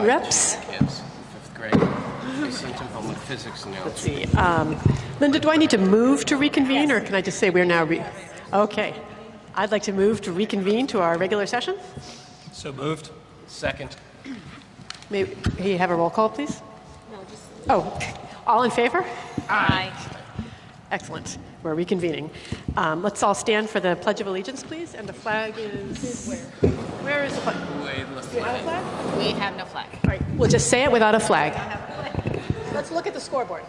Reps? Yes, fifth grade. They sent him home with physics now. Let's see. Linda, do I need to move to reconvene, or can I just say we're now Okay. I'd like to move to reconvene to our regular session. So moved. Second. May we have a roll call, please? Oh, all in favor? Aye. Excellent. We're reconvening. Let's all stand for the Pledge of Allegiance, please. And the flag is where? Where is the flag? Wave the Do we have a flag? We have no flag. All right. We'll just say it without a flag. Let's look at the scoreboard.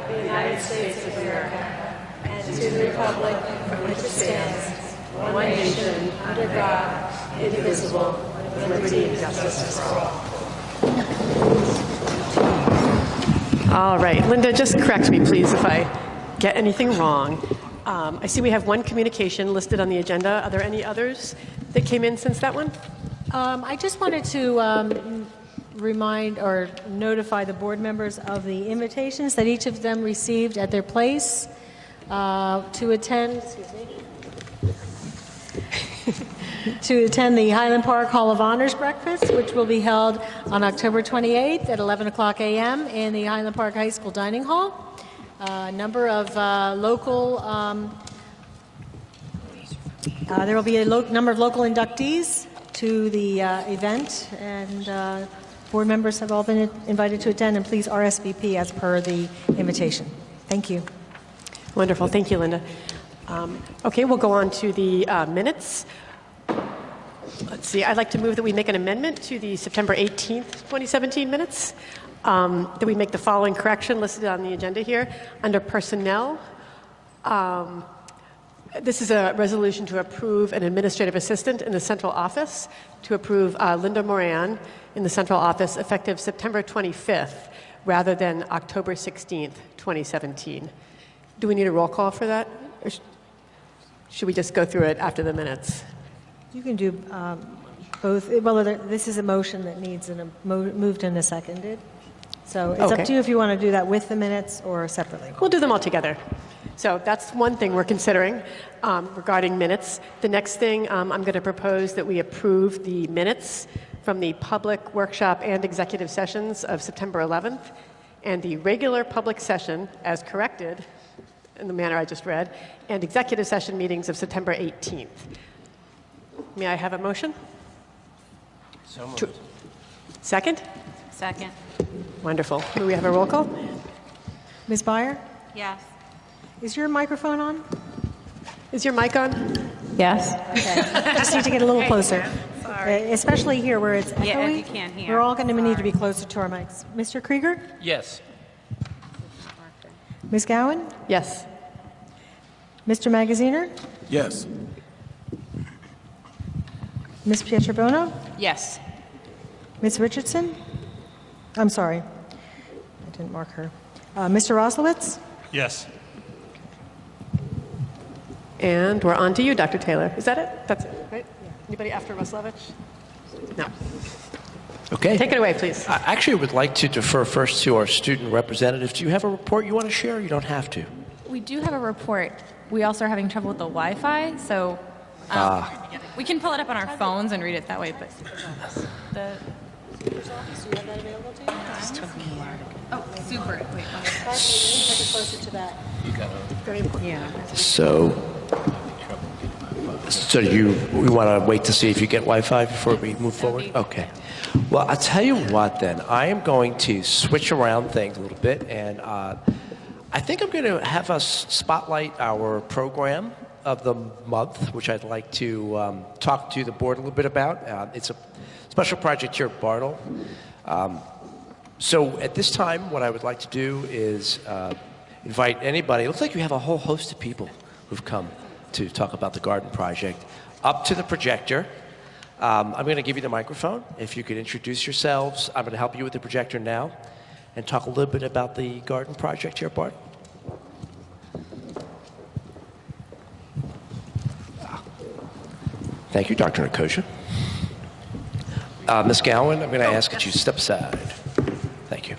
The United States of America, and to the republic for which it stands, one nation, under God, indivisible, with liberty and justice for all. All right, Linda, just correct me, please, if I get anything wrong. I see we have one communication listed on the agenda. Are there any others that came in since that one? I just wanted to remind or notify the board members of the invitations that each of them received at their place to attend the Highland Park Hall of Honors breakfast, which will be held on October 28th at 11 o'clock a.m. in the Highland Park High School Dining Hall. A number of local there will be a number of local inductees to the event, and board members have all been invited to attend, and please RSVP as per the invitation. Thank you. Wonderful. Thank you, Linda. Okay, we'll go on to the minutes. Let's see. I'd like to move that we make an amendment to the September 18th, 2017 minutes. That we make the following correction listed on the agenda here. Under personnel, this is a resolution to approve an administrative assistant in the central office, to approve Linda Moran in the central office effective September 25th rather than October 16th, 2017. Do we need a roll call for that? Or should we just go through it after the minutes? You can do both. Well, this is a motion that needs moved and a seconded. So it's up to you if you want to do that with the minutes or separately. We'll do them all together. So that's one thing we're considering regarding minutes. The next thing, I'm going to propose that we approve the minutes from the public workshop and executive sessions of September 11th and the regular public session as corrected in the manner I just read, and executive session meetings of September 18th. May I have a motion? So moved. Second? Second. Wonderful. May we have a roll call? Ms. Beyer? Yes. Is your microphone on? Is your mic on? Yes. Okay. Just need to get a little closer. Sorry. Especially here where it's echoey. Yeah, if you can't hear. We're all going to need to be closer to our mics. Mr. Krieger? Yes. Ms. Gowan? Yes. Mr. Magaziner? Yes. Ms. Pietrobono? Yes. Ms. Richardson? I'm sorry. I didn't mark her. Mr. Roslowitz? Yes. And we're on to you, Dr. Taylor. Is that it? That's it, right? Yeah. Anybody after Roslovich? No. Okay. Take it away, please. I actually would like to defer first to our student representative. Do you have a report you want to share? You don't have to. We do have a report. We also are having trouble with the Wi-Fi, so we can pull it up on our phones and read it that way. But the Do you have that available to you? oh, super. Wait, Closer to that. Very important. yeah. So we want to wait to see if you get Wi-Fi before we move forward? Okay. Well, I'll tell you what then. I am going to switch around things a little bit, and I think I'm going to have us spotlight our program of the month, which I'd like to talk to the board a little bit about. It's a special project here at Bartle. So at this time, what I would like to do is invite anybody. It looks like you have a whole host of people who've come to talk about the garden project up to the projector. I'm going to give you the microphone. If you could introduce yourselves, I'm going to help you with the projector now and talk a little bit about the garden project here at Bartle. Thank you, Dr. Nicosia. Ms. Gowan, I'm going to ask that you step aside. Thank you.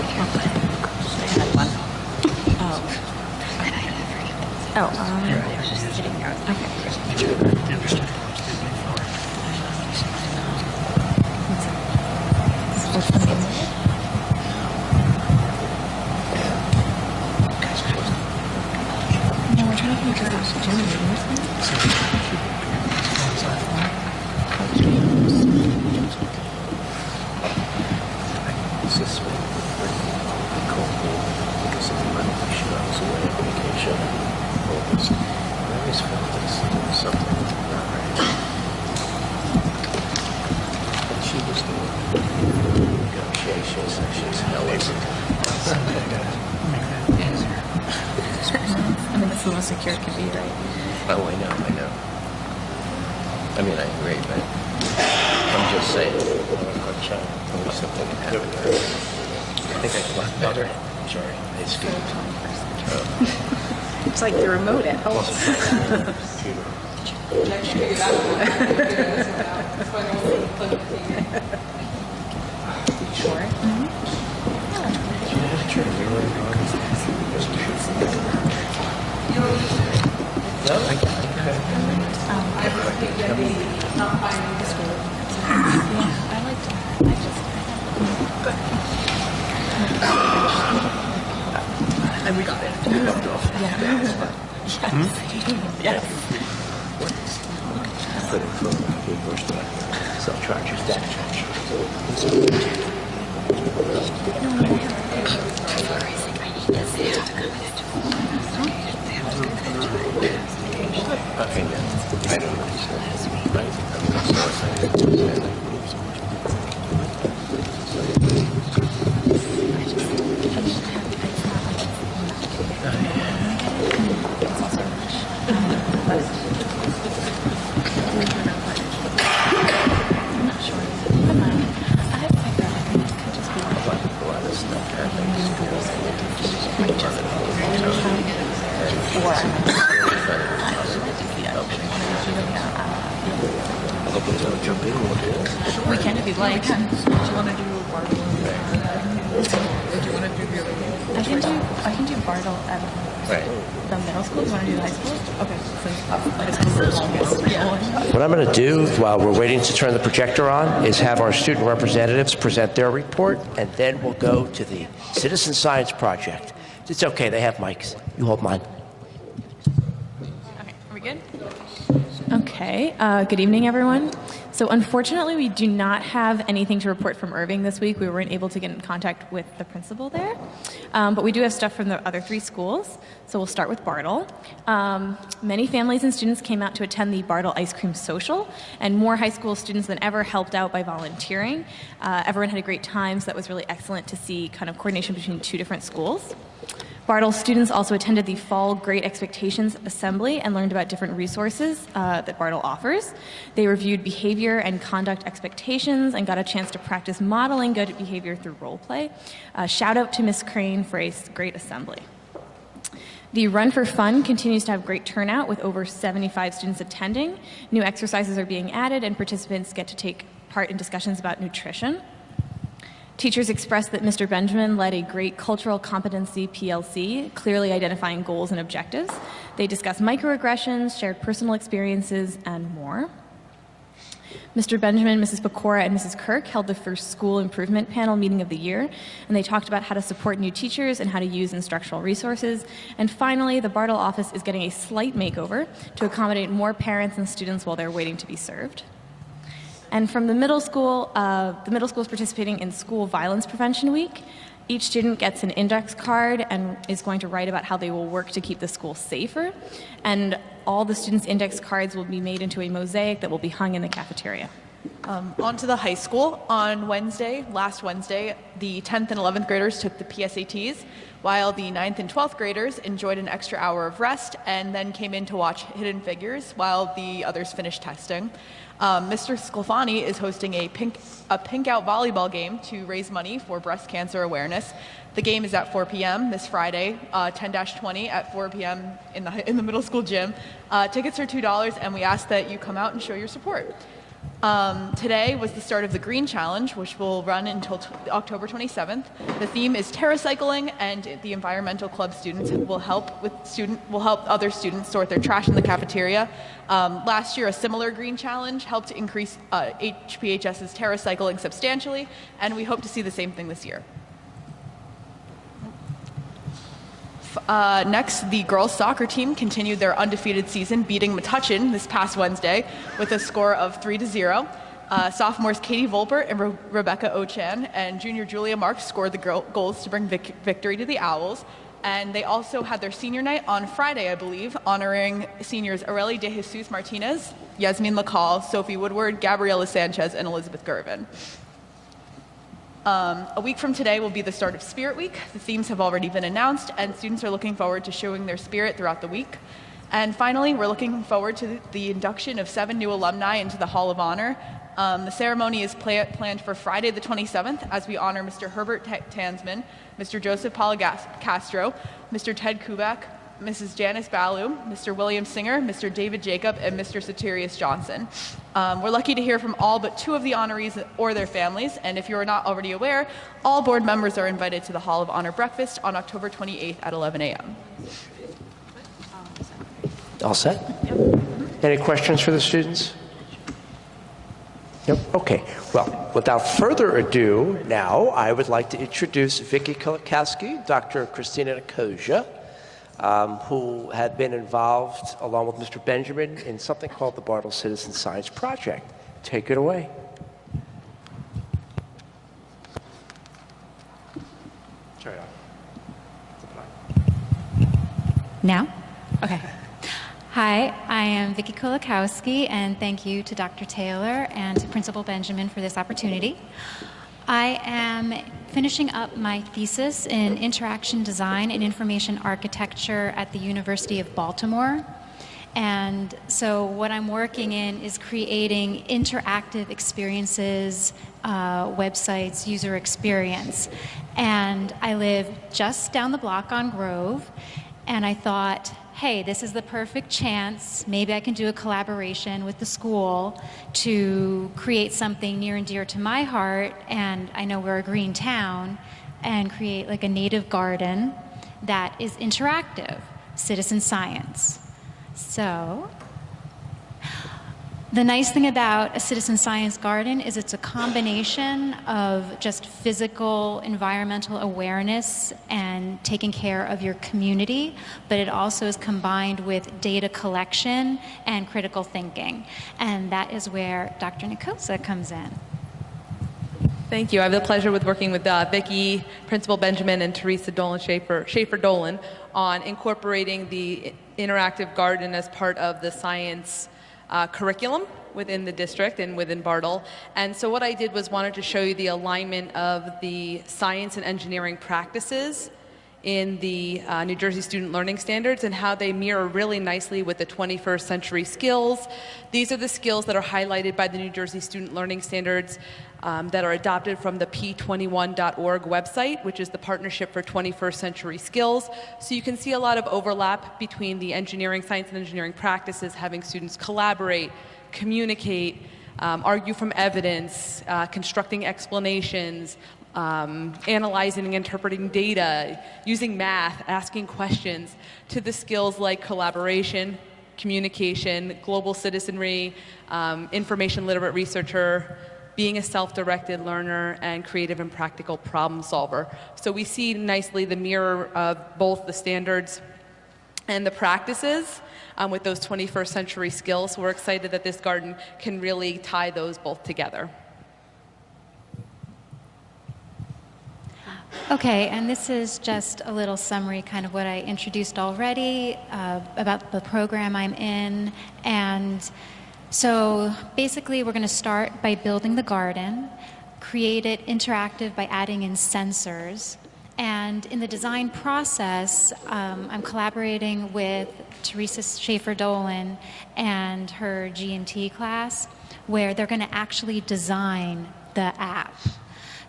I mean, that's the most secure it can be, right? Oh, I know. I mean, I agree, but I'm just saying. Always something can happen. I think I blocked better. Sorry, I skipped. It's like the remote at home. And we got it. Self-chargers, data Okay, yeah. I don't know. Right? I'm so excited. We can if you'd like. Do you want to do Bartle? Or do you want to do the other one? I can do Bartle at Right. the middle school. Do you want to do the high school? Okay. So, What I'm going to do while we're waiting to turn the projector on is have our student representatives present their report, and then we'll go to the Citizen Science Project. It's okay, they have mics. You hold mine. Okay, are we good? Okay, good evening, everyone. So unfortunately, we do not have anything to report from Irving this week. We weren't able to get in contact with the principal there. But we do have stuff from the other 3 schools. So we'll start with Bartle. Many families and students came out to attend the Bartle Ice Cream Social, and more high school students than ever helped out by volunteering. Everyone had a great time, so that was really excellent to see kind of coordination between 2 different schools. Bartle students also attended the Fall Great Expectations Assembly and learned about different resources that Bartle offers. They reviewed behavior and conduct expectations and got a chance to practice modeling good behavior through role play. Shout out to Ms. Crane for a great assembly. The Run for Fun continues to have great turnout with over 75 students attending. New exercises are being added and participants get to take part in discussions about nutrition. Teachers expressed that Mr. Benjamin led a great cultural competency PLC, clearly identifying goals and objectives. They discussed microaggressions, shared personal experiences, and more. Mr. Benjamin, Mrs. Pecora, and Mrs. Kirk held the first school improvement panel meeting of the year, and they talked about how to support new teachers and how to use instructional resources. And finally, the Bartle office is getting a slight makeover to accommodate more parents and students while they're waiting to be served. And from the middle school is participating in School Violence Prevention Week. Each student gets an index card and is going to write about how they will work to keep the school safer. And all the students' index cards will be made into a mosaic that will be hung in the cafeteria. On to the high school. On last Wednesday, the 10th and 11th graders took the PSATs, while the 9th and 12th graders enjoyed an extra hour of rest and then came in to watch Hidden Figures while the others finished testing. Mr. Sclafani is hosting a pink out volleyball game to raise money for breast cancer awareness. The game is at 4 p.m. this Friday, 10-20 at 4 p.m. in the middle school gym. Tickets are $2, and we ask that you come out and show your support. Today was the start of the Green Challenge, which will run until October 27th. The theme is TerraCycling, and the environmental club students will help other students sort their trash in the cafeteria. Last year, a similar Green Challenge helped increase HPHS's TerraCycling substantially, and we hope to see the same thing this year. Next, the girls' soccer team continued their undefeated season, beating Metuchen this past Wednesday with a score of 3-0. Sophomores Katie Volpert and Rebecca Ochan and junior Julia Marks scored the goals to bring victory to the Owls. And they also had their senior night on Friday, I believe, honoring seniors Areli De Jesus Martinez, Yasmin Lacal, Sophie Woodward, Gabriela Sanchez, and Elizabeth Gervin. A week from today will be the start of Spirit Week. The themes have already been announced, and students are looking forward to showing their spirit throughout the week. And finally, we're looking forward to the induction of 7 new alumni into the Hall of Honor. The ceremony is planned for Friday the 27th as we honor Mr. Herbert Tansman, Mr. Joseph Castro, Mr. Ted Kubak, Mrs. Janice Ballou, Mr. William Singer, Mr. David Jacob, and Mr. Satirius Johnson. We're lucky to hear from all but 2 of the honorees or their families, and if you are not already aware, all board members are invited to the Hall of Honor breakfast on October 28th at 11 a.m. All set? Any questions for the students? Nope. Okay. Well, without further ado, now I would like to introduce Vicki Kulikowski, Dr. Christina Nicosia, who had been involved, along with Mr. Benjamin, in something called the Bartle Citizen Science Project. Take it away. Turn it on. Now? Okay. Hi, I am Vicki Kulikowski, and thank you to Dr. Taylor and to Principal Benjamin for this opportunity. I am finishing up my thesis in interaction design and information architecture at the University of Baltimore. And so what I'm working in is creating interactive experiences, websites, user experience. And I live just down the block on Grove, and I thought, hey, this is the perfect chance. Maybe I can do a collaboration with the school to create something near and dear to my heart, and I know we're a green town, and create like a native garden that is interactive, citizen science. So, the nice thing about a citizen science garden is it's a combination of just physical environmental awareness and taking care of your community, but it also is combined with data collection and critical thinking. And that is where Dr. Nicosia comes in. Thank you. I have the pleasure with working with Vicki, Principal Benjamin, and Teresa Schaefer-Dolan on incorporating the interactive garden as part of the science curriculum within the district and within Bartle. And so what I did was wanted to show you the alignment of the science and engineering practices in the New Jersey Student Learning Standards and how they mirror really nicely with the 21st century skills. These are the skills that are highlighted by the New Jersey Student Learning Standards that are adopted from the p21.org website, which is the Partnership for 21st Century Skills. So you can see a lot of overlap between the engineering, science and engineering practices, having students collaborate, communicate, argue from evidence, constructing explanations, analyzing and interpreting data, using math, asking questions, to the skills like collaboration, communication, global citizenry, information literate researcher, being a self-directed learner, and creative and practical problem solver. So we see nicely the mirror of both the standards and the practices with those 21st century skills. So we're excited that this garden can really tie those both together. Okay, and this is just a little summary, kind of what I introduced already about the program I'm in. And so basically we're going to start by building the garden, create it interactive by adding in sensors. And in the design process, I'm collaborating with Teresa Schaefer-Dolan and her G&T class, where they're going to actually design the app.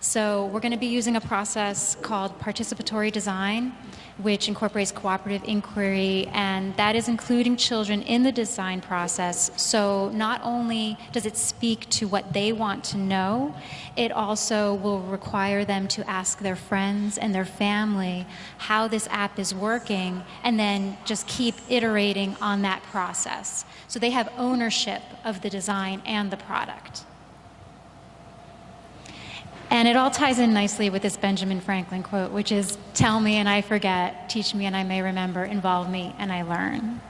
So we're going to be using a process called participatory design, which incorporates cooperative inquiry, and that is including children in the design process. So not only does it speak to what they want to know, it also will require them to ask their friends and their family how this app is working, and then just keep iterating on that process. So they have ownership of the design and the product. And it all ties in nicely with this Benjamin Franklin quote, which is, "Tell me and I forget, teach me and I may remember, involve me and I learn."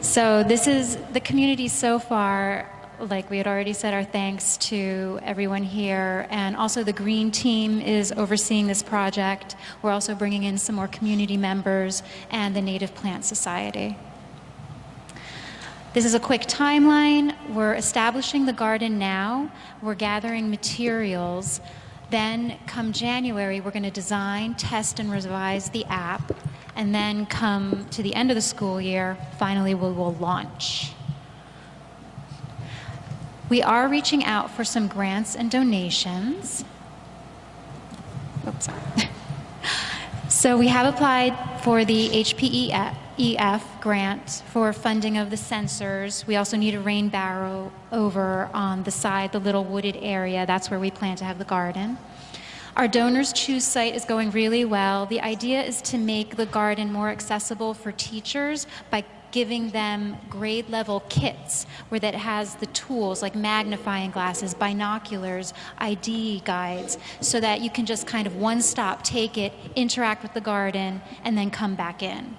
So this is the community so far. Like we had already said, our thanks to everyone here, and also the Green Team is overseeing this project. We're also bringing in some more community members and the Native Plant Society. This is a quick timeline. We're establishing the garden now. We're gathering materials. Then come January, we're going to design, test, and revise the app. And then come to the end of the school year, finally we will launch. We are reaching out for some grants and donations. Oops, sorry. So we have applied for the HPEF grant for funding of the sensors. We also need a rain barrel over on the side, the little wooded area. That's where we plan to have the garden. Our Donors Choose site is going really well. The idea is to make the garden more accessible for teachers by giving them grade level kits where that has the tools like magnifying glasses, binoculars, ID guides, so that you can just kind of one stop, take it, interact with the garden, and then come back in.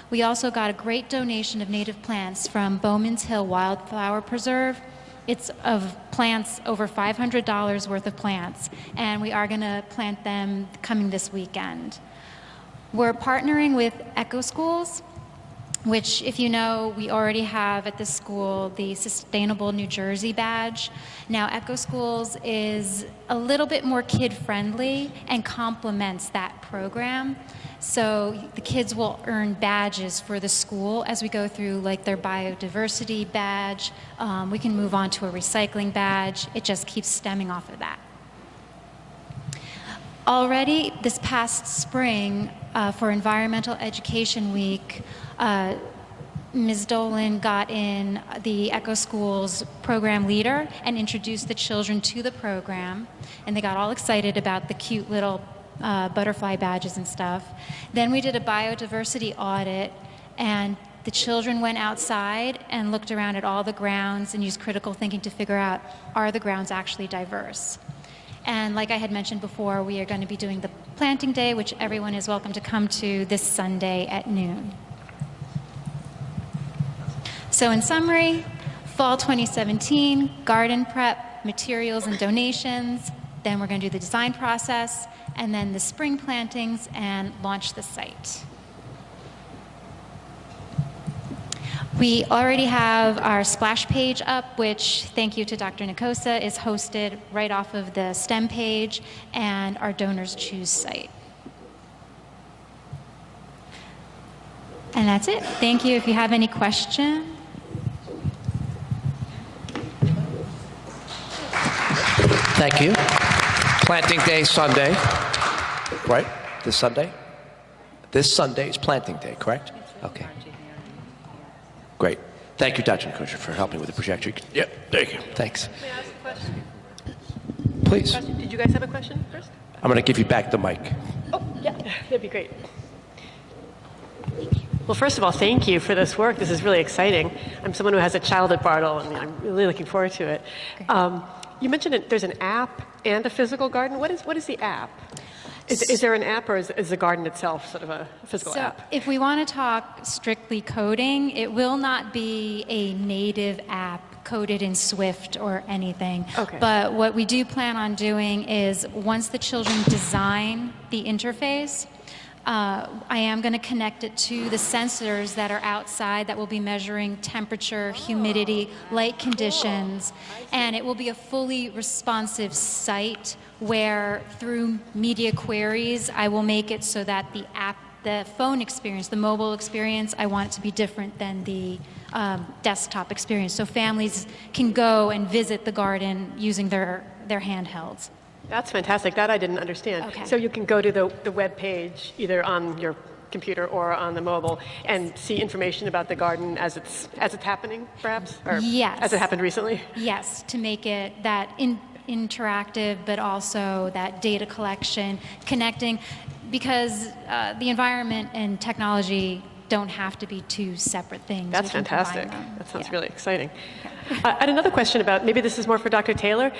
We also got a great donation of native plants from Bowman's Hill Wildflower Preserve. It's of plants, over $500 worth of plants, and we are going to plant them coming this weekend. We're partnering with Echo Schools, which, if you know, we already have at this school the Sustainable New Jersey badge. Now, Echo Schools is a little bit more kid-friendly and complements that program. So the kids will earn badges for the school as we go through, like their biodiversity badge. We can move on to a recycling badge. It just keeps stemming off of that. Already this past spring, for Environmental Education Week, Ms. Dolan got in the Echo Schools program leader and introduced the children to the program, and they got all excited about the cute little butterfly badges and stuff. Then we did a biodiversity audit, and the children went outside and looked around at all the grounds and used critical thinking to figure out, are the grounds actually diverse? And like I had mentioned before, we are going to be doing the planting day, which everyone is welcome to come to this Sunday at noon. So in summary, fall 2017, garden prep, materials and donations, then we're going to do the design process, and then the spring plantings and launch the site. We already have our splash page up, which, thank you to Dr. Nicosa, is hosted right off of the STEM page and our Donors Choose site. And that's it. Thank you. If you have any questions. Thank you. Planting Day Sunday, right? This Sunday? This Sunday is Planting Day, correct? Okay. Great. Thank you, Dr. Nicosia, for helping with the projector. Yep, thank you. Thanks. May I ask a question? Please. Did you guys have a question first? I'm going to give you back the mic. Oh, yeah, that'd be great. Well, first of all, thank you for this work. This is really exciting. I'm someone who has a child at Bartle, and I'm really looking forward to it. You mentioned there's an app and a physical garden. What is the app? Is there an app, or is the garden itself sort of a physical app? So if we want to talk strictly coding, it will not be a native app coded in Swift or anything. Okay. But what we do plan on doing is once the children design the interface, I am going to connect it to the sensors that are outside that will be measuring temperature, humidity, light conditions, and it will be a fully responsive site where through media queries I will make it so that the app, the phone experience, the mobile experience, I want it to be different than the desktop experience. So families can go and visit the garden using their handhelds. That's fantastic. That I didn't understand. Okay. So you can go to the web page either on your computer or on the mobile and see information about the garden as it's happening, perhaps? Or Yes. as it happened recently? Yes, to make it that interactive, but also that data collection, connecting, because the environment and technology don't have to be two separate things. That's We can combine fantastic. them. That sounds Yeah. really exciting. I had another question about, maybe this is more for Dr. Taylor.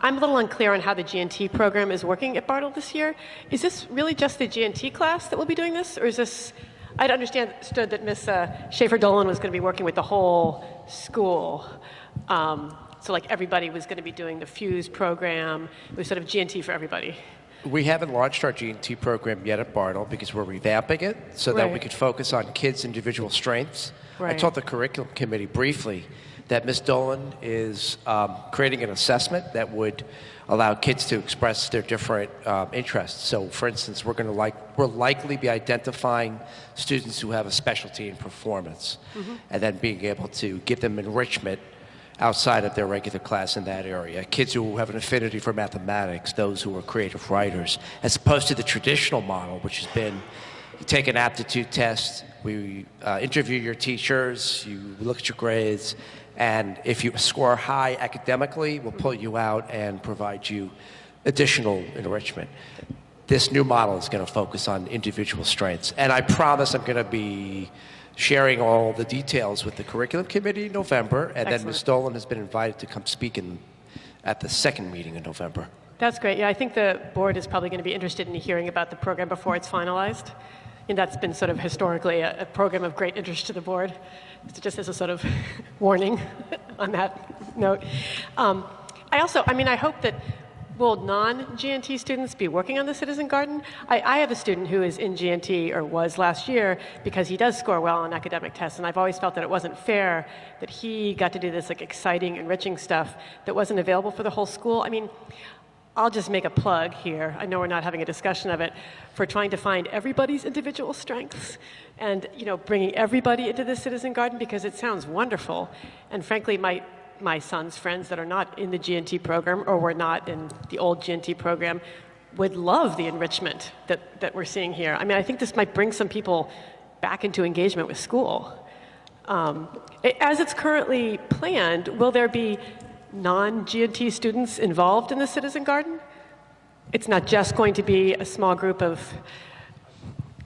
I'm a little unclear on how the G&T program is working at Bartle this year. Is this really just the G&T class that will be doing this? Or is this, I'd understood that Miss Schaefer-Dolan was going to be working with the whole school. So like everybody was going to be doing the FUSE program. It was sort of G&T for everybody. We haven't launched our G&T program yet at Bartle because we're revamping it so that we Right. could focus on kids' individual strengths. I Right. told the curriculum committee briefly that Ms. Dolan is creating an assessment that would allow kids to express their different interests. So, for instance, we'll likely be identifying students who have a specialty in performance, and then being able to give them enrichment outside of their regular class in that area. Kids who have an affinity for mathematics, those who are creative writers, as opposed to the traditional model, which has been you take an aptitude test, we interview your teachers, you look at your grades, and if you score high academically, we'll pull you out and provide you additional enrichment. This new model is going to focus on individual strengths. And I promise I'm going to be sharing all the details with the curriculum committee in November, and then Ms. Dolan has been invited to come speak at the second meeting in November. That's great. Yeah, I think the board is probably going to be interested in hearing about the program before it's finalized. And that's been sort of historically a program of great interest to the board. So just as a sort of warning on that note. I hope that will non-GNT students be working on the Citizen Garden? I have a student who is in GNT, or was last year, because he does score well on academic tests, and I've always felt that it wasn't fair that he got to do this like exciting, enriching stuff that wasn't available for the whole school. I mean, I'll just make a plug here. I know we're not having a discussion of it, for trying to find everybody's individual strengths and, bringing everybody into the Citizen Garden, because it sounds wonderful. And frankly, my son's friends that are not in the GNT program or were not in the old GNT program would love the enrichment that we're seeing here. I mean, I think this might bring some people back into engagement with school. As it's currently planned, will there be non-GNT students involved in the Citizen Garden? It's not just going to be a small group of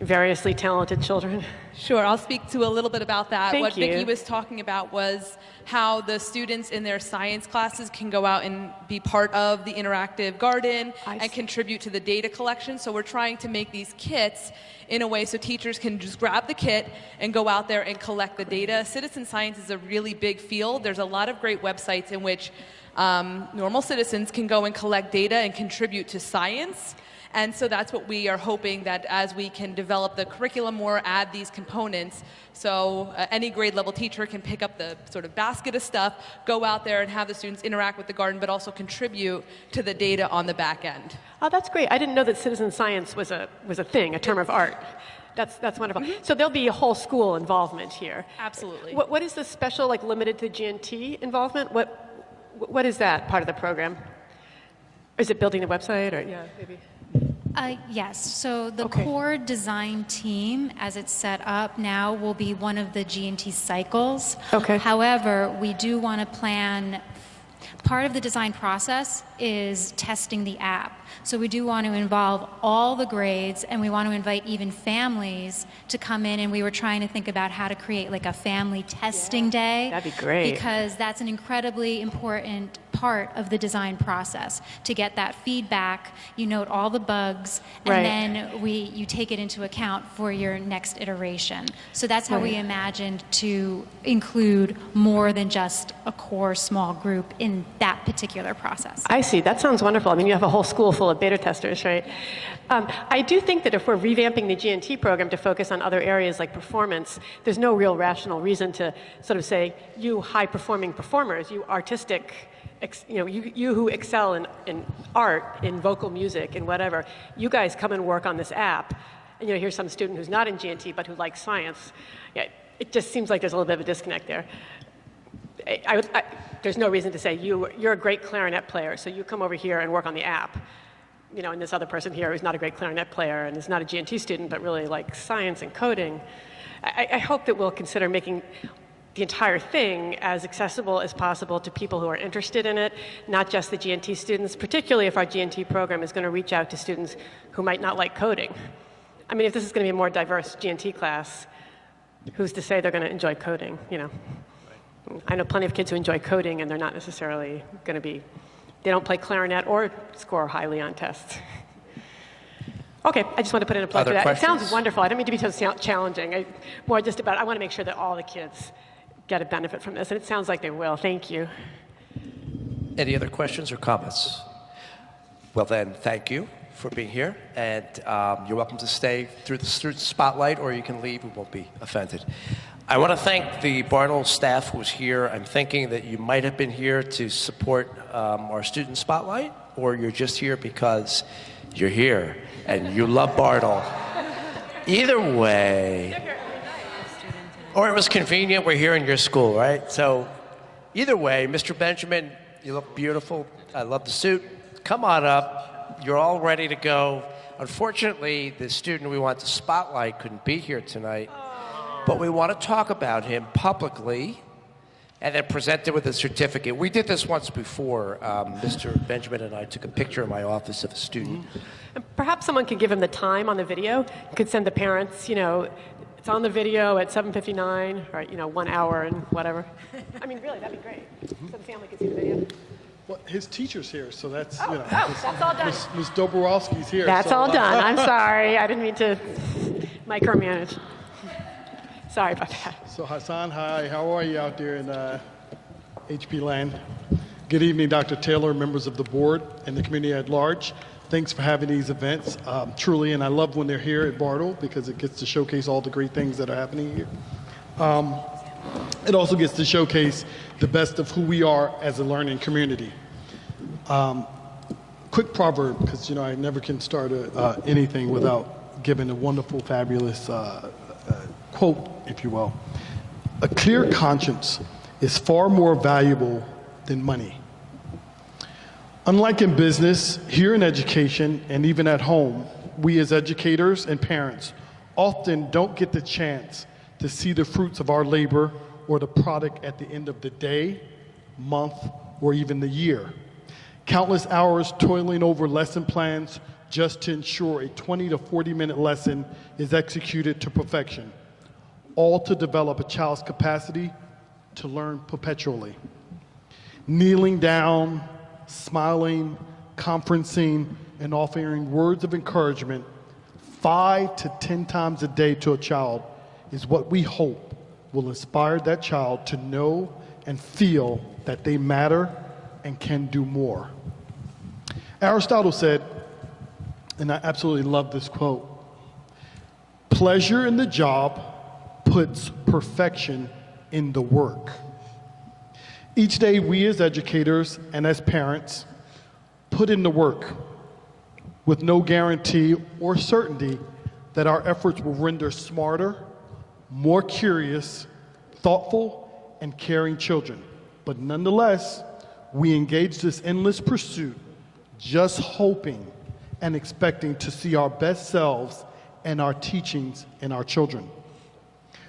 variously talented children? Sure, I'll speak to a little bit about that. Thank What you. Vicki was talking about was how the students in their science classes can go out and be part of the interactive garden and contribute to the data collection. So we're trying to make these kits in a way so teachers can just grab the kit and go out there and collect the data. Citizen science is a really big field. There's a lot of great websites in which normal citizens can go and collect data and contribute to science. And so that's what we are hoping, that as we can develop the curriculum more, add these components, so any grade level teacher can pick up the sort of basket of stuff, go out there and have the students interact with the garden, but also contribute to the data on the back end. Oh, that's great. I didn't know that citizen science was a thing, a term of art. That's wonderful. So there'll be a whole school involvement here. Absolutely. What is the special, like limited to GNT involvement? What is that part of the program? Is it building the website, or yeah, maybe? Yes, so the Okay. core design team, as it's set up now, will be one of the G&T cycles. Okay. However, we do want to plan, part of the design process is testing the app. So we do want to involve all the grades, and we want to invite even families to come in, and we were trying to think about how to create like a family testing day. That'd be great. Because that's an incredibly important part of the design process. To get that feedback, you note all the bugs, and Right. then you take it into account for your next iteration. So that's how we Right. imagined to include more than just a core small group in that particular process. I see. That sounds wonderful. I mean, you have a whole school full of beta testers, right? I do think that if we're revamping the GNT program to focus on other areas like performance, there's no real rational reason to sort of say, you high-performing performers, you artistic, you who excel in art, in vocal music, in whatever, you guys come and work on this app. And here's some student who's not in GNT but who likes science. Yeah, it just seems like there's a little bit of a disconnect there. there's no reason to say you're a great clarinet player, so you come over here and work on the app. You know, and this other person here who's not a great clarinet player and is not a GNT student, but really likes science and coding. I hope that we'll consider making the entire thing as accessible as possible to people who are interested in it, not just the GNT students, particularly if our GNT program is going to reach out to students who might not like coding. I mean, if this is going to be a more diverse GNT class, who's to say they're going to enjoy coding, you know? I know plenty of kids who enjoy coding, and they're not necessarily going to be, they don't play clarinet or score highly on tests. Okay, I just want to put in a plug for that. It sounds wonderful. I don't mean to be so challenging. I want to make sure that all the kids get a benefit from this, and it sounds like they will. Thank you. Any other questions or comments? Well then, thank you for being here, and you're welcome to stay through the student spotlight, or you can leave. We won't be offended. I want to thank the Bartle staff who was here. I'm thinking that you might have been here to support our student spotlight, or you're just here because you're here and you love Bartle. Either way, or it was convenient, we're here in your school, right? So either way, Mr. Benjamin, you look beautiful. I love the suit. Come on up. You're all ready to go. Unfortunately, the student we want to spotlight couldn't be here tonight, but we want to talk about him publicly and then present it with a certificate. We did this once before. Mr. Benjamin and I took a picture in my office of a student. And perhaps someone could give him the time on the video. You could send the parents, you know, it's on the video at 7:59, or, you know, 1 hour and whatever. I mean, really, that'd be great. So the family could see the video. Well, his teacher's here, so that's, you know. That's all done. Ms. Dobrowski's here. That's so, all done. I'm sorry. I didn't mean to micromanage. Sorry about that. So Hassan, hi. How are you out there in HP land? Good evening, Dr. Taylor, members of the board, and the community at large. Thanks for having these events, truly, and I love when they're here at Bartle because it gets to showcase all the great things that are happening here. It also gets to showcase the best of who we are as a learning community. Quick proverb, because you know I never can start anything without giving a wonderful, fabulous quote, if you will. A clear conscience is far more valuable than money. Unlike in business, here in education, and even at home, we as educators and parents often don't get the chance to see the fruits of our labor or the product at the end of the day, month, or even the year. Countless hours toiling over lesson plans just to ensure a 20 to 40-minute lesson is executed to perfection, all to develop a child's capacity to learn perpetually. Kneeling down, smiling, conferencing, and offering words of encouragement 5 to 10 times a day to a child is what we hope will inspire that child to know and feel that they matter and can do more. Aristotle said, and I absolutely love this quote, "Pleasure in the job puts perfection in the work." Each day, we as educators and as parents put in the work with no guarantee or certainty that our efforts will render smarter, more curious, thoughtful, and caring children. But nonetheless, we engage this endless pursuit, just hoping and expecting to see our best selves and our teachings in our children.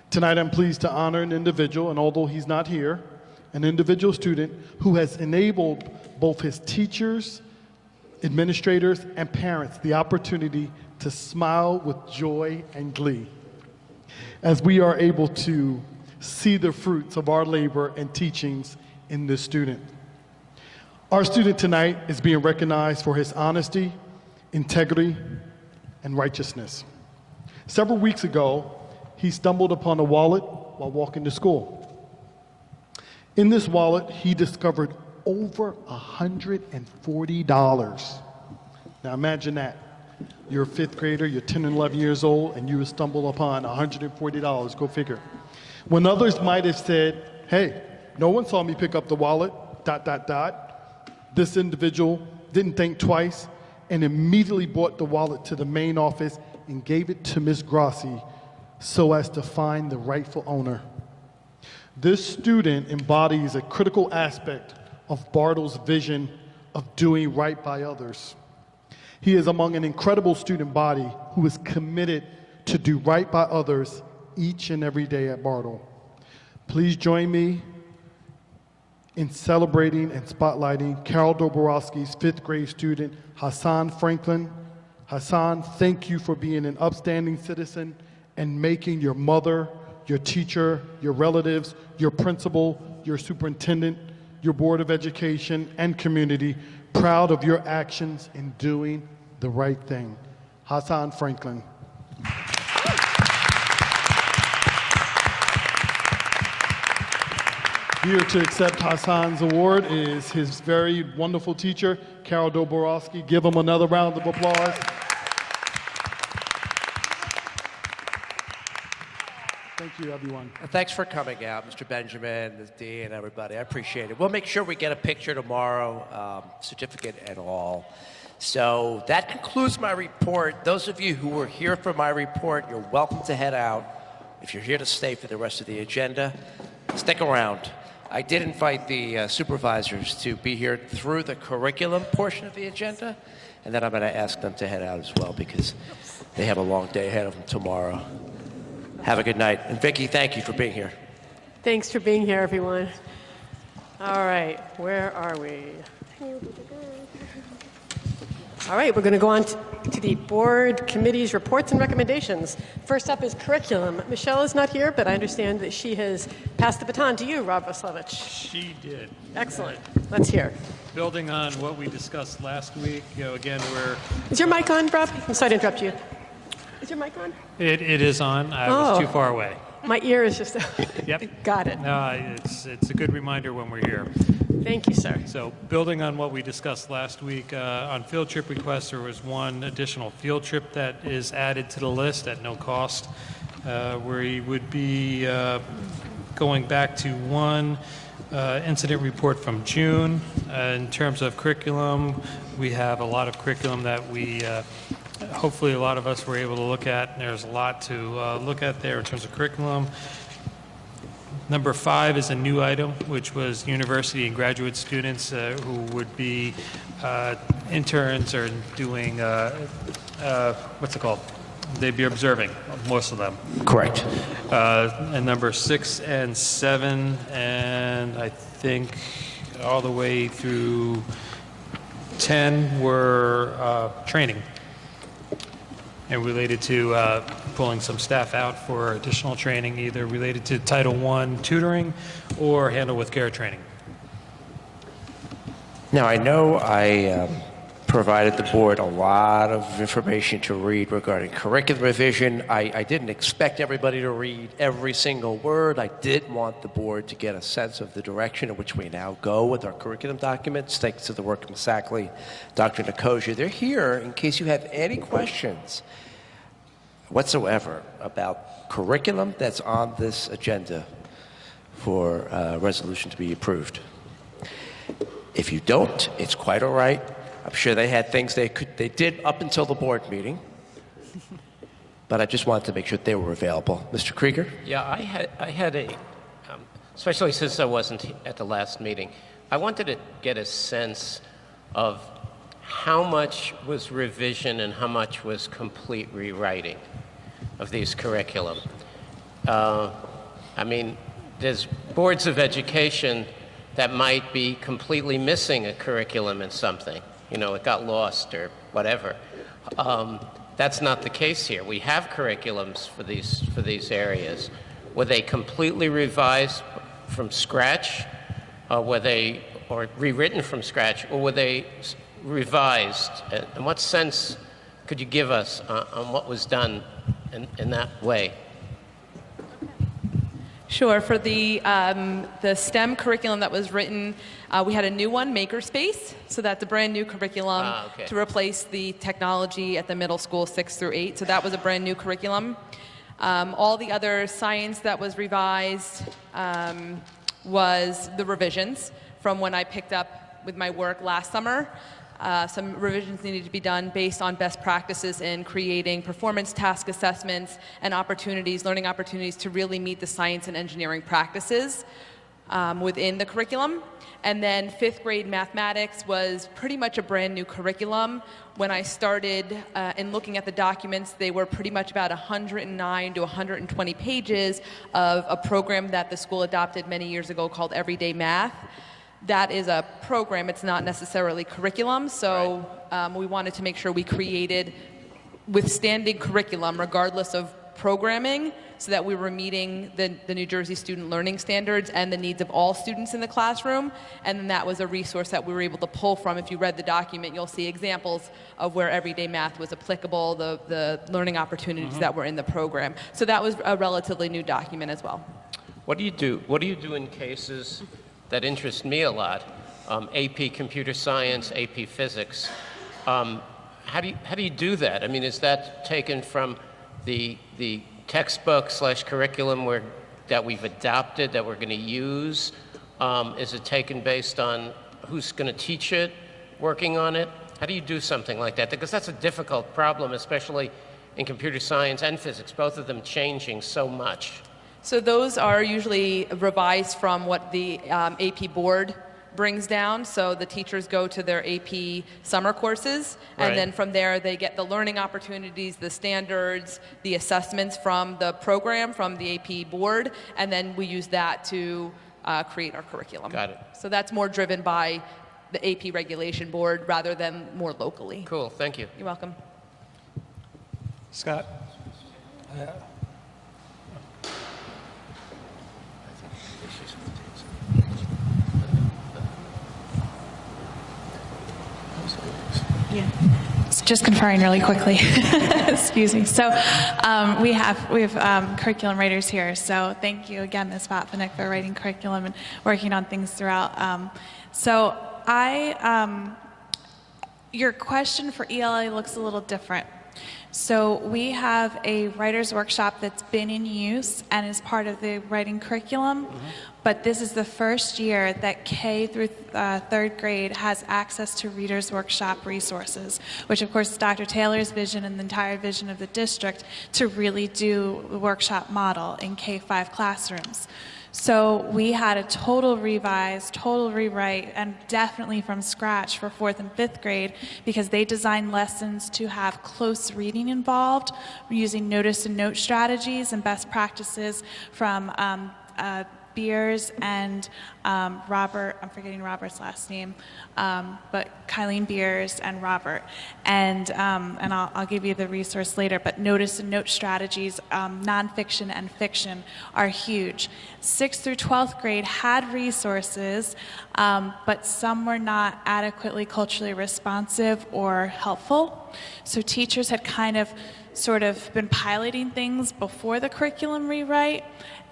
Tonight, I'm pleased to honor an individual, and although he's not here, an individual student who has enabled both his teachers, administrators, and parents the opportunity to smile with joy and glee as we are able to see the fruits of our labor and teachings in this student. Our student tonight is being recognized for his honesty, integrity, and righteousness. Several weeks ago, he stumbled upon a wallet while walking to school. In this wallet, he discovered over $140. Now imagine that. You're a fifth grader, you're 10 and 11 years old, and you stumble upon $140, go figure. When others might have said, hey, no one saw me pick up the wallet, ... This individual didn't think twice and immediately brought the wallet to the main office and gave it to Ms. Grassi so as to find the rightful owner. This student embodies a critical aspect of Bartle's vision of doing right by others. He is among an incredible student body who is committed to do right by others each and every day at Bartle. Please join me in celebrating and spotlighting Carol Doborowski's 5th grade student, Hassan Franklin. Hassan, thank you for being an upstanding citizen and making your mother, your teacher, your relatives, your principal, your superintendent, your Board of Education, and community proud of your actions in doing the right thing. Hassan Franklin. Here to accept Hassan's award is his very wonderful teacher, Carol Doborowski. Give him another round of applause. Thank you, everyone. Thanks for coming out, Mr. Benjamin, Ms. D, and everybody. I appreciate it. We'll make sure we get a picture tomorrow, certificate and all. So that concludes my report. Those of you who were here for my report, you're welcome to head out. If you're here to stay for the rest of the agenda, stick around. I did invite the supervisors to be here through the curriculum portion of the agenda, and then I'm going to ask them to head out as well because they have a long day ahead of them tomorrow. Have a good night. And Vicki, thank you for being here. Thanks for being here, everyone. All right, where are we? All right, we're going to go on to the board committees, reports, and recommendations. First up is curriculum. Michelle is not here, but I understand that she has passed the baton to you, Rob Vasilevich. She did. Excellent. Let's hear. Building on what we discussed last week, again, Is your mic on, Rob? I'm sorry to interrupt you. Is your mic on? it is on. I was too far away. My ear is just... Yep. Got it. It's a good reminder when we're here. Thank you, sir. So building on what we discussed last week, on field trip requests, there was one additional field trip that is added to the list at no cost. We would be going back to one incident report from June. In terms of curriculum, we have a lot of curriculum that we hopefully a lot of us were able to look at. There's a lot to look at there in terms of curriculum. Number 5 is a new item, which was university and graduate students who would be interns or doing, what's it called? They'd be observing, most of them. Correct. And number 6 and 7, and I think all the way through 10 were training and related to pulling some staff out for additional training, either related to Title I tutoring or handle with care training. Now, I know I provided the board a lot of information to read regarding curriculum revision. I didn't expect everybody to read every single word. I did want the board to get a sense of the direction in which we now go with our curriculum documents, thanks to the work of Ms. Sackley, Dr. Nicosia. They're here in case you have any questions whatsoever about curriculum that's on this agenda for resolution to be approved. If you don't, it's quite all right. I'm sure they had things they did up until the board meeting, but I just wanted to make sure they were available. Mr. Krieger? Yeah, I had a, especially since I wasn't at the last meeting, I wanted to get a sense of how much was revision and how much was complete rewriting of these curriculum. I mean, there's boards of education that might be completely missing a curriculum in something. You know, it got lost or whatever. That's not the case here. We have curriculums for these areas. Were they completely revised from scratch, or rewritten from scratch, or were they revised? And what sense could you give us on what was done in that way? Sure. For the STEM curriculum that was written, we had a new one, Makerspace. So that's a brand new curriculum to replace the technology at the middle school 6 through 8. So that was a brand new curriculum. All the other science that was revised was the revisions from when I picked up with my work last summer. some revisions needed to be done based on best practices in creating performance task assessments and opportunities, learning opportunities to really meet the science and engineering practices within the curriculum. And then 5th grade mathematics was pretty much a brand new curriculum. When I started in looking at the documents, they were pretty much about 109 to 120 pages of a program that the school adopted many years ago called Everyday Math. That is a program, it's not necessarily curriculum, so we wanted to make sure we created withstanding curriculum regardless of programming, so that we were meeting the New Jersey student learning standards and the needs of all students in the classroom. And then that was a resource that we were able to pull from. If you read the document, you'll see examples of where everyday math was applicable, the learning opportunities that were in the program. So that was a relatively new document as well. What do you do? What do you do in cases that interest me a lot? AP Computer Science, AP Physics. How do you do that? I mean, is that taken from the textbook / curriculum that we've adopted, that we're going to use? Is it taken based on who's going to teach it, working on it? How do you do something like that? Because that's a difficult problem, especially in computer science and physics, both of them changing so much. So those are usually revised from what the AP board brings down. So the teachers go to their AP summer courses, and then from there they get the learning opportunities, the standards, the assessments from the program, from the AP board, and then we use that to create our curriculum. Got it. So that's more driven by the AP regulation board rather than more locally. Cool, thank you. You're welcome. Scott? Yeah. Just conferring really quickly. Excuse me. So we have curriculum writers here. So thank you again, Ms. Botvinnik, for writing curriculum and working on things throughout. Your question for ELA looks a little different. So we have a writer's workshop that's been in use and is part of the writing curriculum, but this is the first year that K through 3rd grade has access to reader's workshop resources, which of course is Dr. Taylor's vision and the entire vision of the district to really do the workshop model in K-5 classrooms. So we had a total revise, total rewrite, and definitely from scratch for 4th and 5th grade, because they designed lessons to have close reading involved, using notice and note strategies and best practices from Beers and Robert, I'm forgetting Robert's last name, but Kylene Beers and Robert. And I'll give you the resource later, but notice and note strategies, nonfiction and fiction are huge. 6th through 12th grade had resources, but some were not adequately culturally responsive or helpful. So teachers had kind of sort of been piloting things before the curriculum rewrite.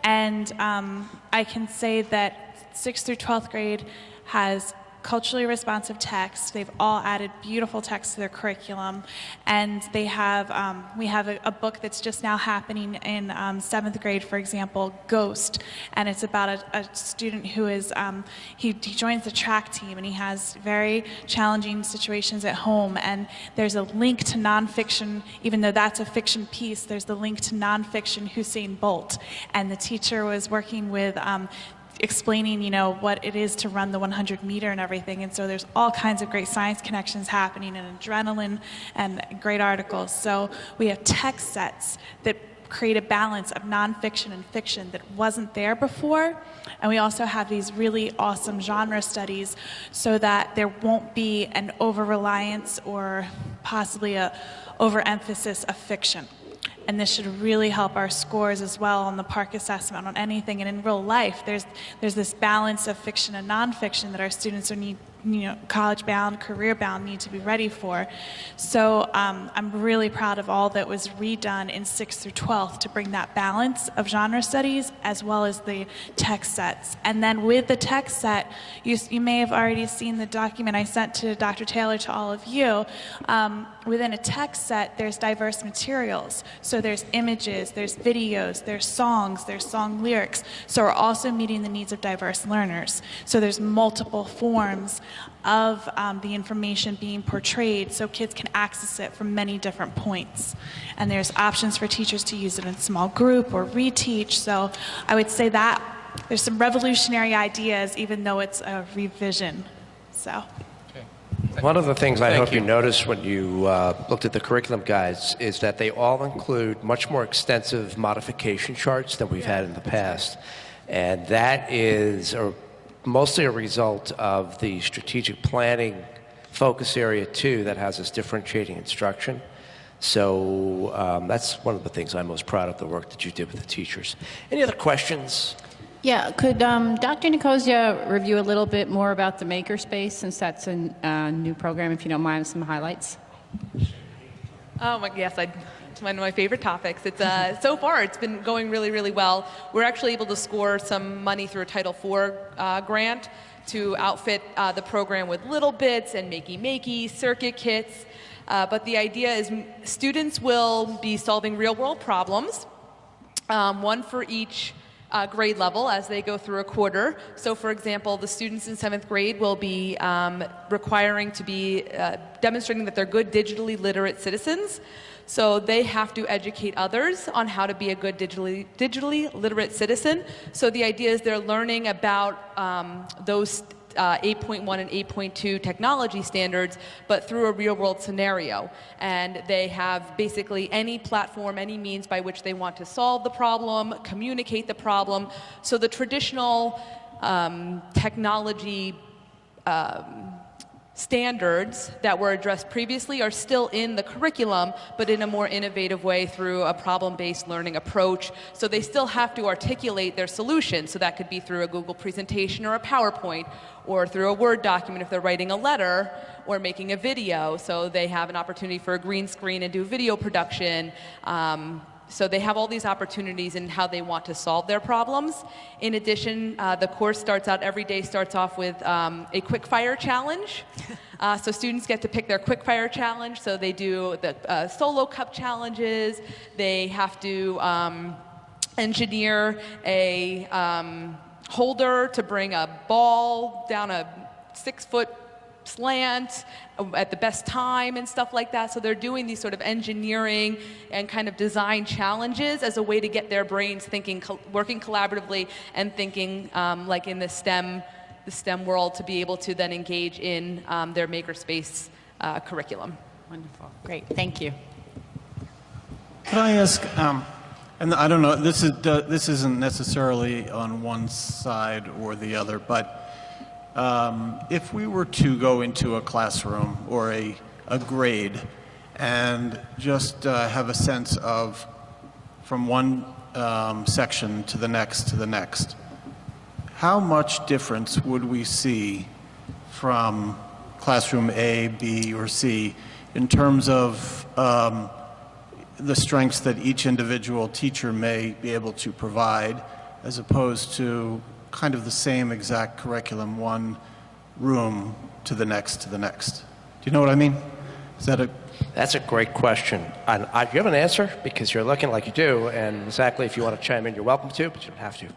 And I can say that 6th through 12th grade has culturally responsive text. They've all added beautiful text to their curriculum. And they have, we have a book that's just now happening in 7th grade, for example, Ghost. And it's about a student who is, he joins the track team and he has very challenging situations at home. And there's a link to nonfiction, even though that's a fiction piece, there's the link to nonfiction Usain Bolt. And the teacher was working with explaining, what it is to run the 100-meter and everything. And so there's all kinds of great science connections happening and adrenaline and great articles. So we have text sets that create a balance of nonfiction and fiction that wasn't there before. And we also have these really awesome genre studies so that there won't be an over-reliance or possibly a overemphasis of fiction. And this should really help our scores as well on the PARCC assessment, on anything. And in real life, there's this balance of fiction and nonfiction that our students are college-bound, career-bound, need to be ready for. So I'm really proud of all that was redone in 6th through 12th to bring that balance of genre studies as well as the text sets. And then with the text set, you may have already seen the document I sent to Dr. Taylor to all of you. within a text set, there's diverse materials. So there's images, there's videos, there's songs, there's song lyrics. So we're also meeting the needs of diverse learners. So there's multiple forms of the information being portrayed so kids can access it from many different points. And there's options for teachers to use it in small group or reteach. So I would say that there's some revolutionary ideas, even though it's a revision. So. One of the things I hope you noticed when you looked at the curriculum guides is that they all include much more extensive modification charts than we've had in the past. And that is mostly a result of the strategic planning focus area 2 that has us differentiating instruction. So that's one of the things I'm most proud of, the work that you did with the teachers. Any other questions? Yeah, could Dr. Nicosia review a little bit more about the Makerspace, since that's a new program, if you don't mind, some highlights? Yes, it's one of my favorite topics. It's so far it's been going really, really well. We're actually able to score some money through a Title IV grant to outfit the program with little bits and makey, circuit kits. But the idea is students will be solving real-world problems, one for each grade level as they go through a quarter. So for example, the students in 7th grade will be requiring to be demonstrating that they're good digitally literate citizens. So they have to educate others on how to be a good digitally literate citizen. So the idea is they're learning about those 8.1 and 8.2 technology standards, but through a real-world scenario. And they have basically any platform, any means by which they want to solve the problem, communicate the problem. So the traditional technology standards that were addressed previously are still in the curriculum, but in a more innovative way through a problem-based learning approach. So they still have to articulate their solution. So that could be through a Google presentation or a PowerPoint, or through a Word document if they're writing a letter or making a video. So they have an opportunity for a green screen and do video production. So they have all these opportunities in how they want to solve their problems. In addition, the course every day starts off with a quick fire challenge. So students get to pick their quick fire challenge. So they do the solo cup challenges. They have to engineer a holder to bring a ball down a 6-foot slant at the best time and stuff like that. So they're doing these sort of engineering and kind of design challenges as a way to get their brains thinking, working collaboratively and thinking like in the STEM world, to be able to then engage in their Makerspace curriculum. Wonderful. Great. Thank you. Could I ask, and I don't know, this isn't necessarily on one side or the other, but if we were to go into a classroom or a grade and just have a sense of from one section to the next, how much difference would we see from classroom A, B, or C in terms of the strengths that each individual teacher may be able to provide, as opposed to kind of the same exact curriculum, one room to the next? Do you know what I mean? That's a great question. And do you have an answer? Because you're looking like you do, and exactly if you want to chime in, you're welcome to, but you don't have to.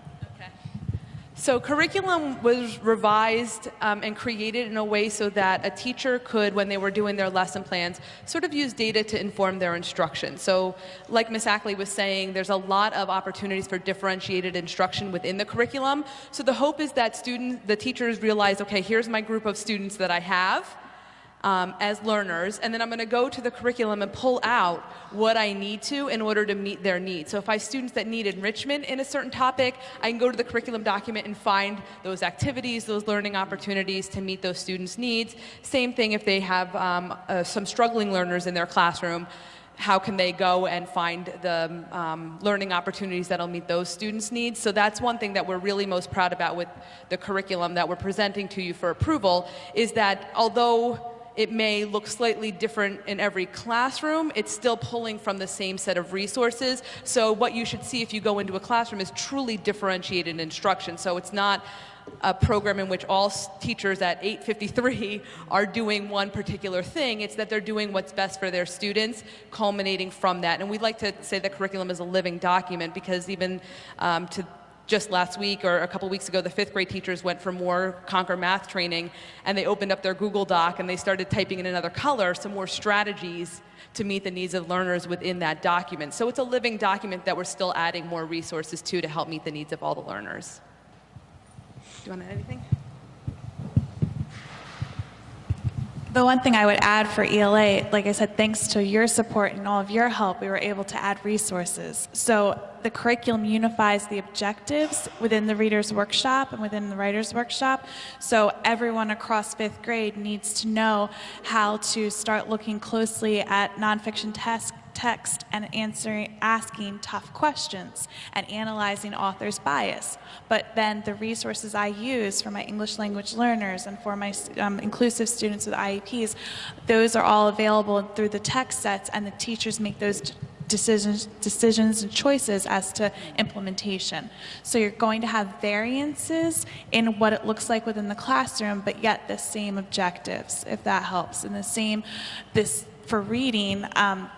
So curriculum was revised and created in a way so that a teacher could, when they were doing their lesson plans, sort of use data to inform their instruction. So like Ms. Ackley was saying, there's a lot of opportunities for differentiated instruction within the curriculum. So the hope is that the teachers realize, okay, here's my group of students that I have as learners, and then I'm going to go to the curriculum and pull out what I need to in order to meet their needs. So if I have students that need enrichment in a certain topic, I can go to the curriculum document and find those activities, those learning opportunities to meet those students' needs. Same thing if they have some struggling learners in their classroom. How can they go and find the learning opportunities that'll meet those students' needs? So that's one thing that we're really most proud about with the curriculum that we're presenting to you for approval, is that although it may look slightly different in every classroom, it's still pulling from the same set of resources. So what you should see if you go into a classroom is truly differentiated instruction. So it's not a program in which all teachers at 8:53 are doing one particular thing. It's that they're doing what's best for their students, culminating from that. And we'd like to say the curriculum is a living document, because even to just last week or a couple weeks ago, the 5th grade teachers went for more Conquer Math training, and they opened up their Google Doc and they started typing in another color some more strategies to meet the needs of learners within that document. So it's a living document that we're still adding more resources to help meet the needs of all the learners. Do you want to add anything? The one thing I would add for ELA, like I said, thanks to your support and all of your help, we were able to add resources. So the curriculum unifies the objectives within the Reader's Workshop and within the Writer's Workshop. So everyone across 5th grade needs to know how to start looking closely at nonfiction text and asking tough questions and analyzing author's bias. But then the resources I use for my English language learners and for my inclusive students with IEPs, those are all available through the text sets, and the teachers make those decisions and choices as to implementation. So you're going to have variances in what it looks like within the classroom, but yet the same objectives, if that helps. And for reading,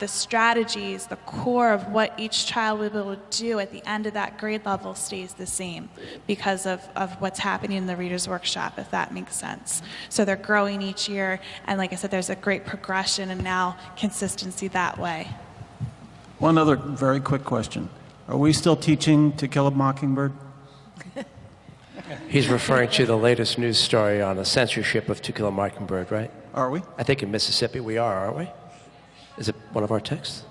the strategies, the core of what each child will be able to do at the end of that grade level stays the same because of what's happening in the Reader's Workshop, if that makes sense. So they're growing each year, and like I said, there's a great progression and now consistency that way. One other very quick question. Are we still teaching To Kill a Mockingbird? He's referring to the latest news story on the censorship of To Kill a Mockingbird, right? Are we? I think in Mississippi we are, aren't we? Is it one of our texts?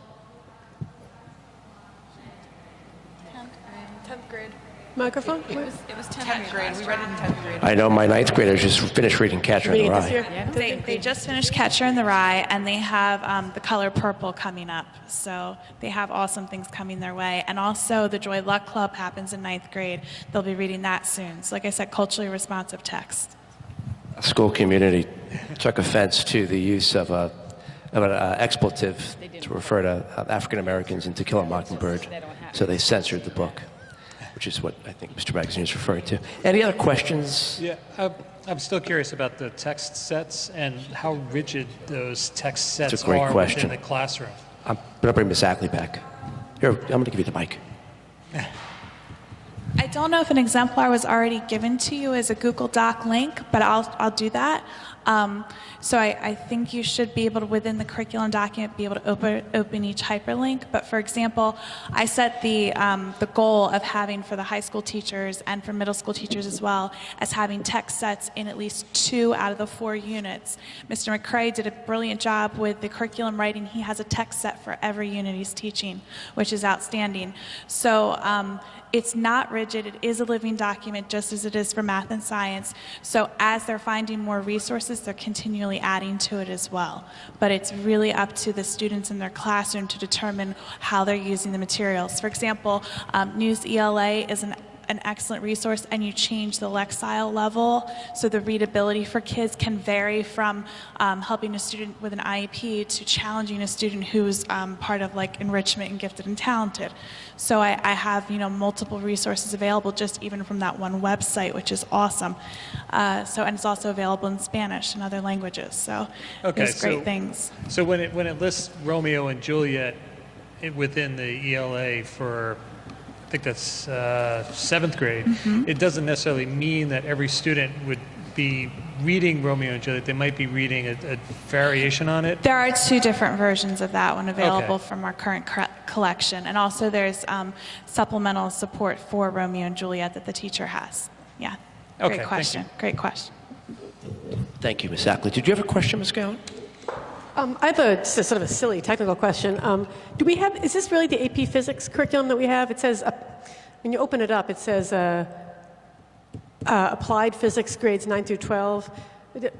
10th grade. Microphone? It was 10th grade. We read it in 10th grade. I know my 9th graders just finished reading Catcher in the Rye. They just finished Catcher in the Rye, and they have the color purple coming up. So they have awesome things coming their way. And also the Joy Luck Club happens in 9th grade. They'll be reading that soon. So like I said, culturally responsive text. A school community took offense to the use of an expletive to refer to African Americans in To Kill a Mockingbird, so they censored the book, which is what I think Mr. Magazine is referring to. Any other questions? Yeah, I'm still curious about the text sets and how rigid those text sets That's a great are question. within the classroom. I'm going to bring Ms. Ackley back. Here, I'm going to give you the mic. I don't know if an exemplar was already given to you as a Google Doc link, but I'll do that. So I think you should be able to, within the curriculum document, be able to open each hyperlink. But for example, I set the goal of having for the high school teachers and for middle school teachers as well as having text sets in at least 2 out of the 4 units. Mr. McCrae did a brilliant job with the curriculum writing. He has a text set for every unit he's teaching, which is outstanding. So it's not rigid. It is a living document, just as it is for math and science. So as they're finding more resources, they're continually adding to it as well. But it's really up to the students in their classroom to determine how they're using the materials. For example, News ELA is an excellent resource, and you change the Lexile level, so the readability for kids can vary from helping a student with an IEP to challenging a student who's part of like enrichment and gifted and talented. So I have multiple resources available just even from that one website, which is awesome. And it's also available in Spanish and other languages. So there's great things. So when it lists Romeo and Juliet within the ELA for, I think that's 7th grade, it doesn't necessarily mean that every student would be reading Romeo and Juliet. They might be reading a variation on it. There are 2 different versions of that one available from our current collection. And also there's supplemental support for Romeo and Juliet that the teacher has. Yeah, great question. Great question. Thank you, Ms. Ackley. Did you have a question, Ms. Gowan? I have just a sort of a silly technical question. Is this really the AP Physics curriculum that we have? It says, when you open it up, it says Applied Physics grades 9 through 12.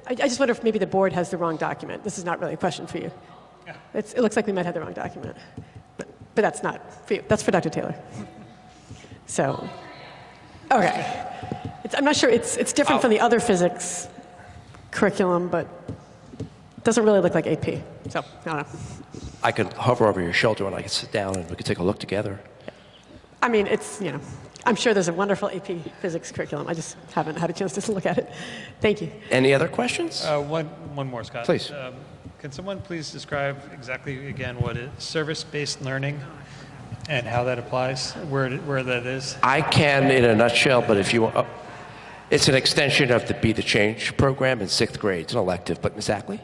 I just wonder if maybe the board has the wrong document. This is not really a question for you. Yeah. It looks like we might have the wrong document. But that's not for you. That's for Dr. Taylor. So, okay. I'm not sure. It's different from the other physics curriculum, but... doesn't really look like AP. So, I don't know. I could hover over your shoulder and I could sit down and we could take a look together. I mean, it's, I'm sure there's a wonderful AP physics curriculum. I just haven't had a chance to look at it. Thank you. Any other questions? One more, Scott. Please. Can someone please describe exactly again what is service-based learning and how that applies, where that is? I can in a nutshell, but if you want, it's an extension of the Be the Change program in 6th grade. It's an elective, but Ms. Ackley?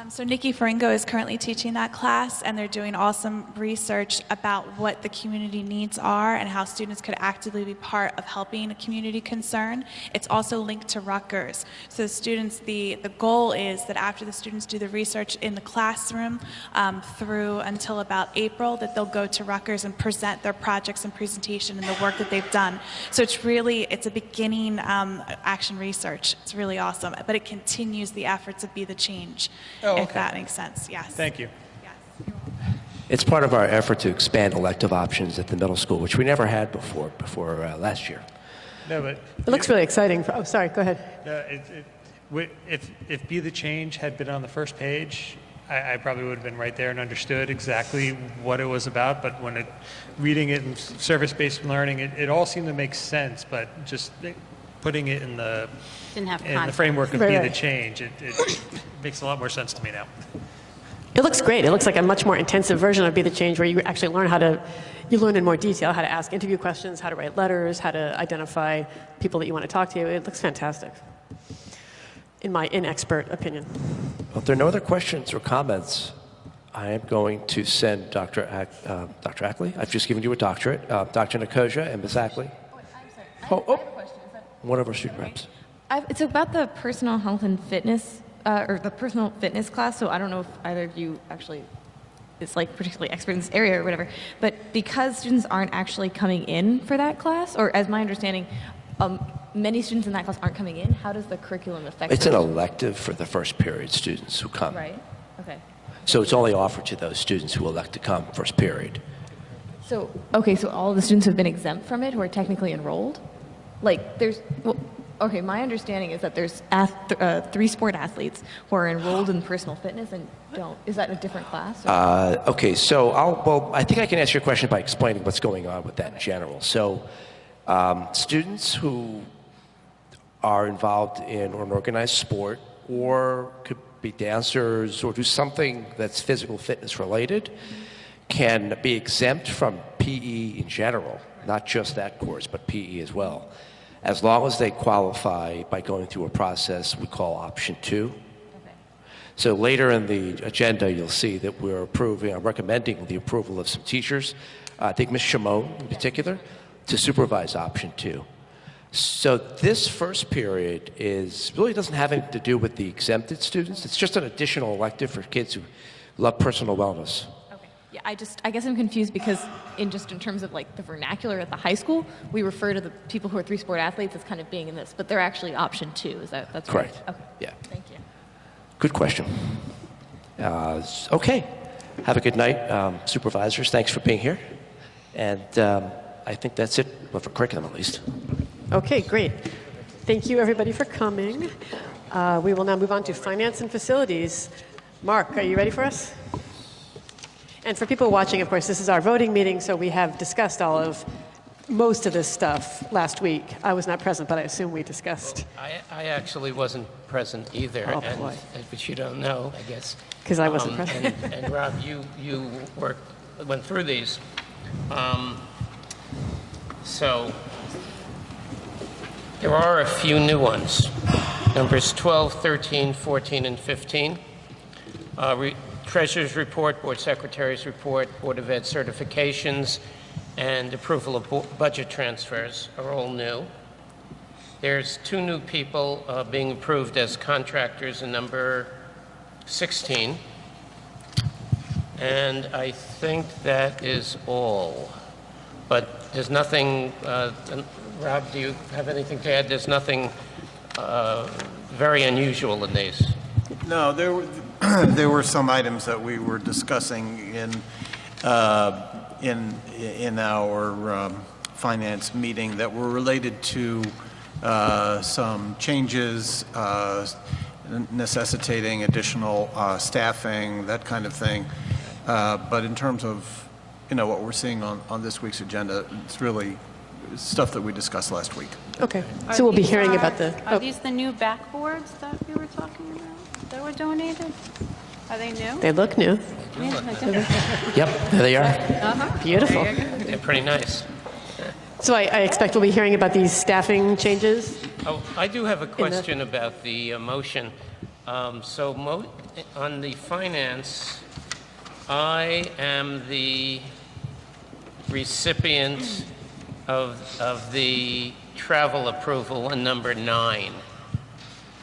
So Nikki Faringo is currently teaching that class, and they're doing awesome research about what the community needs are and how students could actively be part of helping a community concern. It's also linked to Rutgers. So the students, the goal is that after the students do the research in the classroom through until about April, that they'll go to Rutgers and present their projects and presentation and the work that they've done. So it's a beginning action research. It's really awesome, but it continues the efforts of Be the Change. If that makes sense, yes. Thank you. It's part of our effort to expand elective options at the middle school, which we never had before last year. No, but It looks really exciting. Oh, sorry, go ahead. If Be the Change had been on the first page, I probably would have been right there and understood exactly what it was about. But reading it in service-based learning, it all seemed to make sense. But just putting it in the framework of Be the Change, it makes a lot more sense to me now. It looks great. It looks like a much more intensive version of Be the Change where you actually learn you learn in more detail how to ask interview questions, how to write letters, how to identify people that you want to talk to. It looks fantastic, in my inexpert opinion. Well, if there are no other questions or comments, I am going to send Dr. Ackley. I've just given you a doctorate. Dr. Nicosia and Ms. Ackley. One of our student reps. It's about the personal health and fitness, or the personal fitness class, so I don't know if either of you actually is like particularly expert in this area or whatever, but because students aren't actually coming in for that class, or as my understanding, many students in that class aren't coming in, how does the curriculum affect It's an them? elective for the first period students who come. Right, okay. So it's only offered to those students who elect to come first period. So, okay, so all of the students have been exempt from it who are technically enrolled? Like, my understanding is that there's 3 sport athletes who are enrolled in personal fitness and don't. Is that a different class? Okay, so I think I can answer your question by explaining what's going on with that in general. So students who are involved in an organized sport or could be dancers or do something that's physical fitness related can be exempt from PE in general, not just that course, but PE as well, as long as they qualify by going through a process we call option 2. Okay. So later in the agenda, you'll see that I'm recommending the approval of some teachers, I think Ms. Shimon in particular, to supervise option 2. So this first period really doesn't have anything to do with the exempted students. It's just an additional elective for kids who love personal wellness. Yeah, I guess I'm confused because in terms of like the vernacular at the high school, we refer to the people who are 3 sport athletes as kind of being in this, but they're actually option 2. That's correct? Right? Okay. Yeah. Thank you. Good question. Okay. Have a good night, supervisors. Thanks for being here. And I think that's it, well, for curriculum at least. Okay, great. Thank you, everybody, for coming. We will now move on to finance and facilities. Mark, are you ready for us? And for people watching, of course, this is our voting meeting, so we have discussed most of this stuff last week. I was not present, but I assume we discussed. I actually wasn't present either, Oh, boy. but you don't know, I guess. Because I wasn't present. And Rob, you went through these. So there are a few new ones. Numbers 12, 13, 14, and 15. Treasurer's report, Board Secretary's report, Board of Ed certifications, and approval of budget transfers are all new. There's 2 new people being approved as contractors in number 16. And I think that is all. But there's nothing, Rob, do you have anything to add? There's nothing very unusual in these. No, there were some items that we were discussing in our finance meeting that were related to some changes necessitating additional staffing, that kind of thing. But in terms of, what we're seeing on this week's agenda, it's really stuff that we discussed last week. Okay, so we'll be hearing about the... Are these the new backboards that we were talking about, that were donated? Are they new? They look new. Yep, there they are. Beautiful. They're pretty nice. So I expect we'll be hearing about these staffing changes? Oh, I do have a question about the motion. On the finance, I am the recipient of the travel approval in number 9.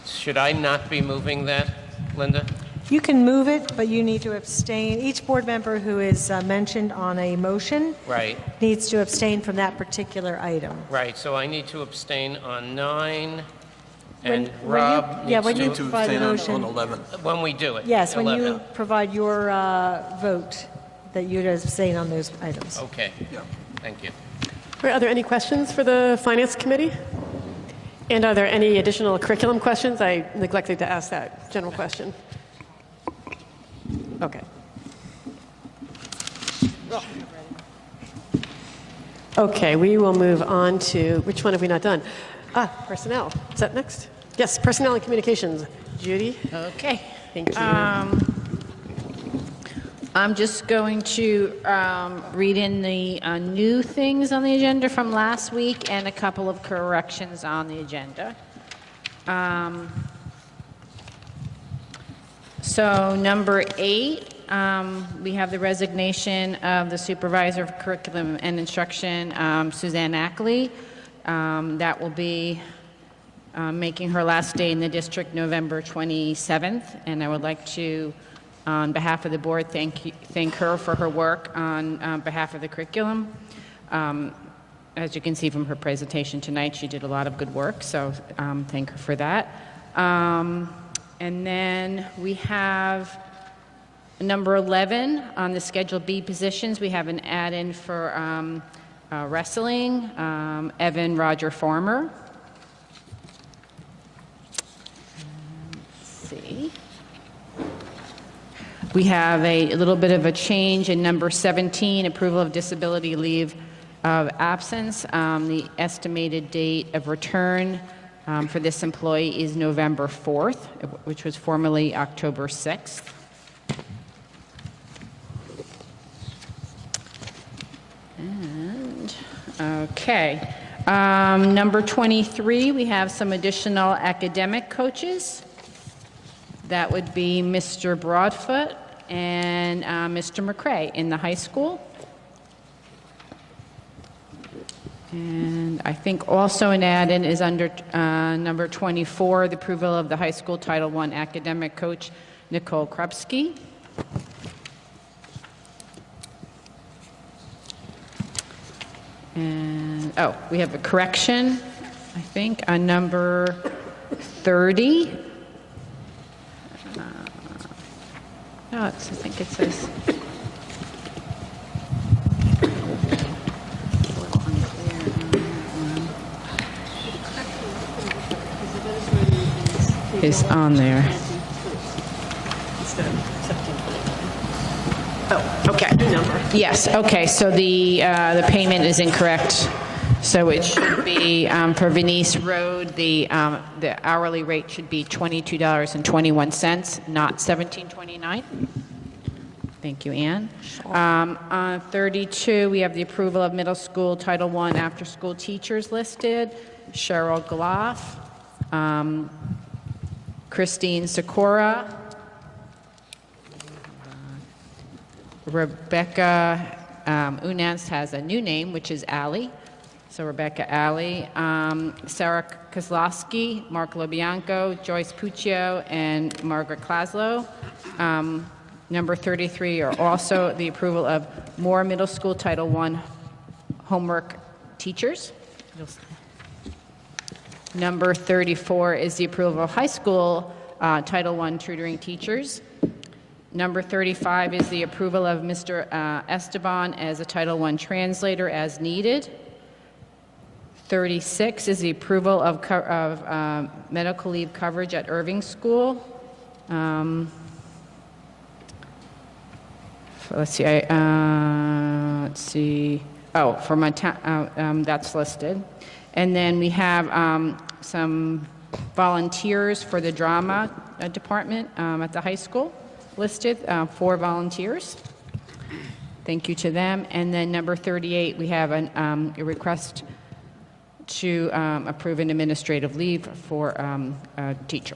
Should I not be moving that, Linda? You can move it, but you need to abstain. Each board member who is mentioned on a motion Right. needs to abstain from that particular item. Right, so I need to abstain on 9, When- and when you- Rob yeah, needs when you to provide the Abstain on motion. 11. when we do it. Yes, when 11. you provide your vote, that you'd abstain on those items. Okay, thank you. All right, are there any questions for the Finance Committee? And are there any additional curriculum questions? I neglected to ask that general question. Okay. Okay, we will move on to, which one have we not done? Personnel. Is that next? Yes, Personnel and Communications. Judy? Okay. Thank you. I'm just going to read in the new things on the agenda from last week and a couple of corrections on the agenda. So number 8, we have the resignation of the Supervisor of Curriculum and Instruction, Suzanne Ackley. That will be making her last day in the district November 27th, and I would like to, on behalf of the board, thank her for her work on behalf of the curriculum. As you can see from her presentation tonight, she did a lot of good work, so thank her for that. And then we have number 11 on the Schedule B positions. We have an add-in for wrestling, Evan Roger Farmer. Let's see. We have a little bit of a change in number 17, approval of disability leave of absence. The estimated date of return for this employee is November 4th, which was formerly October 6th. And, okay. Number 23, we have some additional academic coaches. That would be Mr. Broadfoot and Mr. McCrae in the high school. And I think also an add-in is under number 24, the approval of the high school Title I academic coach, Nicole Krupski. And, we have a correction, I think, on number 30. I think it says... is on there. Oh, okay. New number. Yes, okay, so the payment is incorrect. So it should be, for Venice Road, the hourly rate should be $22.21, not $17.29. Thank you, Ann. On 32, we have the approval of middle school Title I after-school teachers listed. Cheryl Gloff, Christine Sikora, Rebecca Unans has a new name, which is Allie. So Rebecca Alley, Sarah Kozlowski, Mark LoBianco, Joyce Puccio, and Margaret Klaslow. Number 33 are also the approval of more middle school Title I homework teachers. Number 34 is the approval of high school Title I tutoring teachers. Number 35 is the approval of Mr. Esteban as a Title I translator as needed. 36 is the approval of medical leave coverage at Irving School. Let's see. Oh, for my town, that's listed. And then we have some volunteers for the drama department at the high school listed, 4 volunteers. Thank you to them. And then number 38, we have a request to approve an administrative leave for a teacher,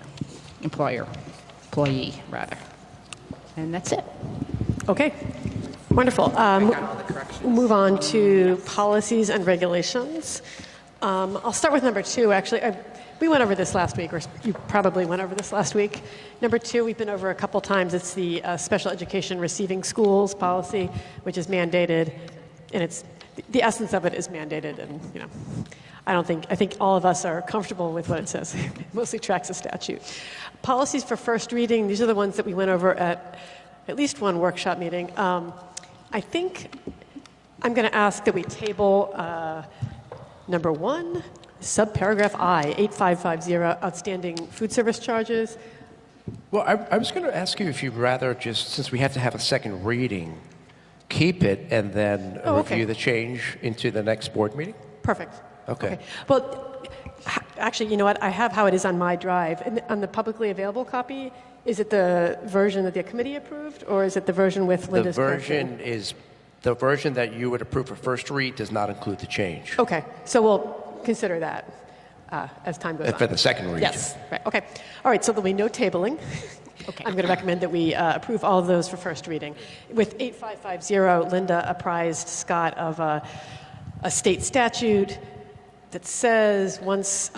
employee rather. And that's it. Okay, wonderful. We'll move on to policies and regulations. I'll start with number 2, actually. We went over this last week, or you probably went over this last week. Number 2, we've been over a couple times. It's the special education receiving schools policy, which is mandated, and it's the essence of it is mandated. And I think all of us are comfortable with what it says. It mostly tracks the statute. Policies for first reading. These are the ones that we went over at least one workshop meeting. I think I'm going to ask that we table number 1. Subparagraph I, 8550, outstanding food service charges. Well, I was going to ask you if you'd rather just, since we have to have a second reading, keep it and then review the change into the next board meeting? Perfect. Okay. Well, actually, you know what? I have how it is on my drive. And on the publicly available copy, is it the version that the committee approved, or is it the version with Linda's correction? The version that you would approve for first read does not include the change. Okay, so we'll consider that as time goes on. For the second read. Yes, right, okay. All right, so there'll be no tabling. Okay. I'm going to recommend that we approve all of those for first reading. With 8550, Linda apprised Scott of a state statute that says once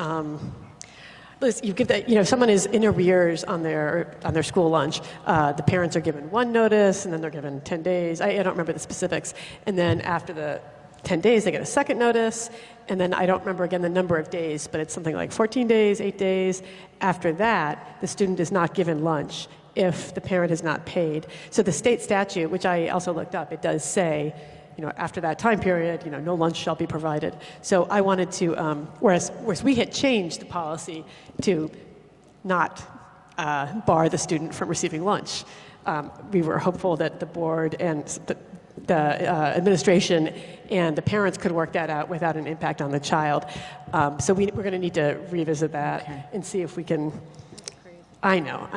you give that, someone is in arrears on their school lunch, the parents are given 1 notice, and then they're given 10 days. I don't remember the specifics. And then after the 10 days, they get a second notice, and then I don't remember again the number of days, but it's something like 14 days, 8 days. After that, the student is not given lunch if the parent is not paid. So the state statute, which I also looked up, it does say, after that time period, no lunch shall be provided. So I wanted to, whereas we had changed the policy to not bar the student from receiving lunch. We were hopeful that the board and the administration and the parents could work that out without an impact on the child. So we're going to need to revisit that and see if we can. I know.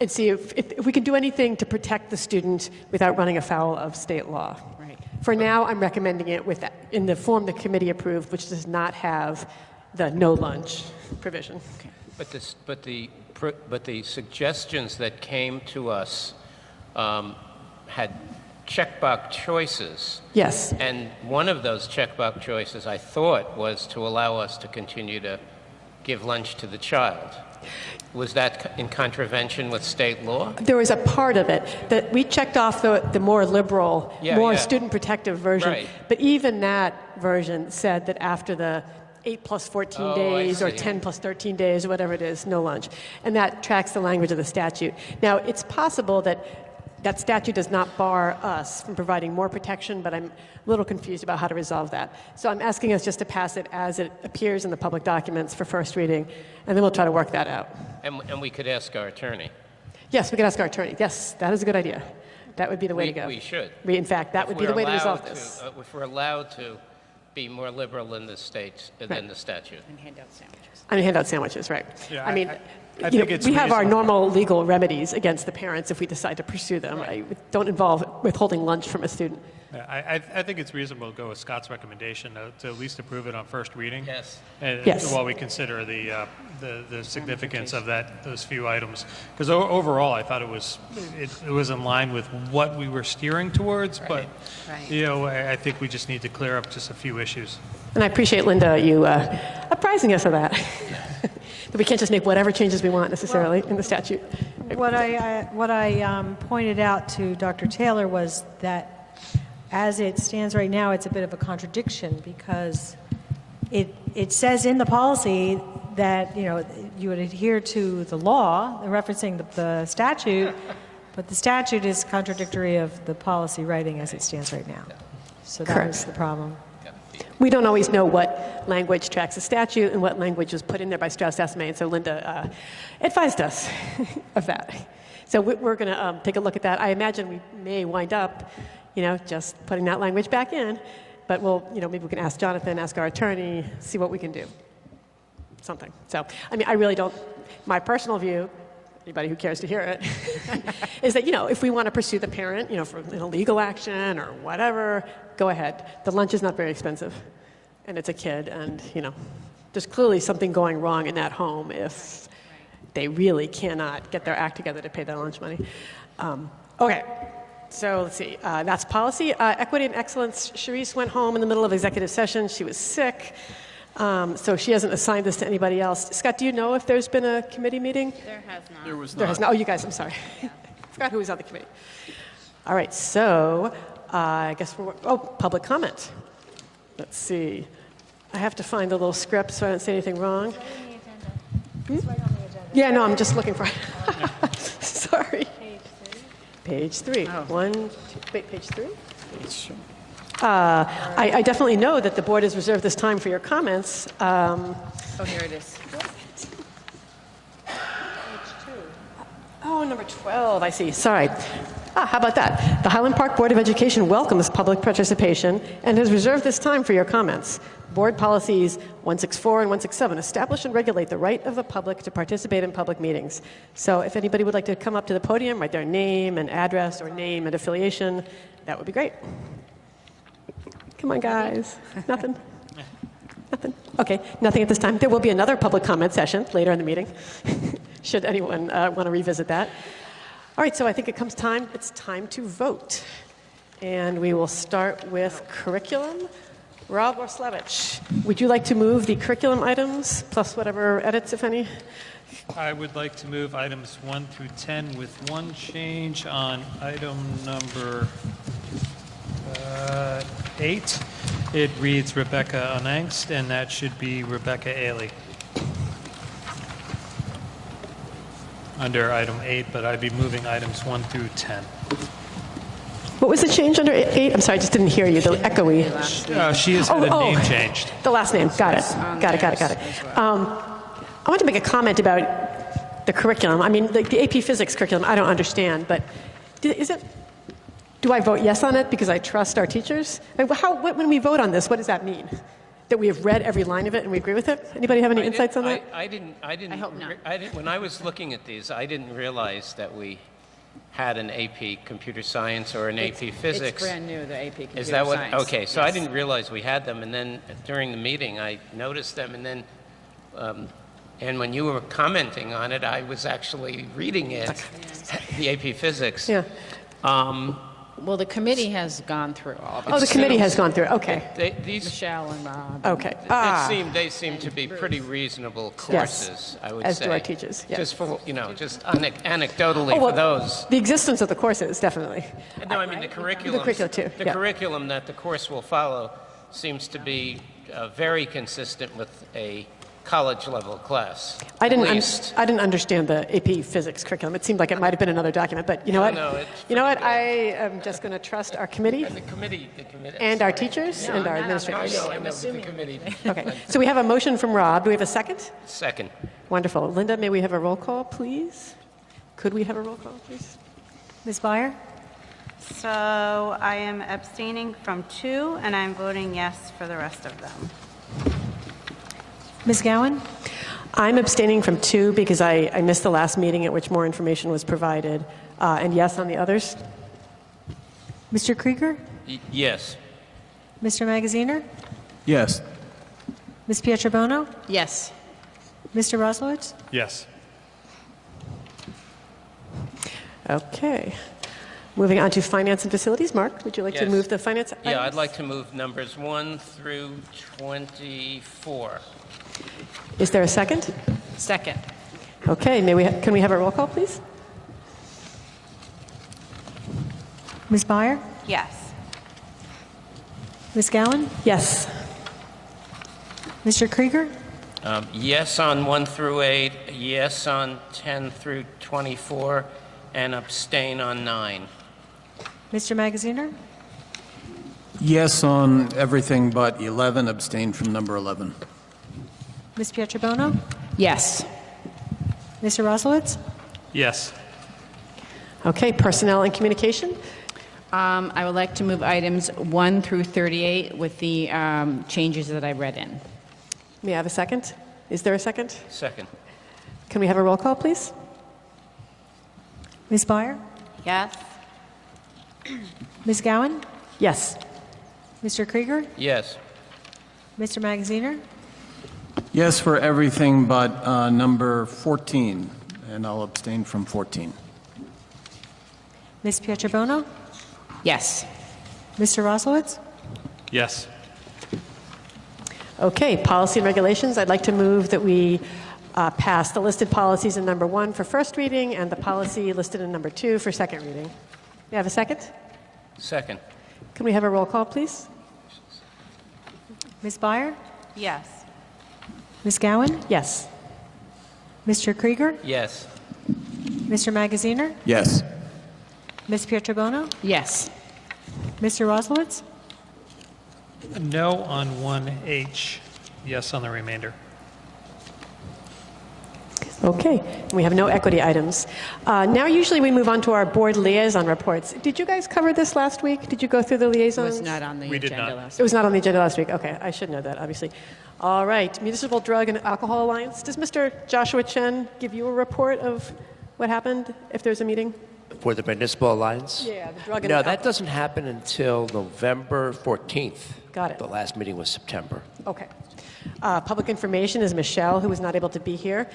And see if we can do anything to protect the student without running afoul of state law. Right. For now, I'm recommending it in the form the committee approved, which does not have the no lunch provision. Okay. But the suggestions that came to us had checkbox choices. Yes. And one of those checkbox choices, I thought, was to allow us to continue to give lunch to the child. Was that in contravention with state law? There was a part of it that we checked off the more liberal, student protective version. Right. But even that version said that after the 8 plus 14 days or 10 plus 13 days or whatever it is, no lunch. And that tracks the language of the statute. Now, it's possible that statute does not bar us from providing more protection, but I'm a little confused about how to resolve that. So I'm asking us just to pass it as it appears in the public documents for first reading, and then we'll try to work that out. And we could ask our attorney. Yes, we could ask our attorney. Yes, that is a good idea. That would be the way to go. We should. In fact, that would be the way to resolve this. If we're allowed to be more liberal in the states than the statute. And hand out sandwiches. Hand out sandwiches, right. Yeah, I mean, I think it's we have our reasonable. normal legal remedies against the parents if we decide to pursue them. Don't involve withholding lunch from a student. I think it's reasonable to go with Scott's recommendation to at least approve it on first reading. Yes. Yes. And while we consider the significance of those few items, because overall I thought it was in line with what we were steering towards. But I think we just need to clear up just a few issues. And I appreciate, Linda, you apprising us of that. That we can't just make whatever changes we want necessarily in the statute. What I pointed out to Dr. Taylor was that as it stands right now, it's a bit of a contradiction because it says in the policy that you would adhere to the law, referencing the statute, but the statute is contradictory of the policy writing as it stands right now. So that was the problem. We don't always know what language tracks the statute and what language was put in there by Strauss-Esme. And so Linda advised us of that. So we're going to take a look at that. I imagine we may wind up, just putting that language back in. But we'll, maybe we can ask Jonathan, ask our attorney, see what we can do. Something. So, I really don't, my personal view, anybody who cares to hear it, is that, if we want to pursue the parent, for a legal action or whatever, go ahead. The lunch is not very expensive, and it's a kid, and, there's clearly something going wrong in that home if they really cannot get their act together to pay their lunch money. Okay. So let's see, that's policy. Equity and excellence, Sharice went home in the middle of executive session. She was sick, so she hasn't assigned this to anybody else. Scott, do you know if there's been a committee meeting? There has not. There was There has not. Oh, you guys, I'm sorry. I forgot who was on the committee. All right, so I guess public comment. Let's see. I have to find the little script so I don't say anything wrong. Yeah, no, I'm just looking for it. Sorry. Page 3. Wait, page 3? I definitely know that the board has reserved this time for your comments. Oh, here it is. Oh, number 12, I see. Sorry. How about that? The Highland Park Board of Education welcomes public participation and has reserved this time for your comments. Board policies 164 and 167 establish and regulate the right of the public to participate in public meetings. So if anybody would like to come up to the podium, write their name and address or name and affiliation, that would be great. Come on, guys. Nothing? Nothing? Okay, nothing at this time. There will be another public comment session later in the meeting, should anyone want to revisit that. All right, so I think it's time to vote. And we will start with curriculum. Rob Orslevich, would you like to move the curriculum items plus whatever edits, if any? I would like to move items 1 through 10 with one change on item number 8. It reads Rebecca Unangst, and that should be Rebecca Ailey under item 8, but I'd be moving items 1 through 10. What was the change under 8? I'm sorry, I just didn't hear you. The echoey. She has had a name changed. The last name. Got it. I want to make a comment about the curriculum. I mean, the AP Physics curriculum, I don't understand, but do I vote yes on it because I trust our teachers? When we vote on this, what does that mean? That we have read every line of it and we agree with it? Anybody have any insights on that? I didn't. I hope not. When I was looking at these, I didn't realize that we had an AP Computer Science or an AP Physics. It's brand new, the AP Computer Is that what? Science. Okay, so yes. I didn't realize we had them, and then during the meeting I noticed them, and then and when you were commenting on it, I was actually reading it, the AP Physics. Yeah. Well, the committee has gone through all of it. Oh, the committee has gone through. Okay. These Michelle and Rob. Okay. They seem to be pretty reasonable courses, Yes, I would as say. do our teachers. Yes. Just for, just anecdotally for those. The existence of the courses, definitely. No, I mean the curriculum. The curriculum, too. The curriculum that the course will follow seems to be very consistent with a college-level class. I didn't understand the AP Physics curriculum. It seemed like it might have been another document, but you know what? You know what? I am just going to trust our committee. And the committee. And our teachers and our administrators. I know, the committee. Okay. So we have a motion from Rob. Do we have a second? Second. Wonderful. Linda, may we have a roll call, please? Could we have a roll call, please? Ms. Beyer? So I am abstaining from 2, and I'm voting yes for the rest of them. Ms. Gowan? I'm abstaining from 2 because I missed the last meeting at which more information was provided. And yes on the others. Mr. Krieger? Yes. Mr. Magaziner? Yes. Ms. Pietrobono? Yes. Mr. Roslowitz? Yes. Okay. Moving on to finance and facilities. Mark, would you like to move the finance items? Yeah, I'd like to move numbers 1 through 24. Is there a second? Second. Okay. Can we have a roll call, please? Ms. Beyer? Yes. Ms. Gowan? Yes. Mr. Krieger? Yes on 1 through 8, yes on 10 through 24, and abstain on 9. Mr. Magaziner? Yes on everything but 11, abstain from number 11. Ms. Pietrobono? Yes. Mr. Roslowitz? Yes. Okay, personnel and communication. I would like to move items 1 through 38 with the changes that I read in. May I have a second? Is there a second? Second. Can we have a roll call, please? Ms. Byer? Yes. Ms. Gowan? Yes. Mr. Krieger? Yes. Mr. Magaziner? Yes for everything but number 14, and I'll abstain from 14. Ms. Pietrobono? Yes. Mr. Roslowitz? Yes. Okay, policy and regulations. I'd like to move that we pass the listed policies in number 1 for first reading and the policy listed in number 2 for second reading. May I have a second? Second. Can we have a roll call, please? Ms. Byer? Yes. Ms. Gowan? Yes. Mr. Krieger? Yes. Mr. Magaziner? Yes. Ms. Pietrobono? Yes. Mr. Roslowitz? No on 1H, yes on the remainder. Okay, we have no equity items. Now usually we move on to our board liaison reports. Did you guys cover this last week? Did you go through the It liaisons? was not on the We did agenda not. last It was not on the agenda last week. Okay, I should know that, obviously. All right, Municipal Drug and Alcohol Alliance. Does Mr. Joshua Chen give you a report of what happened if there's a meeting? For the Municipal Alliance? Yeah, the drug and No, alcohol. that doesn't happen until November 14th. Got it. The last meeting was September. Okay. Public information is Michelle, who was not able to be here.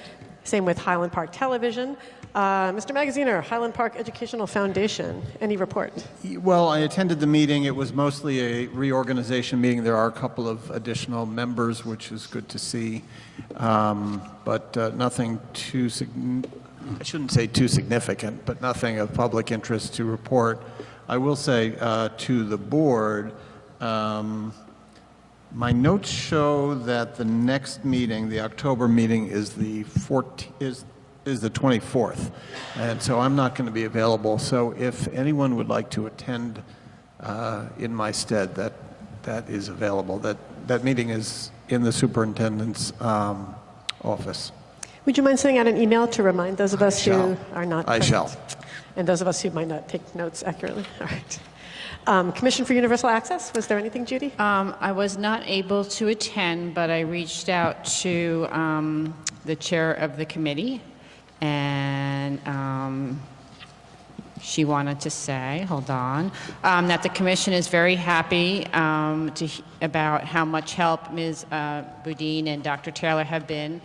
Same with Highland Park Television. Mr. Magaziner, Highland Park Educational Foundation. Any report? Well, I attended the meeting. It was mostly a reorganization meeting. There are a couple of additional members, which is good to see, but nothing too I shouldn't say too significant, but nothing of public interest to report. I will say to the board, my notes show that the next meeting, the October meeting, is the 24th, and so I'm not going to be available. So if anyone would like to attend in my stead, that is available. That meeting is in the superintendent's office. Would you mind sending out an email to remind those of us who shall. are not I present? shall. And those of us who might not take notes accurately? All right. Commission for Universal Access, was there anything, Judy? I was not able to attend, but I reached out to the chair of the committee, and she wanted to say, hold on, that the commission is very happy about how much help Ms. Boudin and Dr. Taylor have been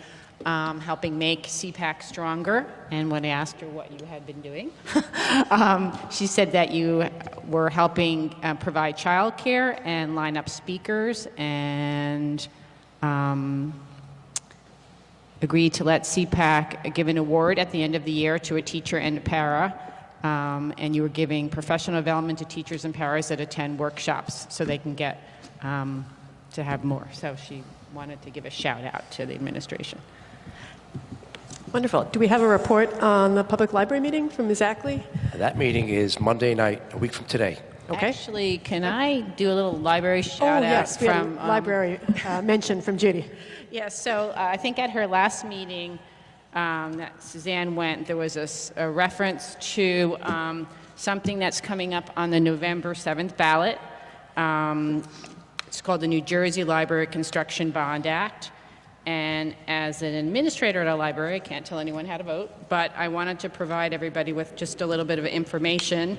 helping make CPAC stronger. And when I asked her what you had been doing, she said that you were helping provide childcare and line up speakers and agreed to let CPAC give an award at the end of the year to a teacher and a para. And you were giving professional development to teachers and paras that attend workshops so they can get to have more. So she wanted to give a shout out to the administration. Wonderful. Do we have a report on the public library meeting from Ms. Ackley? That meeting is Monday night, a week from today. Okay. Actually, can I do a little library shout out yes, we had from a library mention from Judy. Yes, so I think at her last meeting that Suzanne went, there was a reference to something that's coming up on the November 7th ballot. It's called the New Jersey Library Construction Bond Act. And as an administrator at a library, I can't tell anyone how to vote, but I wanted to provide everybody with just a little bit of information.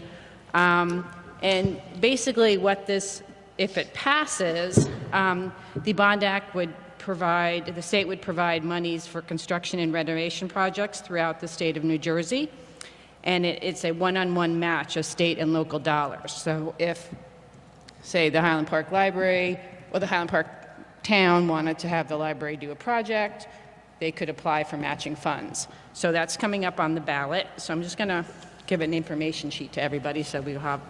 And basically what this, if it passes, the Bond Act would provide, the state would provide monies for construction and renovation projects throughout the state of New Jersey. And it's a one-on-one match of state and local dollars. So if, say, the Highland Park Library or the Highland Park Town wanted to have the library do a project, they could apply for matching funds. So that's coming up on the ballot. So I'm just going to give an information sheet to everybody so we'll have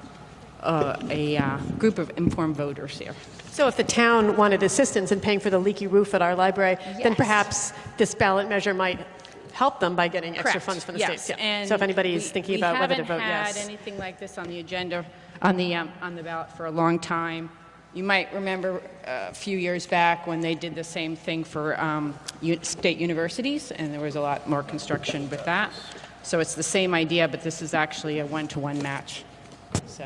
a group of informed voters here. So if the town wanted assistance in paying for the leaky roof at our library, then Yes. perhaps this ballot measure might help them by getting extra Correct. funds from the Yes. state. Yeah. And So if anybody is thinking about whether to vote We yes. haven't had anything like this on the agenda on the ballot for a long time. You might remember a few years back when they did the same thing for state universities, and there was a lot more construction with that. So it's the same idea, but this is actually a one-to-one match. So.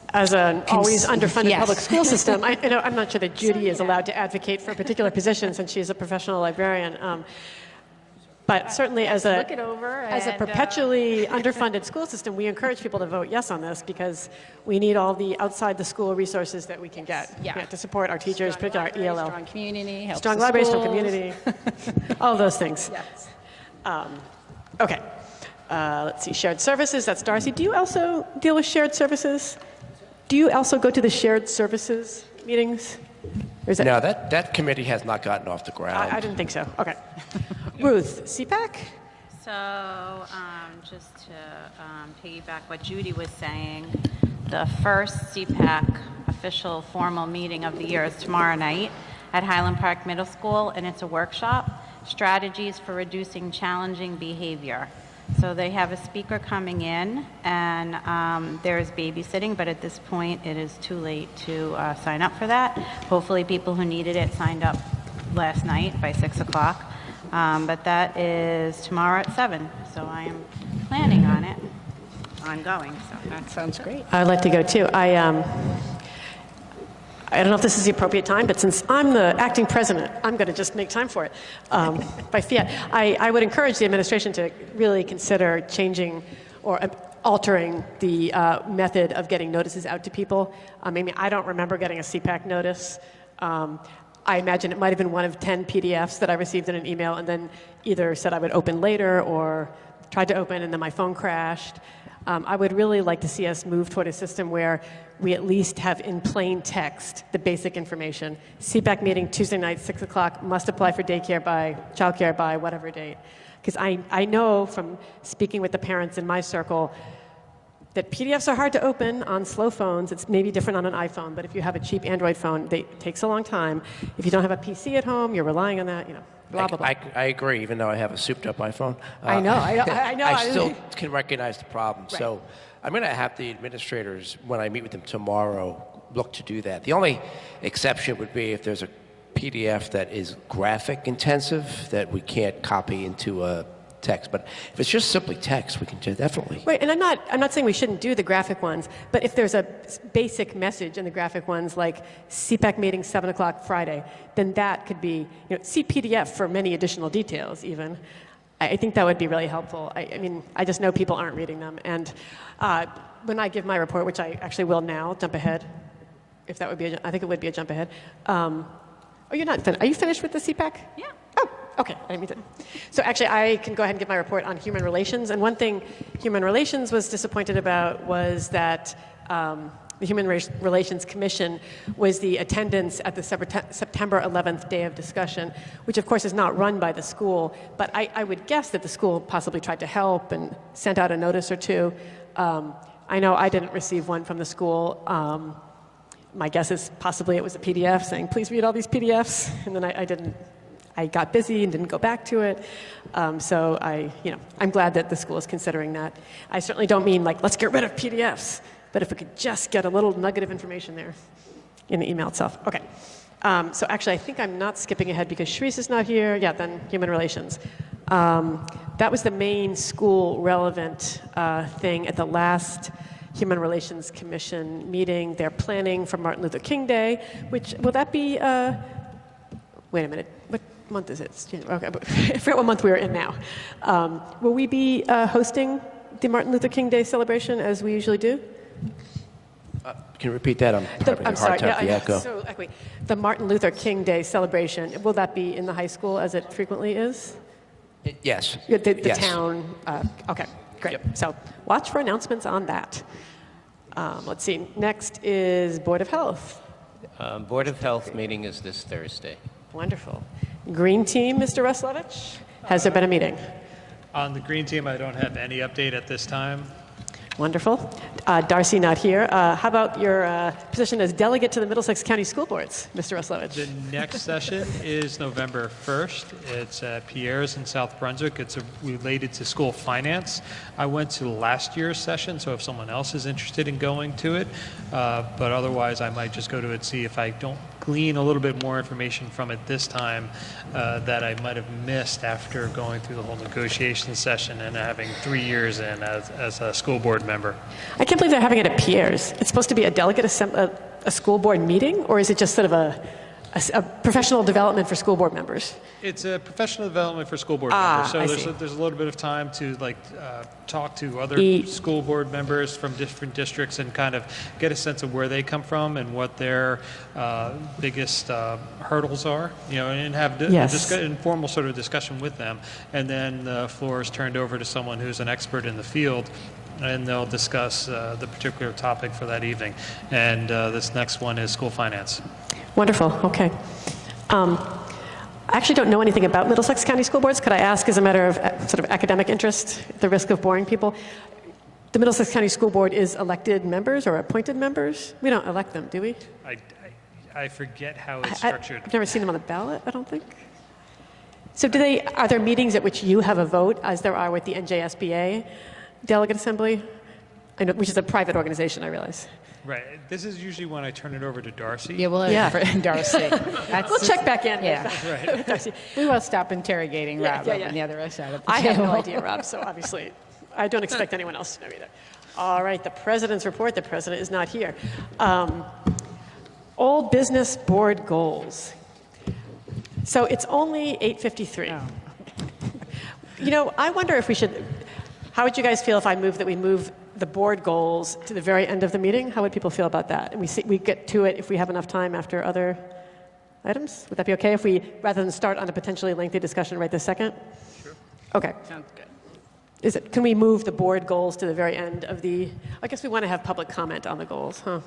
As an always underfunded yes. public school system, I'm not sure that Judy is allowed to advocate for a particular position since she's a professional librarian. But certainly as a perpetually underfunded school system, we encourage people to vote yes on this because we need all the outside the school resources that we can get to support our teachers, particularly our ELL. Strong community, helps strong the library, schools. strong community, all those things. Yes. Okay. Let's see, shared services, that's Darcy. Do you also deal with shared services? Do you also go to the shared services meetings? Or is No, that committee has not gotten off the ground. I didn't think so. Okay. Ruth, CPAC? So just to piggyback what Judy was saying, the first CPAC official formal meeting of the year is tomorrow night at Highland Park Middle School, and it's a workshop, Strategies for Reducing Challenging Behavior. So they have a speaker coming in, and there's babysitting, but at this point it is too late to sign up for that. Hopefully people who needed it signed up last night by 6 o'clock. But that is tomorrow at 7, so I am planning on it, ongoing. So That sounds great. I'd like to go too. I don't know if this is the appropriate time, but since I'm the acting president, I'm going to just make time for it by fiat. I would encourage the administration to really consider changing or altering the method of getting notices out to people. I mean, I don't remember getting a CPAC notice. I imagine it might have been one of 10 PDFs that I received in an email and then either said I would open later or tried to open and then my phone crashed. I would really like to see us move toward a system where we at least have in plain text the basic information. CPAC meeting Tuesday night, 6 o'clock, must apply for daycare by, childcare by whatever date. Because I know from speaking with the parents in my circle that PDFs are hard to open on slow phones. It's maybe different on an iPhone, but if you have a cheap Android phone, it takes a long time. If you don't have a PC at home, you're relying on that, blah, blah, blah. I agree, even though I have a souped-up iPhone. I know. I still can recognize the problem. Right. So I'm going to have the administrators, when I meet with them tomorrow, look to do that. The only exception would be if there's a PDF that is graphic intensive that we can't copy into a text. But if it's just simply text, we can definitely. Right, and I'm not saying we shouldn't do the graphic ones, but if there's a basic message in the graphic ones like CPAC meeting 7 o'clock Friday, then that could be, see PDF for many additional details even. I think that would be really helpful. I mean, I just know people aren't reading them. And when I give my report, which I actually will now, jump ahead, if that would be, I think it would be a jump ahead. Oh, you're not finished. Are you finished with the CPAC? Yeah. Oh, okay. I didn't mean to. So actually, I can go ahead and give my report on human relations. And one thing Human Relations was disappointed about was that the Human Relations Commission was the attendance at the September 11th day of discussion, which of course is not run by the school, but I would guess that the school possibly tried to help and sent out a notice or two. I know I didn't receive one from the school. My guess is possibly it was a PDF saying, please read all these PDFs, and then I didn't. I got busy and didn't go back to it. So I'm glad that the school is considering that. I certainly don't mean like, let's get rid of PDFs, but if we could just get a little nugget of information there in the email itself. Okay. So actually, I think I'm not skipping ahead because Sharice is not here. Yeah, then Human Relations. That was the main school relevant thing at the last Human Relations Commission meeting. They're planning for Martin Luther King Day, which, will that be, wait a minute, what month is it? It's January. Okay, I forget what month we are in now. Will we be hosting the Martin Luther King Day celebration as we usually do? Can you repeat that? I'm having a hard time with the echo. So echoey. The Martin Luther King Day celebration, will that be in the high school as it frequently is? Yes. The Yes. town, okay, great. Yep. So watch for announcements on that. Let's see, next is Board of Health. Board of Health meeting is this Thursday. Wonderful. Green Team, Mr. Ruslevich, has there been a meeting? On the Green Team, I don't have any update at this time. Wonderful. Darcy not here. How about your position as delegate to the Middlesex County School Boards, Mr. Ruslowich? The next session is November 1st. It's at Pierre's in South Brunswick. It's related to school finance. I went to last year's session, so if someone else is interested in going to it, but otherwise I might just go to it, see if I don't glean a little bit more information from it this time that I might have missed after going through the whole negotiation session and having 3 years in as a school board member. I can't believe they're having it at Pierre's. It's supposed to be a delegate a school board meeting, or is it just sort of a professional development for school board members? It's a professional development for school board members. So I there's a little bit of time to talk to other school board members from different districts and kind of get a sense of where they come from and what their biggest hurdles are, and have informal sort of discussion with them. And then the floor is turned over to someone who's an expert in the field, and they'll discuss the particular topic for that evening. And this next one is school finance. Wonderful. Okay. I actually don't know anything about Middlesex County School Boards. Could I ask, as a matter of sort of academic interest, at the risk of boring people, the Middlesex County School Board is elected members or appointed members? We don't elect them, do we? I forget how it's structured. I've never seen them on the ballot, I don't think. So are there meetings at which you have a vote, as there are with the NJSBA Delegate Assembly? I know, which is a private organization, I realize. Right. This is usually when I turn it over to Darcy. Yeah, well, Darcy. We'll check back in. Yeah. With Darcy. We will stop interrogating Rob on the other side of the I table. have no idea, Rob, so obviously I don't expect anyone else to know either. All right, the President's report. The President is not here. Old business board goals. So it's only 8:53. I wonder if we should, how would you guys feel if I move that we move the board goals to the very end of the meeting? How would people feel about that? And we get to it if we have enough time after other items? Would that be okay if we, rather than start on a potentially lengthy discussion right this second? Sure. Okay. Sounds good. Can we move the board goals to the very end of I guess we want to have public comment on the goals, huh?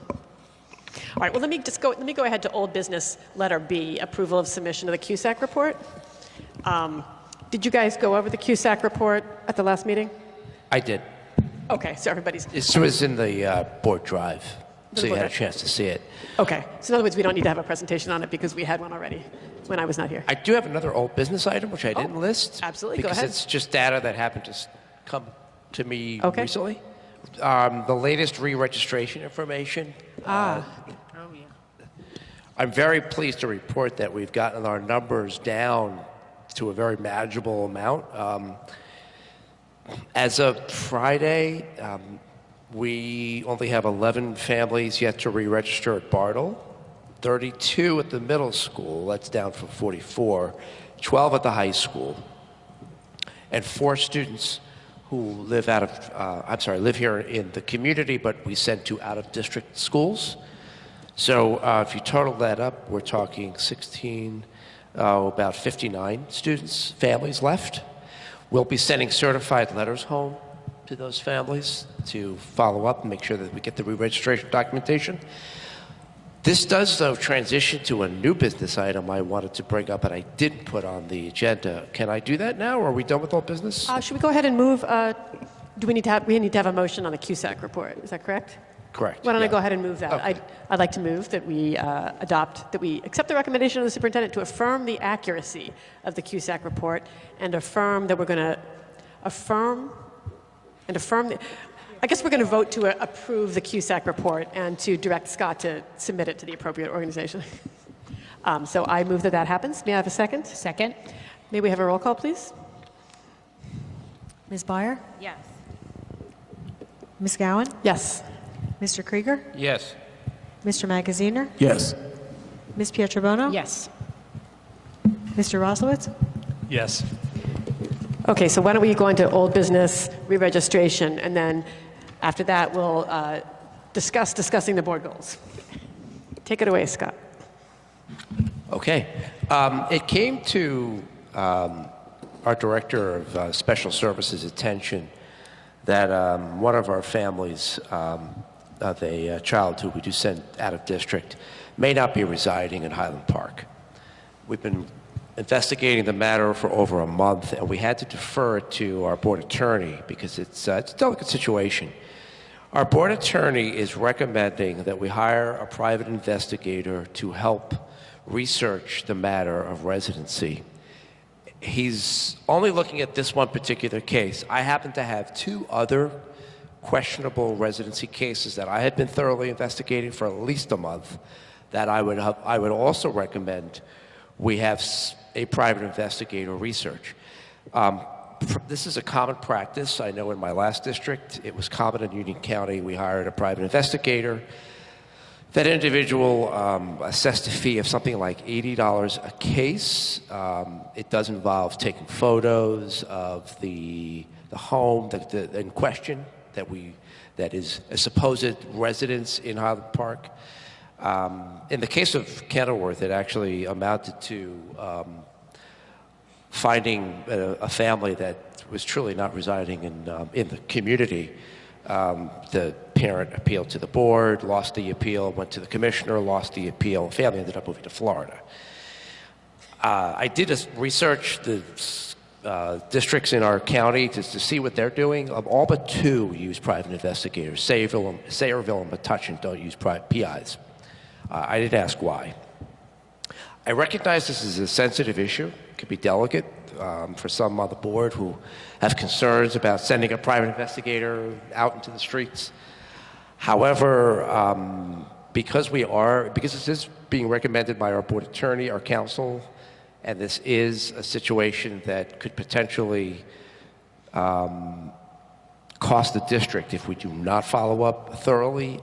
All right, well, let me go ahead to old business, letter B, approval of submission of the CUSAC report. Did you guys go over the CUSAC report at the last meeting? I did. Okay, so everybody's... This was in the board drive, so you had a chance to see it. Okay, so in other words, we don't need to have a presentation on it because we had one already when I was not here. I do have another old business item, which I didn't list. Absolutely, go ahead. Because it's just data that happened to come to me recently. The latest re-registration information. I'm very pleased to report that we've gotten our numbers down to a very manageable amount. As of Friday, we only have 11 families yet to re-register at Bartle, 32 at the middle school, that's down from 44, 12 at the high school, and 4 students who live live here in the community, but we send to out-of-district schools. So if you total that up, we're talking 16, about 59 families left. We'll be sending certified letters home to those families to follow up and make sure that we get the re-registration documentation. This does, though, transition to a new business item I wanted to bring up and I didn't put on the agenda. Can I do that now, or are we done with all business? Should we go ahead and move? We need to have a motion on the CUSAC report. Is that correct? Correct. Why don't I go ahead and move that? Okay. I'd like to move that we accept the recommendation of the superintendent to affirm the accuracy of the CUSAC report and affirm that we're going to I guess we're going to vote to approve the CUSAC report and to direct Scott to submit it to the appropriate organization. So I move that happens. May I have a second? Second. May we have a roll call, please? Ms. Byer? Yes. Ms. Gowan? Yes. Mr. Krieger? Yes. Mr. Magaziner? Yes. Ms. Pietrobono? Yes. Mr. Roslowitz? Yes. Okay, so why don't we go into old business re-registration, and then after that we'll discussing the board goals. Take it away, Scott. Okay. It came to our Director of Special Services' attention that one of our families of a child who we do send out of district may not be residing in Highland Park. We've been investigating the matter for over a month, and we had to defer it to our board attorney because it's a delicate situation. Our board attorney is recommending that we hire a private investigator to help research the matter of residency. He's only looking at this one particular case. I happen to have 2 other questionable residency cases that I had been thoroughly investigating for at least a month that I would also recommend we have a private investigator research. This is a common practice. I know in my last district, it was common in Union County. We hired a private investigator. That individual assessed a fee of something like $80 a case. It does involve taking photos of the home in question that is a supposed residence in Highland Park. In the case of Kenilworth, it actually amounted to finding a family that was truly not residing in the community. The parent appealed to the board, lost the appeal, went to the commissioner, lost the appeal. The family ended up moving to Florida. I did research the districts in our county to see what they're doing. All but 2 use private investigators. Sayreville and Metuchen don't use PIs. I did ask why. I recognize this is a sensitive issue. It could be delicate for some on the board who have concerns about sending a private investigator out into the streets. However, because this is being recommended by our board attorney, our counsel, and this is a situation that could potentially cost the district if we do not follow up thoroughly,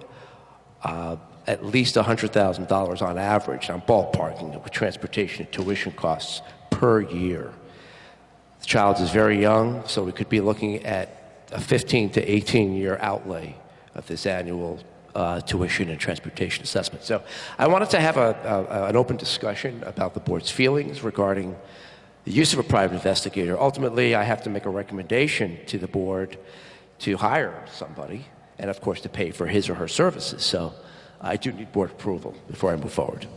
at least $100,000 on average. I'm ballparking with transportation and tuition costs per year. The child is very young, so we could be looking at a 15 to 18-year outlay of this annual tuition and transportation assessment. So I wanted to have an open discussion about the board's feelings regarding the use of a private investigator. Ultimately, I have to make a recommendation to the board to hire somebody and, of course, to pay for his or her services. So I do need board approval before I move forward.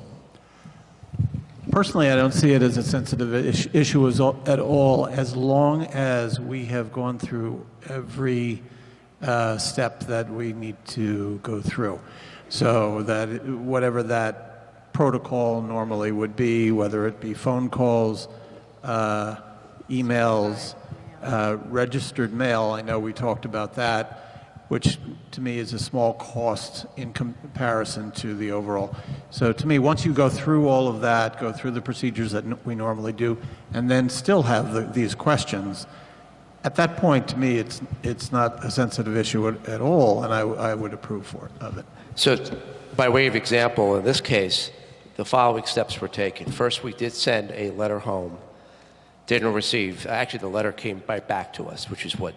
Personally, I don't see it as a sensitive issue at all, as long as we have gone through every step that we need to go through. So that whatever that protocol normally would be, whether it be phone calls, emails, registered mail, I know we talked about that, which to me is a small cost in comparison to the overall. So to me, once you go through all of that, go through the procedures that we normally do, and then still have these questions, at that point, to me, it's not a sensitive issue at all, and I would approve of it. So by way of example, in this case, the following steps were taken. First, we did send a letter home, didn't receive. Actually, the letter came right back to us, which is what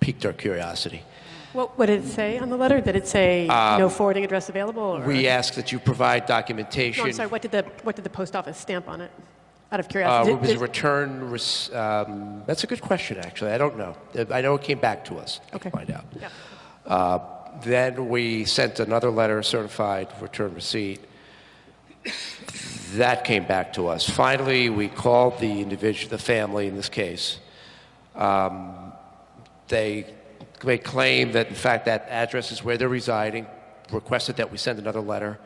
piqued our curiosity. What did it say on the letter? Did it say no forwarding address available? Or? We ask that you provide documentation. No, I'm sorry. What did the post office stamp on it? Out of curiosity. It was a return. That's a good question, actually. I don't know. I know it came back to us. I can find out. Yeah. Then we sent another letter, certified return receipt. That came back to us. Finally, we called the individual, the family in this case. They claim that, in fact, that address is where they're residing, requested that we send another letter,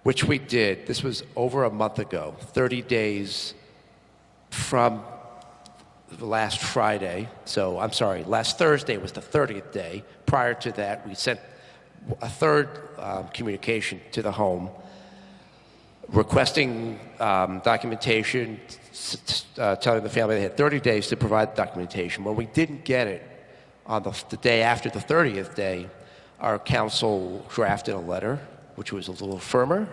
which we did. This was over a month ago, 30 days from last Friday. So, I'm sorry, last Thursday was the 30th day. Prior to that, we sent a third communication to the home requesting documentation, telling the family they had 30 days to provide documentation. When we didn't get it, on the day after the 30th day, our counsel drafted a letter, which was a little firmer.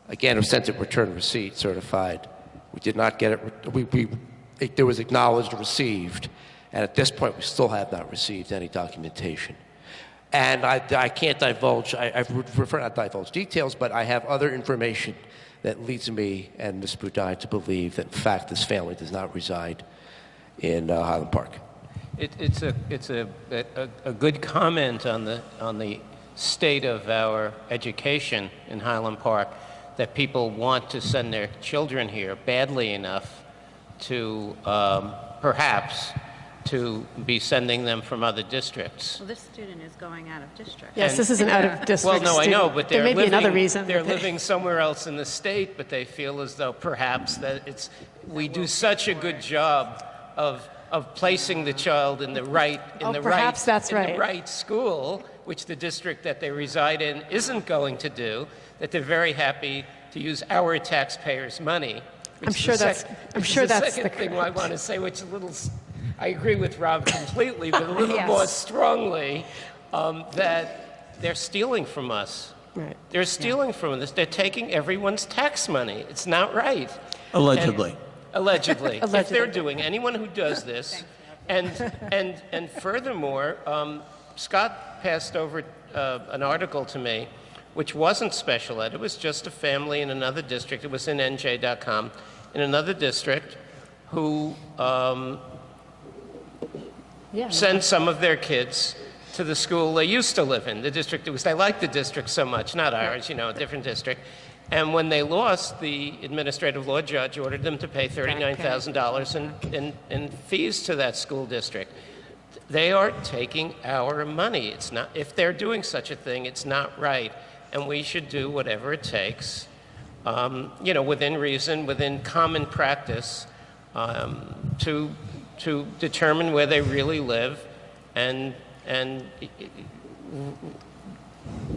Again, it was sent at return receipt, certified. We did not get it. There was acknowledged received, and at this point, we still have not received any documentation. And I can't divulge, I prefer not to divulge details, but I have other information that leads me and Ms. Budai to believe that, in fact, this family does not reside in Highland Park. It's a good comment on the state of our education in Highland Park, that people want to send their children here badly enough to perhaps to be sending them from other districts. Well, this student is going out of district. Yes, this is an out-of-district Well, no, I know, student. but There may be another reason. they're living somewhere else in the state, but they feel as though perhaps that we do such a good job of placing the child in the right Perhaps that's in right. the right school, which the district that they reside in isn't going to do. That they're very happy to use our taxpayers' money. I'm sure that's the second thing I want to say, which is a little. I agree with Rob completely, but a little Yes. more strongly, that they're stealing from us. Right. They're stealing from us. They're taking everyone's tax money. It's not right. Allegedly. Allegedly. Allegedly. If they're doing, anyone who does this, and furthermore, Scott passed over an article to me, which wasn't special ed. It was just a family in another district. It was in NJ.com, in another district, who send some of their kids to the school they used to live in, the district. They liked the district so much, not ours, a different district. And when they lost, the administrative law judge ordered them to pay $39,000 in fees to that school district. They are taking our money. It's not, if they're doing such a thing, it's not right. And we should do whatever it takes, within reason, within common practice, to determine where they really live and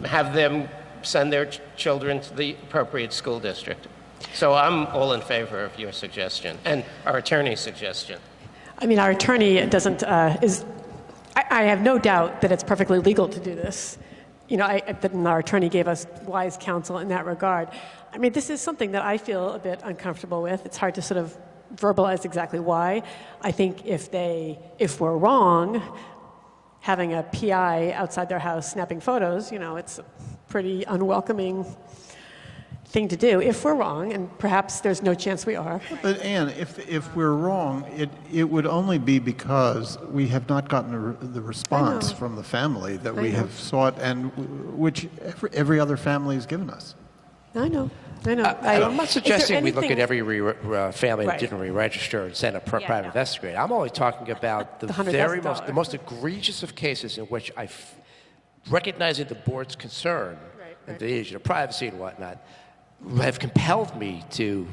have them send their children to the appropriate school district. So I'm all in favor of your suggestion and our attorney's suggestion. I mean, our attorney doesn't, I have no doubt that it's perfectly legal to do this. That our attorney gave us wise counsel in that regard. I mean, this is something that I feel a bit uncomfortable with. It's hard to sort of verbalize exactly why. I think if we're wrong, having a PI outside their house snapping photos, it's a pretty unwelcoming thing to do if we're wrong, and perhaps there's no chance we are. But Anne, if we're wrong, it would only be because we have not gotten the response from the family that we have sought, and which every other family has given us. I know. I'm not suggesting we look at anything- every family that Right. didn't re-register and send a private investigator. I'm only talking about the $100,000. the most egregious of cases in which recognizing the board's concern and the issue of privacy and whatnot, have compelled me to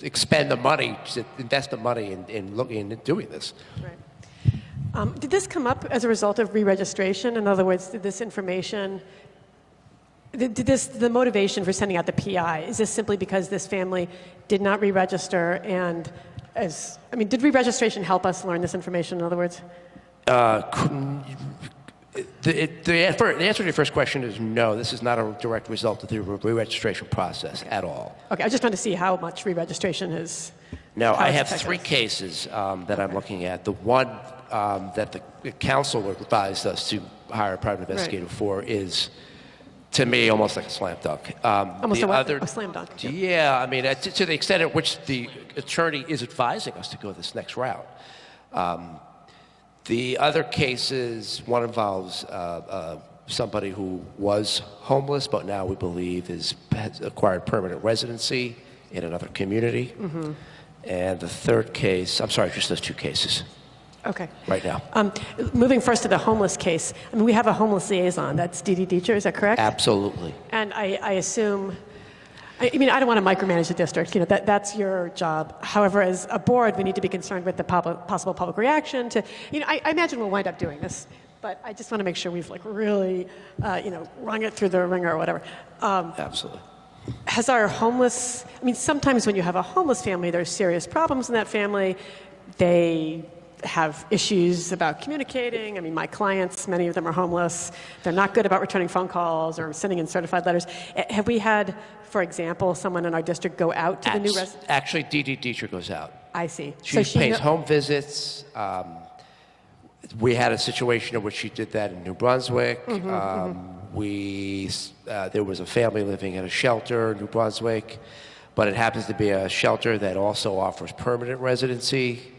expend the money, to invest the money in looking into doing this. Right. Did this come up as a result of re-registration? In other words, did this information, the motivation for sending out the PI, is this simply because this family did not re-register and did re-registration help us learn this information, in other words? The answer to your first question is no. This is not a direct result of the re-registration process at all. Okay, I just wanted to see how much re-registration is. No, I have affected 3 us. cases that I'm looking at. The one that the council advised us to hire a private investigator for is, to me, almost like a slam dunk. Almost the a slam dunk. Yeah, I mean, to the extent at which the attorney is advising us to go this next route. The other cases, one involves somebody who was homeless, but now we believe has acquired permanent residency in another community. Mm-hmm. And the third case, I'm sorry, just those 2 cases. Okay. Right now. Moving first to the homeless case, I mean, we have a homeless liaison. That's Dee Dee Deecher, is that correct? Absolutely. And I assume, I mean, I don't want to micromanage the district. That's your job. However, as a board, we need to be concerned with the possible public reaction to, I imagine we'll wind up doing this, but I just want to make sure we've really, rung it through the ringer or whatever. Absolutely. Has our homeless, I mean, sometimes when you have a homeless family, there's serious problems in that family. They have issues about communicating. I mean, my clients, many of them are homeless. They're not good about returning phone calls or sending in certified letters. Have we had, for example, someone in our district go out to the new resident? Actually, Dee Dee Deecher goes out. I see. She pays home visits. We had a situation in which she did that in New Brunswick. Mm-hmm, There was a family living in a shelter in New Brunswick, but it happens to be a shelter that also offers permanent residency.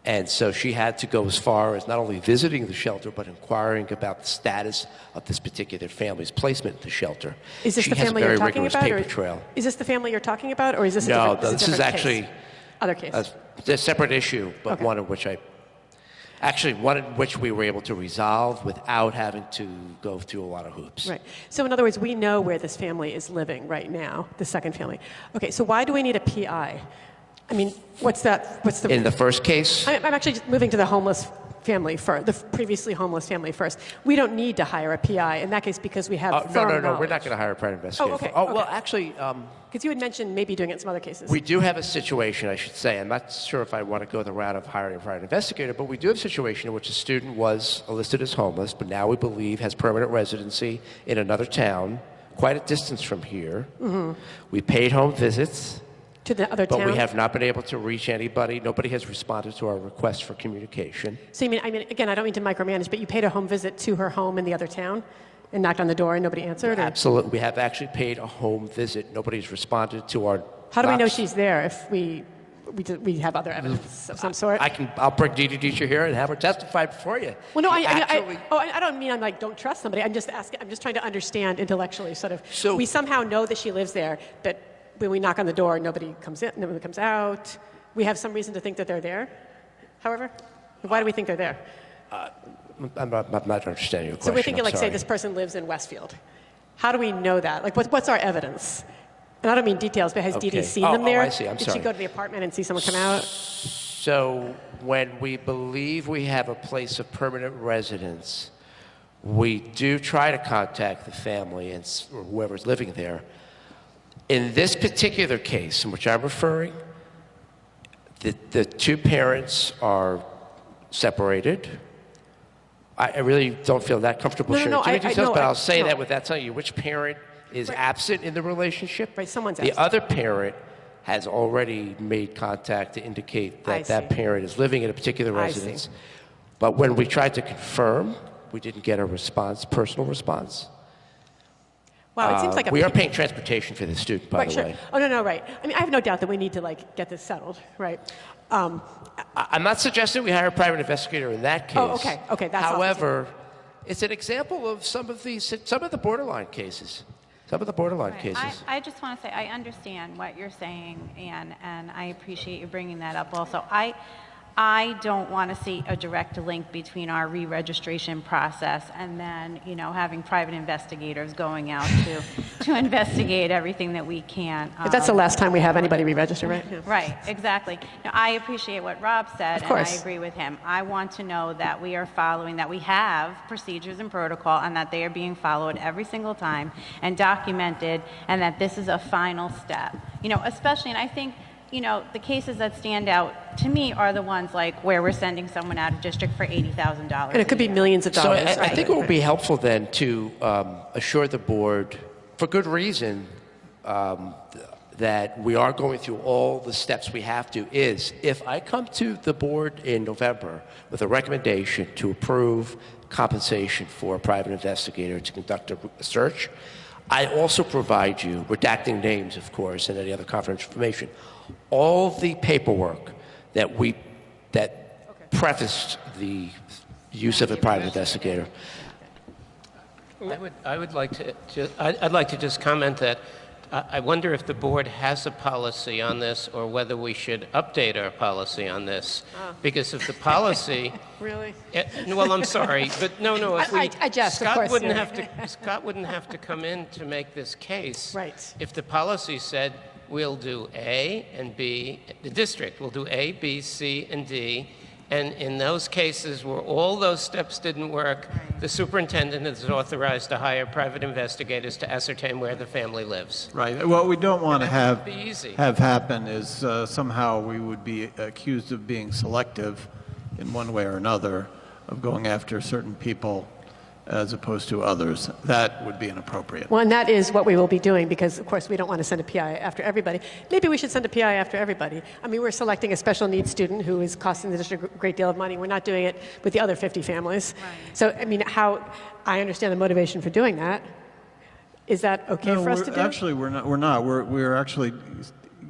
And so she had to go as far as not only visiting the shelter, but inquiring about the status of this particular family's placement in the shelter. Is this she the has family a very you're talking rigorous about? paper trail. Is this the family you're talking about, or is this a No, different, this is different actually case? Other case. a separate issue, but Okay. one of which Actually, one in which we were able to resolve without having to go through a lot of hoops. Right. So in other words, we know where this family is living right now, the second family. Okay, so why do we need a PI? I mean, what's the... In the first case? I'm actually just moving to the homeless family first, the previously homeless family first. We don't need to hire a PI in that case because we have firm No, knowledge. we're not going to hire a private investigator. Oh, okay. Well, actually... Because you had mentioned maybe doing it in some other cases. We do have a situation, I should say. I'm not sure if I want to go the route of hiring a private investigator, but we do have a situation in which a student was listed as homeless, but now we believe has permanent residency in another town, quite a distance from here. Mm-hmm. We paid home visits. To the other town? But we have not been able to reach anybody. Nobody has responded to our request for communication. So you mean, again, I don't mean to micromanage, but you paid a home visit to her home in the other town and knocked on the door and nobody answered? Or? Absolutely. We have actually paid a home visit. Nobody's responded to our How do we know she's there if we have other evidence of some sort? I'll bring Dee Dieter here and have her testify before you. Well, no, I don't mean I'm like, don't trust somebody. I'm just asking, I'm just trying to understand intellectually, sort of. So, we somehow know that she lives there, but when we knock on the door, nobody comes in, nobody comes out. We have some reason to think that they're there, however? Why do we think they're there? I'm not understanding your question. So we're thinking, like, say this person lives in Westfield. How do we know that? Like, what's our evidence? And I don't mean details, but has Dee Dee seen them there? I see. I'm Did sorry. she go to the apartment and see someone come out? So when we believe we have a place of permanent residence, we do try to contact the family and or whoever's living there. In this particular case, in which I'm referring, the two parents are separated. I really don't feel that comfortable sharing too many details, but I'll say that without telling you which parent is absent in the relationship. Right, someone's the absent. other parent has already made contact to indicate that that parent is living in a particular residence. But when we tried to confirm, we didn't get a response, personal response. Wow, it seems like we are paying transportation for the student, by the way. Oh, no, right. I mean, I have no doubt that we need to, like, get this settled, right? I'm not suggesting we hire a private investigator in that case. Oh, okay, that's However, it's an example of some of the borderline cases. Some of the borderline cases. I just want to say I understand what you're saying, and I appreciate you bringing that up also. I don't want to see a direct link between our re-registration process and then, you know, having private investigators going out to investigate everything that we can. But that's the last time we have anybody re-register, right? Yeah. Right, exactly. Now, I appreciate what Rob said, and I agree with him. I want to know that we are following, that we have procedures and protocol, and that they are being followed every single time and documented, and that this is a final step. You know, especially, and I think, you know, the cases that stand out to me are the ones like where we're sending someone out of district for $80,000. And it could be millions of dollars. So I think it would be helpful then to assure the board, for good reason, that we are going through all the steps we have to, is if I come to the board in November with a recommendation to approve compensation for a private investigator to conduct a search, I also provide you, redacting names, of course, and any other confidential information, all the paperwork that prefaced the use of a private investigator. I would like to I'd like to just comment that I wonder if the board has a policy on this or whether we should update our policy on this. Because if the policy... Really? Well, I'm sorry, but no. If I jest, Scott of course. Scott wouldn't have to come in to make this case. Right. If the policy said we'll do A and B, the district will do A, B, C, and D, and in those cases where all those steps didn't work, the superintendent is authorized to hire private investigators to ascertain where the family lives. Right. What we don't want to have be easy. happen is somehow we would be accused of being selective in one way or another, of going after certain people as opposed to others. That would be inappropriate. Well, and that is what we will be doing because, of course, we don't want to send a PI after everybody. Maybe we should send a PI after everybody. I mean, we're selecting a special needs student who is costing the district a great deal of money. We're not doing it with the other 50 families. Right. So, I mean, I understand the motivation for doing that. Is that okay for us to do? Actually, we're not. We're actually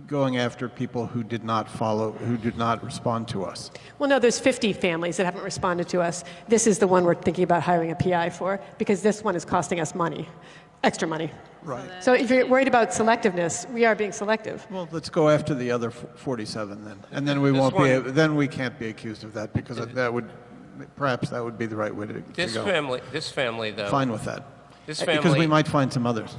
going after people who did not respond to us. Well, no, there's 50 families that haven't responded to us. This is the one we're thinking about hiring a PI for because this one is costing us money, extra money. Right. So if you're worried about selectiveness, we are being selective. Well, let's go after the other 47 then, and then we won't be. Then we can't be accused of that because that would perhaps that would be the right way to This go. family, though. Fine with that. This Because family, we might find some others.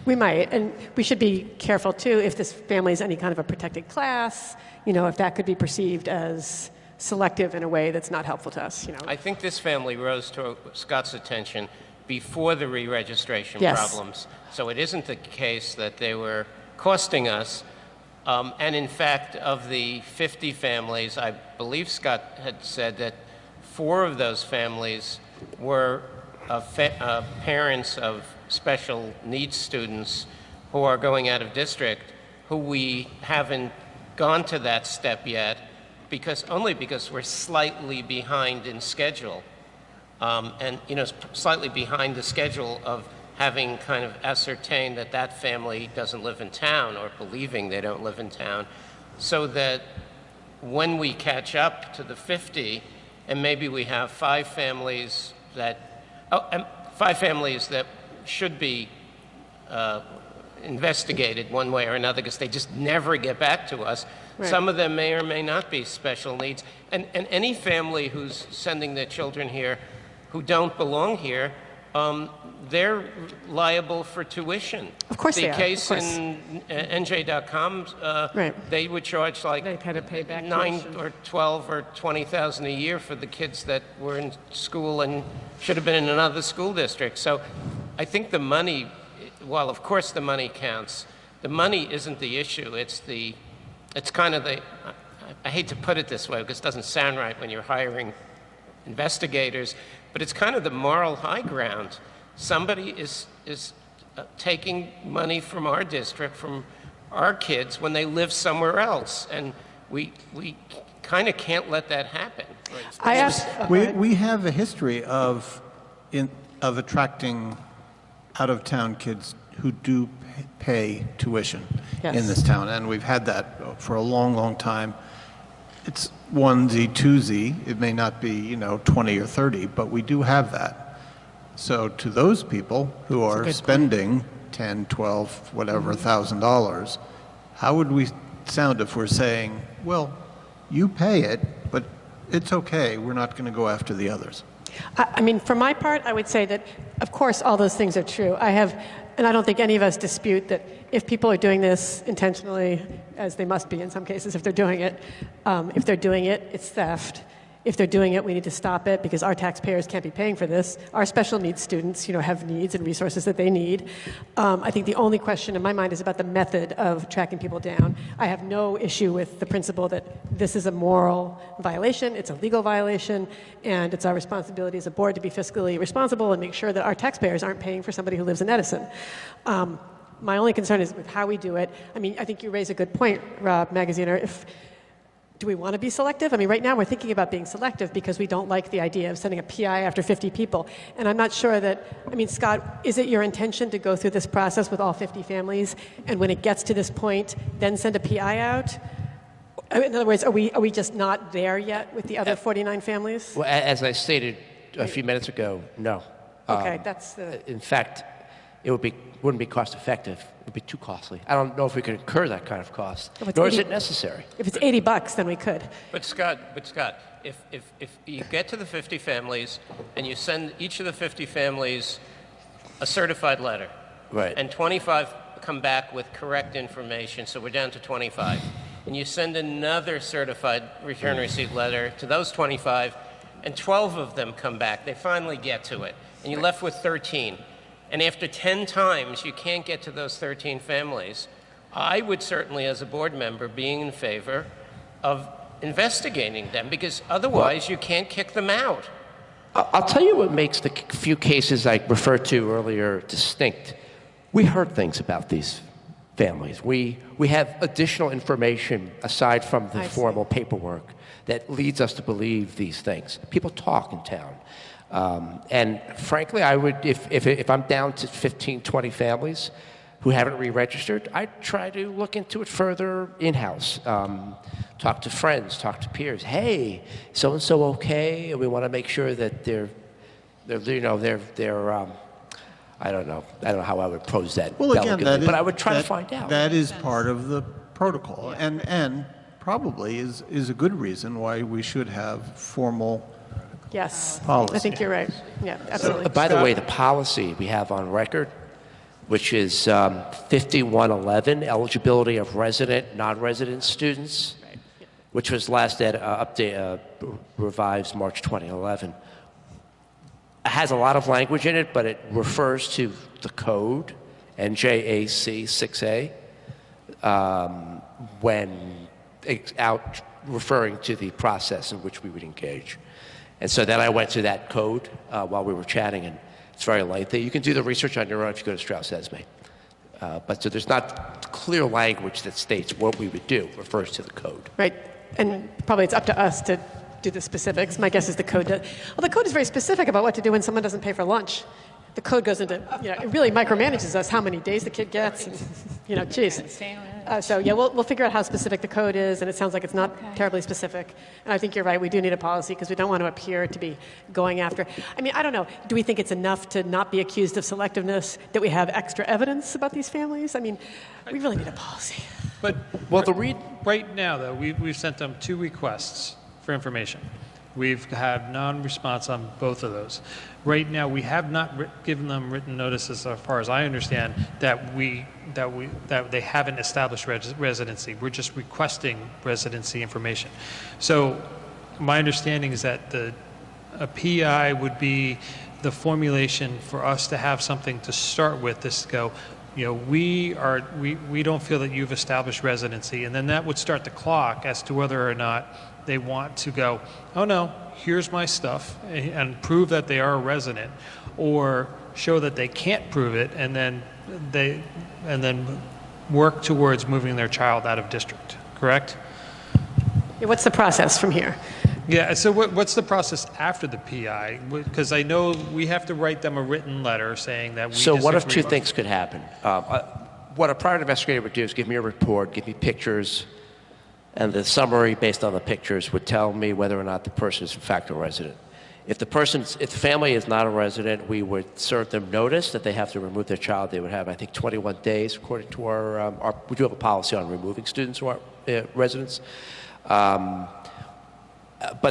We might, and we should be careful too if this family is any kind of a protected class, if that could be perceived as selective in a way that's not helpful to us, I think this family rose to Scott's attention before the re-registration Yes. problems. So it isn't the case that they were costing us. And in fact, of the 50 families, I believe Scott had said that 4 of those families were parents of special needs students who are going out of district, who we haven't gone to that step yet, only because we're slightly behind in schedule. Slightly behind the schedule of having kind of ascertained that that family doesn't live in town or believing they don't live in town, so that when we catch up to the 50, and maybe we have 5 families that should be investigated one way or another because they just never get back to us. Right. Some of them may or may not be special needs. And any family who's sending their children here who don't belong here, they're liable for tuition. Of course the they are, case of course. in NJ.com, Right. they would charge like They've had to pay back 9 tuition. or 12 or 20,000 a year for the kids that were in school and should have been in another school district. So I think the money, while of course the money counts, the money isn't the issue. It's kind of I hate to put it this way because it doesn't sound right when you're hiring investigators, but it's kind of the moral high ground. Somebody is taking money from our district, from our kids, when they live somewhere else, and we kind of can't let that happen. We have a history of attracting out-of-town kids who do pay tuition Yes. in this town, and we've had that for a long, long time. It's onesie, twosie. It may not be 20 or 30, but we do have that. So to those people who are spending 10, 12, whatever, $1,000, how would we sound if we're saying, well, you pay it, but it's okay, we're not going to go after the others? I mean, for my part, I would say that, of course, all those things are true. And I don't think any of us dispute that if people are doing this intentionally, as they must be in some cases if they're doing it, it's theft. If they're doing it, we need to stop it because our taxpayers can't be paying for this. Our special needs students, have needs and resources that they need. I think the only question in my mind is about the method of tracking people down. I have no issue with the principle that this is a moral violation, it's a legal violation, and it's our responsibility as a board to be fiscally responsible and make sure that our taxpayers aren't paying for somebody who lives in Edison. My only concern is with how we do it. I mean, I think you raise a good point, Rob Magaziner. Do we want to be selective? I mean, right now we're thinking about being selective because we don't like the idea of sending a PI after 50 people. And I'm not sure that, Scott, is it your intention to go through this process with all 50 families and when it gets to this point, then send a PI out? In other words, are we just not there yet with the other 49 families? Well, as I stated a few minutes ago, no. Okay, that's the... In fact, it wouldn't be cost effective. It would be too costly. I don't know if we could incur that kind of cost, nor is it necessary. If it's $80, then we could. But Scott, if you get to the 50 families and you send each of the 50 families a certified letter, right, and 25 come back with correct information, so we're down to 25, and you send another certified return receipt letter to those 25, and 12 of them come back, they finally get to it, and you're left with 13. And after 10 times you can't get to those 13 families, I would certainly, as a board member, be in favor of investigating them, because otherwise you can't kick them out. I'll tell you what makes the few cases I referred to earlier distinct. We heard things about these families. We have additional information aside from the formal paperwork that leads us to believe these things. People talk in town. And frankly, I would, if I'm down to 15, 20 families who haven't re-registered, I'd try to look into it further in-house. Talk to friends, talk to peers. Hey, so-and-so okay? And we want to make sure that they're I don't know how I would pose that. Well, again, but I would try to find out. That is part of the protocol, and probably is a good reason why we should have formal Yes, Policy. I think you're right. Yeah, absolutely. By the way, the policy we have on record, which is 5111, eligibility of resident, non-resident students, which was last revised March 2011. It has a lot of language in it, but it refers to the code, NJAC 6A, when out referring to the process in which we would engage. And so then I went to that code while we were chatting, and it's very lengthy. You can do the research on your own if you go to Strauss-Esme. But so there's not clear language that states what we would do, refers to the code. Right, and probably it's up to us to do the specifics. My guess is the code does. Well, the code is very specific about what to do when someone doesn't pay for lunch. The code goes into, it really micromanages us, how many days the kid gets, and, geez. So, yeah, we'll figure out how specific the code is, and it sounds like it's not terribly specific. And I think you're right, we do need a policy because we don't want to appear to be going after. I mean, I don't know, do we think it's enough to not be accused of selectiveness, that we have extra evidence about these families? I mean, we really need a policy. But right now, though, we've sent them 2 requests for information. We've had non-response on both of those. Right now, we have not given them written notices, as far as I understand, that they haven't established residency. We're just requesting residency information. So, my understanding is that a PI would be the formulation for us to have something to start with. This go, we don't feel that you've established residency, and then that would start the clock as to whether or not they want to go, oh no, here's my stuff, and prove that they are a resident, or show that they can't prove it, and then work towards moving their child out of district. Correct? Yeah, what's the process from here? Yeah. So what's the process after the PI? Because I know we have to write them a written letter saying that we. So what if 2 things could happen? What a private investigator would do is give me a report, give me pictures, and the summary based on the pictures would tell me whether or not the person is in fact a resident. If the family is not a resident, we would serve them notice that they have to remove their child. They would have, I think, 21 days, according to we do have a policy on removing students who are residents. But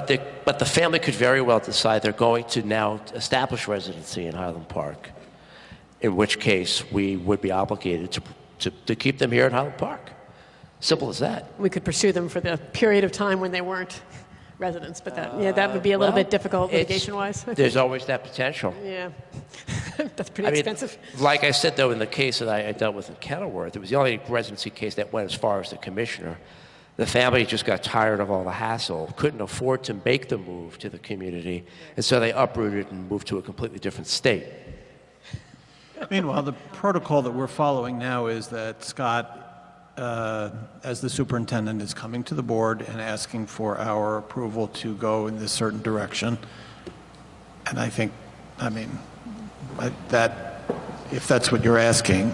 the family could very well decide they're going to now establish residency in Highland Park, in which case we would be obligated to keep them here at Highland Park. Simple as that. We could pursue them for the period of time when they weren't residents, but that would be a little bit difficult litigation-wise. There's always that potential. Yeah, that's pretty expensive. Like I said, though, in the case that I dealt with in Kenilworth, it was the only residency case that went as far as the commissioner. The family just got tired of all the hassle, couldn't afford to make the move to the community, and so they uprooted and moved to a completely different state. Meanwhile, the protocol that we're following now is that Scott, as the superintendent, is coming to the board and asking for our approval to go in this certain direction. And I think, that if that's what you're asking,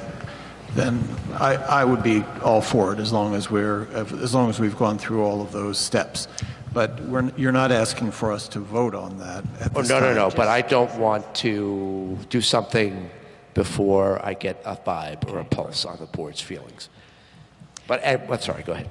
then I would be all for it as long as we've gone through all of those steps. But you're not asking for us to vote on that at this time. No. But I don't want to do something before I get a vibe or a pulse on the board's feelings. But sorry, go ahead.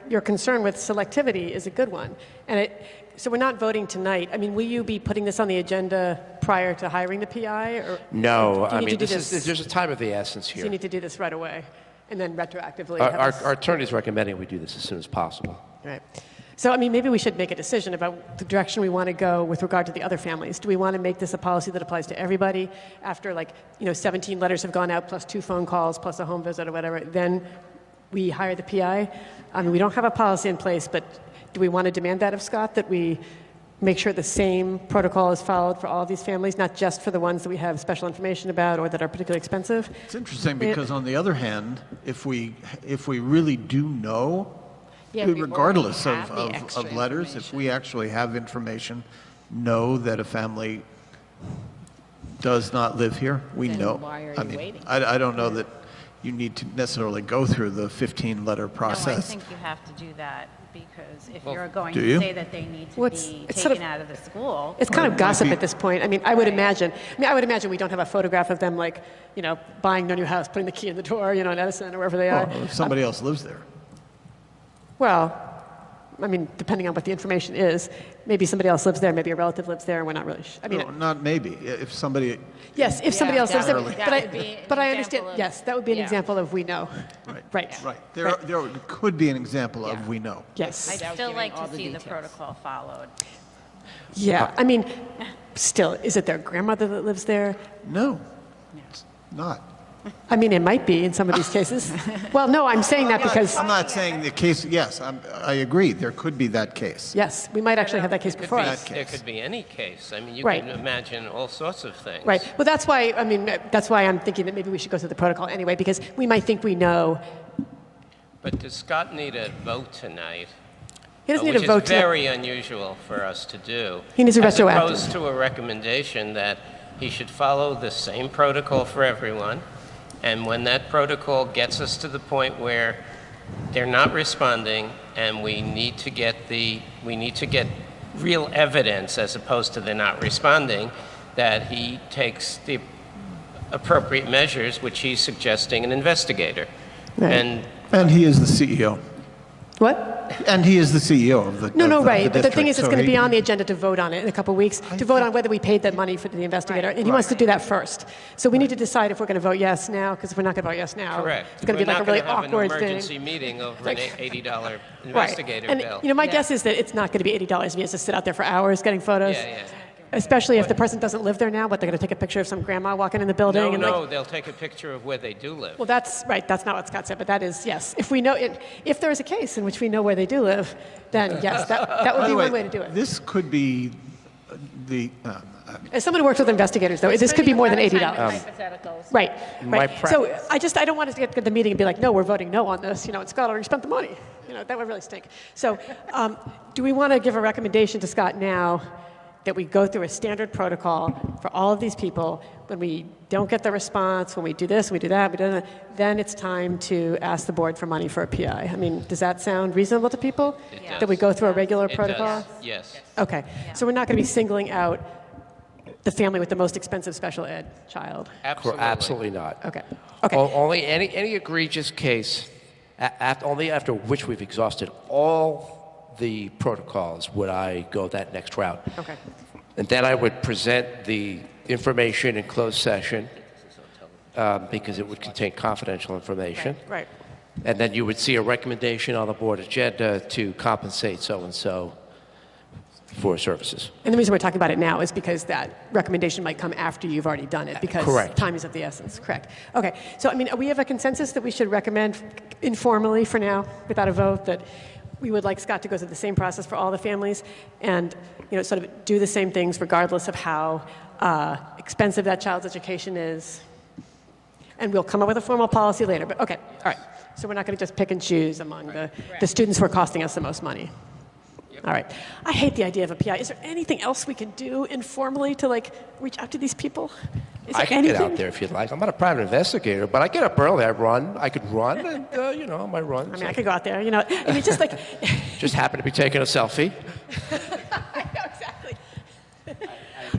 Your concern with selectivity is a good one, and so we're not voting tonight. Will you be putting this on the agenda prior to hiring the PI, or no? Do you need to do this? There's a time of the essence here. So you need to do this right away, and then retroactively. Our attorney is recommending we do this as soon as possible. Right. So, maybe we should make a decision about the direction we want to go with regard to the other families. Do we want to make this a policy that applies to everybody after, 17 letters have gone out, plus 2 phone calls, plus a home visit or whatever, then we hire the PI? We don't have a policy in place, but do we want to demand that of Scott, that we make sure the same protocol is followed for all of these families, not just for the ones that we have special information about or that are particularly expensive? It's interesting because, on the other hand, if we really do know, regardless of letters, if we actually have information, know that a family does not live here, we know. Why are you waiting? I don't know that you need to necessarily go through the 15-letter process. No, I think you have to do that because if you're going do to you? say that they need to be taken out of the school. It's kind of gossip at this point. I would imagine we don't have a photograph of them buying their new house, putting the key in the door, in Edison or wherever they are. Well, if somebody else lives there. Well, I mean, depending on what the information is, maybe somebody else lives there, maybe a relative lives there, and we're not really I mean, No, not maybe. If somebody. yes, if somebody else lives there. That But would be I, but I understand, yes, that would be an yeah. example of we know. Right. Right. There could be an example of we know. Yes. I'd still like to see the protocol followed. Yeah, I mean, still, is it their grandmother that lives there? No, it's not. I mean, it might be in some of these cases. Well, no, I'm saying that because, I'm not saying the case, yes, I agree, there could be that case. yes, we might actually have that case Could before be- us. There could be any case. I mean, you Right. can imagine all sorts of things. Right. Well, that's why, I mean, that's why I'm thinking that maybe we should go through the protocol anyway, because we might think we know. But does Scott need a vote tonight? He doesn't need a vote Which is tonight. very unusual for us to do. He needs a retroactive. As opposed to a recommendation that he should follow the same protocol for everyone, and when that protocol gets us to the point where they're not responding, and we need to get real evidence as opposed to they're not responding, that he takes the appropriate measures, which he's suggesting an investigator. Right. And he is the CEO. What? And he is the CEO of the No, of right. the But the thing district, is, it's so going to be he- on the agenda to vote on it in a couple of weeks, to vote on whether we paid that money for the investigator. And he wants to do that first. So we need to decide if we're going to vote yes now, because if we're not going to vote yes now, Correct. it's going to be like a really awkward We're not going to have an emergency thing. meeting over an $80 Right. investigator And, bill. you know, my guess is that it's not going to be $80 if he has to sit out there for hours getting photos. Yeah. Especially if the person doesn't live there now, what, they're going to take a picture of some grandma walking in the building? No, and no, like, they'll take a picture of where they do live. well, that's right. That's not what Scott said, but that is, yes. If we know, if there is a case in which we know where they do live, then yes, that would By be the one way to do it. This could be the, As someone who works with investigators, though, this could be more than $80. Hypotheticals. Right, My right. practice- So I don't want us to get to the meeting and be like, no, we're voting no on this, and Scott already spent the money. That would really stink. So do we want to give a recommendation to Scott now that we go through a standard protocol for all of these people? When we don't get the response, when we do this, we do that, then it's time to ask the board for money for a PI. I mean, does that sound reasonable to people? It That we does. go through a regular It protocol? does, yes. Okay, so we're not going to be singling out the family with the most expensive special ed child? Absolutely not. Okay. Only any egregious case, only after which we've exhausted all the protocols would I go that next route. Okay. And then I would present the information in closed session because it would contain confidential information. Right. And then you would see a recommendation on the board agenda to compensate so-and-so for services. And the reason we're talking about it now is because that recommendation might come after you've already done it, because Correct. time is of the essence. Correct. Okay. So, I mean, we have a consensus that we should recommend informally for now, without a vote, that we would like Scott to go through the same process for all the families and, sort of do the same things regardless of how expensive that child's education is. And we'll come up with a formal policy later. But okay, all right. So we're not going to just pick and choose among the students who are costing us the most money. All right. I hate the idea of a PI. Is there anything else we can do informally to reach out to these people? Is there I can anything? get out there if you'd like. I'm not a private investigator, but I get up early. I could run, and on my runs. I mean, I could go out there. I mean, just like. Just happen to be taking a selfie. Exactly.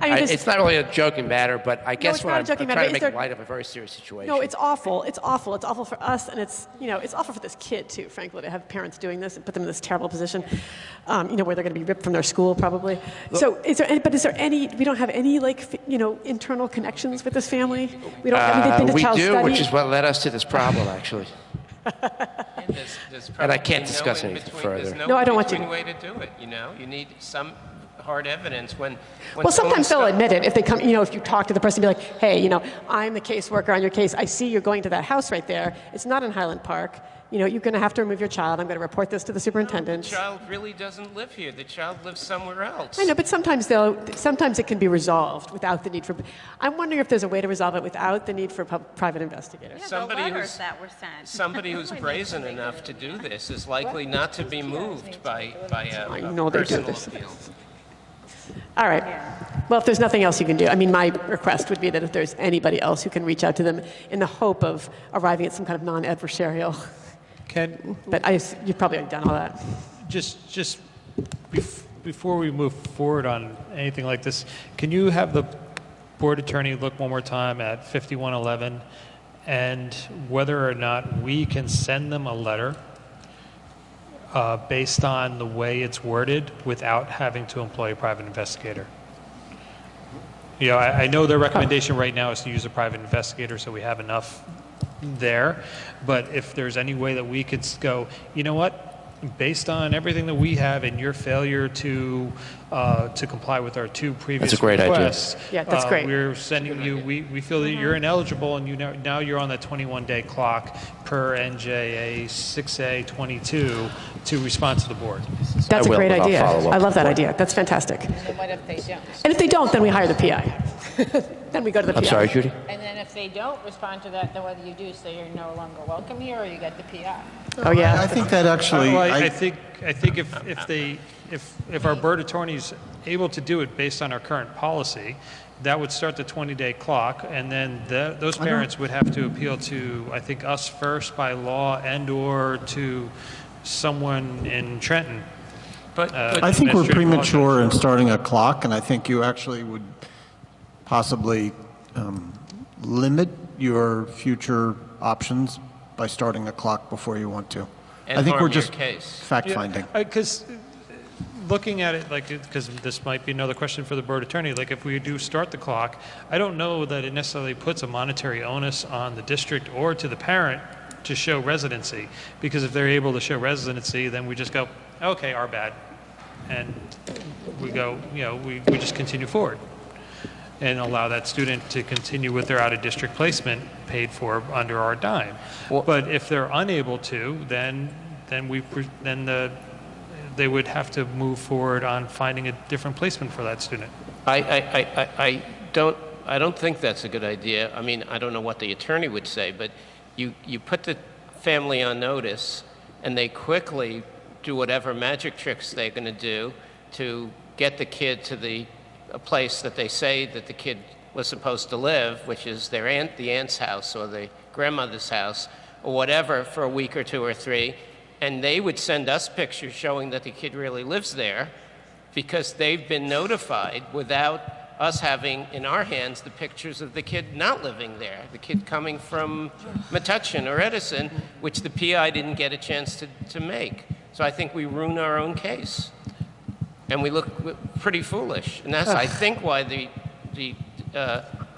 I mean, It's not really a joking matter, but I guess it's when not a I'm joking trying matter, to but make is there- light of a very serious situation. No, it's awful. It's awful. It's awful for us, and it's awful for this kid too. Frankly, to have parents doing this and put them in this terrible position, where they're going to be ripped from their school probably. So, is there any? We don't have any internal connections with this family. We don't. I mean, they've been to we child do, study. which is what led us to this problem, actually. And I can't discuss anything further. No, I don't want you to. There's no way to do it. You need some hard evidence when Well, sometimes they'll someone's admit it if they come. If you talk to the person, be like, "Hey, I'm the caseworker on your case. I see you're going to that house right there. It's not in Highland Park. You're going to have to remove your child. I'm going to report this to the superintendent." The child really doesn't live here. The child lives somewhere else. I know, but sometimes it can be resolved without the need for. I'm wondering if there's a way to resolve it without the need for private investigators. Somebody who's brazen enough to do this is likely not to be moved by I a know they do personal this. appeal. All right. Well, if there's nothing else you can do, I mean, my request would be that if there's anybody else who can reach out to them in the hope of arriving at some kind of non-adversarial. But you've probably already done all that. Just before we move forward on anything like this, can you have the board attorney look one more time at 5111 and whether or not we can send them a letter based on the way it's worded without having to employ a private investigator. You know, I know their recommendation right now is to use a private investigator, so we have enough there. But if there's any way that we could go, you know what, based on everything that we have and your failure to comply with our 2 previous That's a great idea. requests, Yeah, that's great. we're sending you, we feel that you're ineligible, and now you're on that 21-day clock per NJA 6A22 to respond to the board. That's a will, great but I'll idea. follow up I love that before. idea. That's fantastic. And then what if they don't? And if they don't, then we hire the PI. Then we go to the PI. I'm sorry, Judy? And then if they don't respond to that, then whether you do say you're no longer welcome here or you get the PI? Oh, yeah. I think that actually, Well, I think if our board attorney's able to do it based on our current policy, that would start the 20-day clock, and then those parents would have to appeal to, I think, us first by law and/or to someone in Trenton. But I think we're administrative law premature in starting a clock, and I think you actually would possibly limit your future options by starting a clock before you want to. And I think harm we're your just case. fact-finding. Because looking at it, like, because this might be another question for the board attorney, like if we do start the clock, I don't know that it necessarily puts a monetary onus on the district or to the parent to show residency, because if they're able to show residency, then we just go, okay, our bad, and we go, you know, we just continue forward and allow that student to continue with their out-of-district placement paid for under our dime. But if they're unable to, then they would have to move forward on finding a different placement for that student. I don't think that's a good idea. I mean, I don't know what the attorney would say, but you put the family on notice, and they quickly do whatever magic tricks they're going to do to get the kid to a place that they say that the kid was supposed to live, which is the aunt's house or the grandmother's house or whatever, for a week or 2 or 3, and they would send us pictures showing that the kid really lives there because they've been notified without us having in our hands the pictures of the kid not living there, the kid coming from Metuchen or Edison, which the PI didn't get a chance to make. So I think we ruin our own case. And we look pretty foolish. And that's, I think, why the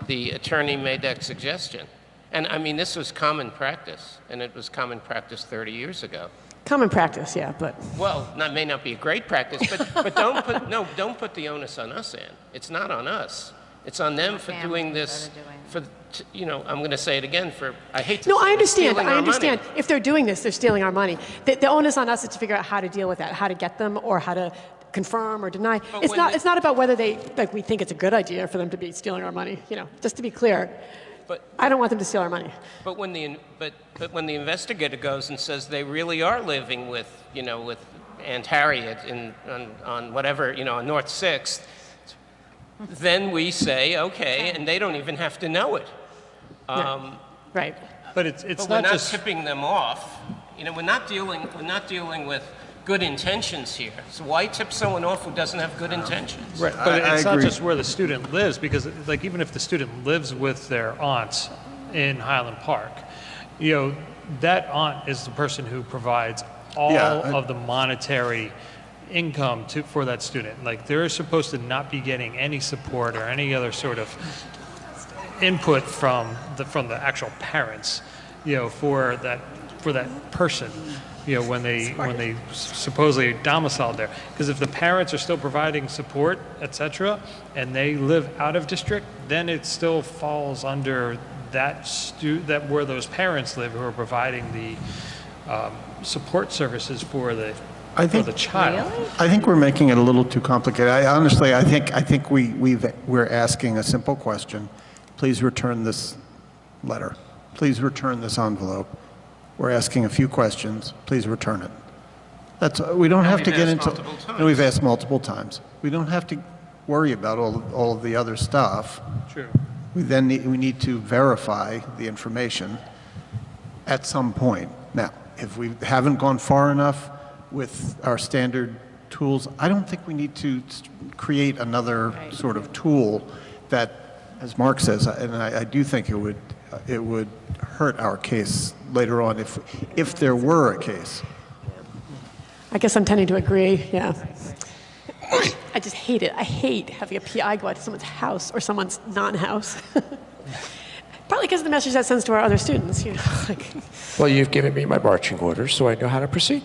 attorney made that suggestion. And I mean, this was common practice, and it was common practice 30 years ago. Common practice, yeah, but... Well, that may not be a great practice, but don't put the onus on us, Ann. It's not on us. It's on them for doing this, you know, I'm going to say it again, I hate to say No, I it, understand. stealing I our understand. money. If they're doing this, they're stealing our money. The onus on us is to figure out how to deal with that, how to get them, or how to confirm or deny. It's not about whether we think it's a good idea for them to be stealing our money. You know, just to be clear. But I don't want them to steal our money. But when the investigator goes and says they really are living with Aunt Harriet on whatever, on North 6th, then we say okay, and they don't even have to know it. Right. But it's but not we're not just tipping them off. We're not dealing with good intentions here. So why tip someone off who doesn't have good intentions? right. But I it's not agree. just where the student lives, because like even if the student lives with their aunt in Highland Park, that aunt is the person who provides all of the monetary income for that student. Like they're supposed to not be getting any support or any other sort of input from the actual parents, for that person, when they supposedly domiciled there. Because if the parents are still providing support, etc., and they live out of district, then it still falls under that where those parents live who are providing the support services for the child. I think we're making it a little too complicated. I think we're asking a simple question. Please return this letter. Please return this envelope. We're asking a few questions. Please return it. We don't have to get into. And we've asked multiple times. We don't have to worry about all of the other stuff. True. We need to verify the information at some point. Now, if we haven't gone far enough with our standard tools, I don't think we need to create another sort of tool that, as Mark says, and I do think it would hurt our case later on if there were a case. I guess I'm tending to agree, yeah. I just hate it. I hate having a PI go out to someone's house or someone's non-house. Partly because of the message that sends to our other students, you know. Well, you've given me my marching orders, so I know how to proceed.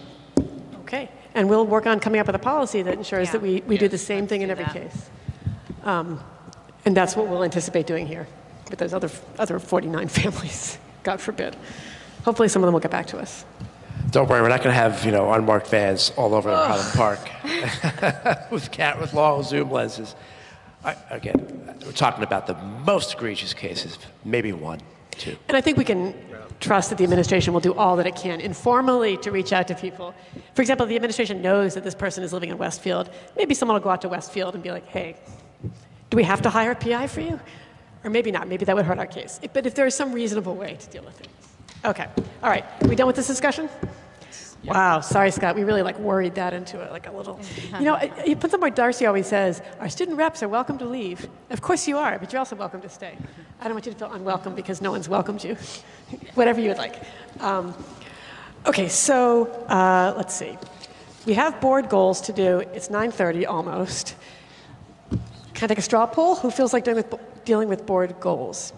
Okay, and we'll work on coming up with a policy that ensures that we do the same thing in every case. And that's what we'll anticipate doing here with those other 49 families, God forbid. Hopefully some of them will get back to us. Don't worry, we're not going to have, unmarked vans all over Highland Park with long zoom lenses. Again, we're talking about the most egregious cases, maybe 1, 2. And I think we can trust that the administration will do all that it can informally to reach out to people. For example, the administration knows that this person is living in Westfield. Maybe someone will go out to Westfield and be like, hey, do we have to hire a PI for you? Or maybe not. Maybe that would hurt our case. But if there is some reasonable way to deal with it. Okay. All right. Are we done with this discussion? Wow, sorry, Scott. We really worried that into it a little. You put somewhere Darcy always says, our student reps are welcome to leave. Of course you are, but you're also welcome to stay. I don't want you to feel unwelcome because no one's welcomed you. Whatever you would like. Okay, so let's see. We have board goals to do. It's 9:30 almost. Can I take a straw poll? Who feels like dealing with board goals?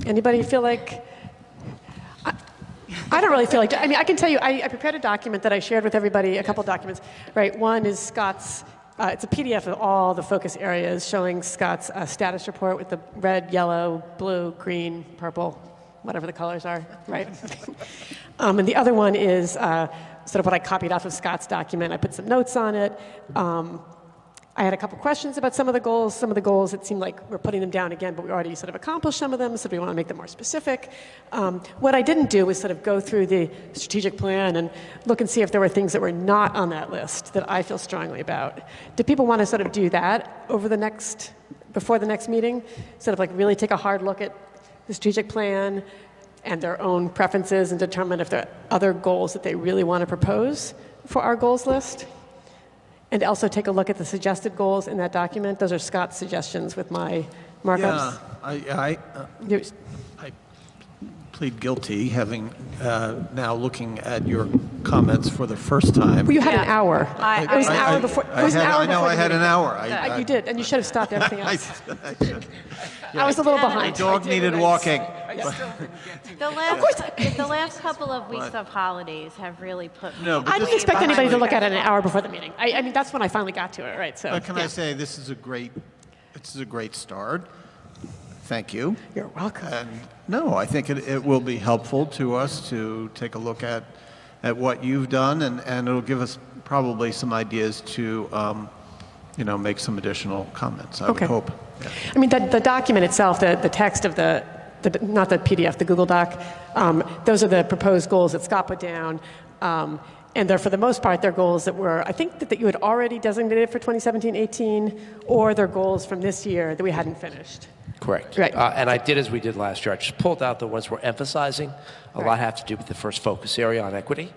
Anybody feel like... I don't really feel like, I can tell you, I prepared a document that I shared with everybody, a couple documents, right? One is Scott's, it's a PDF of all the focus areas showing Scott's status report with the red, yellow, blue, green, purple, whatever the colors are, right? And the other one is sort of what I copied off of Scott's document. I put some notes on it. I had a couple questions about some of the goals. Some of the goals, it seemed like we're putting them down again, but we already sort of accomplished some of them, so we want to make them more specific. What I didn't do was sort of go through the strategic plan and look and see if there were things that were not on that list that I feel strongly about. Do people want to sort of do that before the next meeting? Sort of really take a hard look at the strategic plan and their own preferences and determine if there are other goals that they really want to propose for our goals list? And also take a look at the suggested goals in that document. Those are Scott's suggestions with my markups. Yeah, I plead guilty, having now looking at your comments for the first time. Well, you had an hour. It was an hour before. It was an hour before. I had an hour. You did, and you should have stopped everything else. I was a little behind. The dog needed walking. The last couple of weeks of holidays have really put me... I didn't expect anybody to look at it an hour before the meeting. I mean, that's when I finally got to it, right? So. But can I say this is a great start. Thank you. You're welcome. And no, I think it will be helpful to us to take a look at what you've done, and it'll give us probably some ideas to make some additional comments. I would hope. Yeah. I mean, the document itself, the text of not the PDF, the Google Doc, those are the proposed goals that Scott put down. And they're, for the most part, they're goals that were, I think, that you had already designated for 2017-18, or they're goals from this year that we hadn't finished. Correct. Right. And I did as we did last year. I just pulled out the ones we're emphasizing. A lot have to do with the first focus area on equity.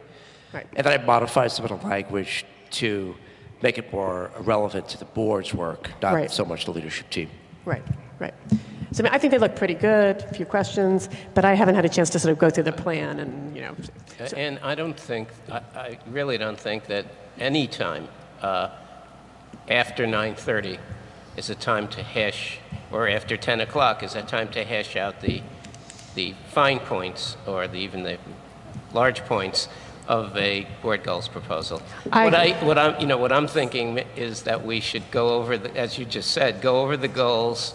Right. And then I modified some of the language to make it more relevant to the board's work, not so much the leadership team. Right, right. So I think they look pretty good, a few questions, but I haven't had a chance to sort of go through the plan and, And I really don't think that any time after 9:30 is a time to hash, or after 10 o'clock is a time to hash out the fine points or even the large points of a board goals proposal. What I'm thinking is that we should go over, as you just said, go over the goals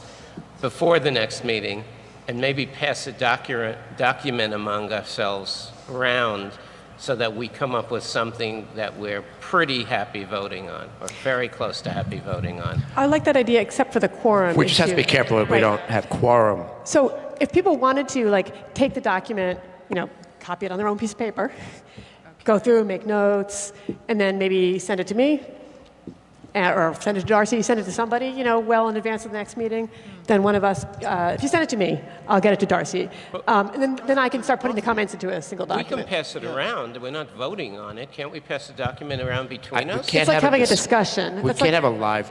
before the next meeting and maybe pass a document among ourselves around so that we come up with something that we're pretty happy voting on, or very close to happy voting on. I like that idea, except for the quorum We just have to be careful that we don't have quorum. So if people wanted to take the document, copy it on their own piece of paper, go through, make notes, and then maybe send it to me, or send it to Darcy, send it to somebody, well in advance of the next meeting. Then one of us, if you send it to me, I'll get it to Darcy. And then I can start putting the comments into a single document. We can pass it around. We're not voting on it. Can't we pass the document around between us? It's like having a discussion. We can't have a live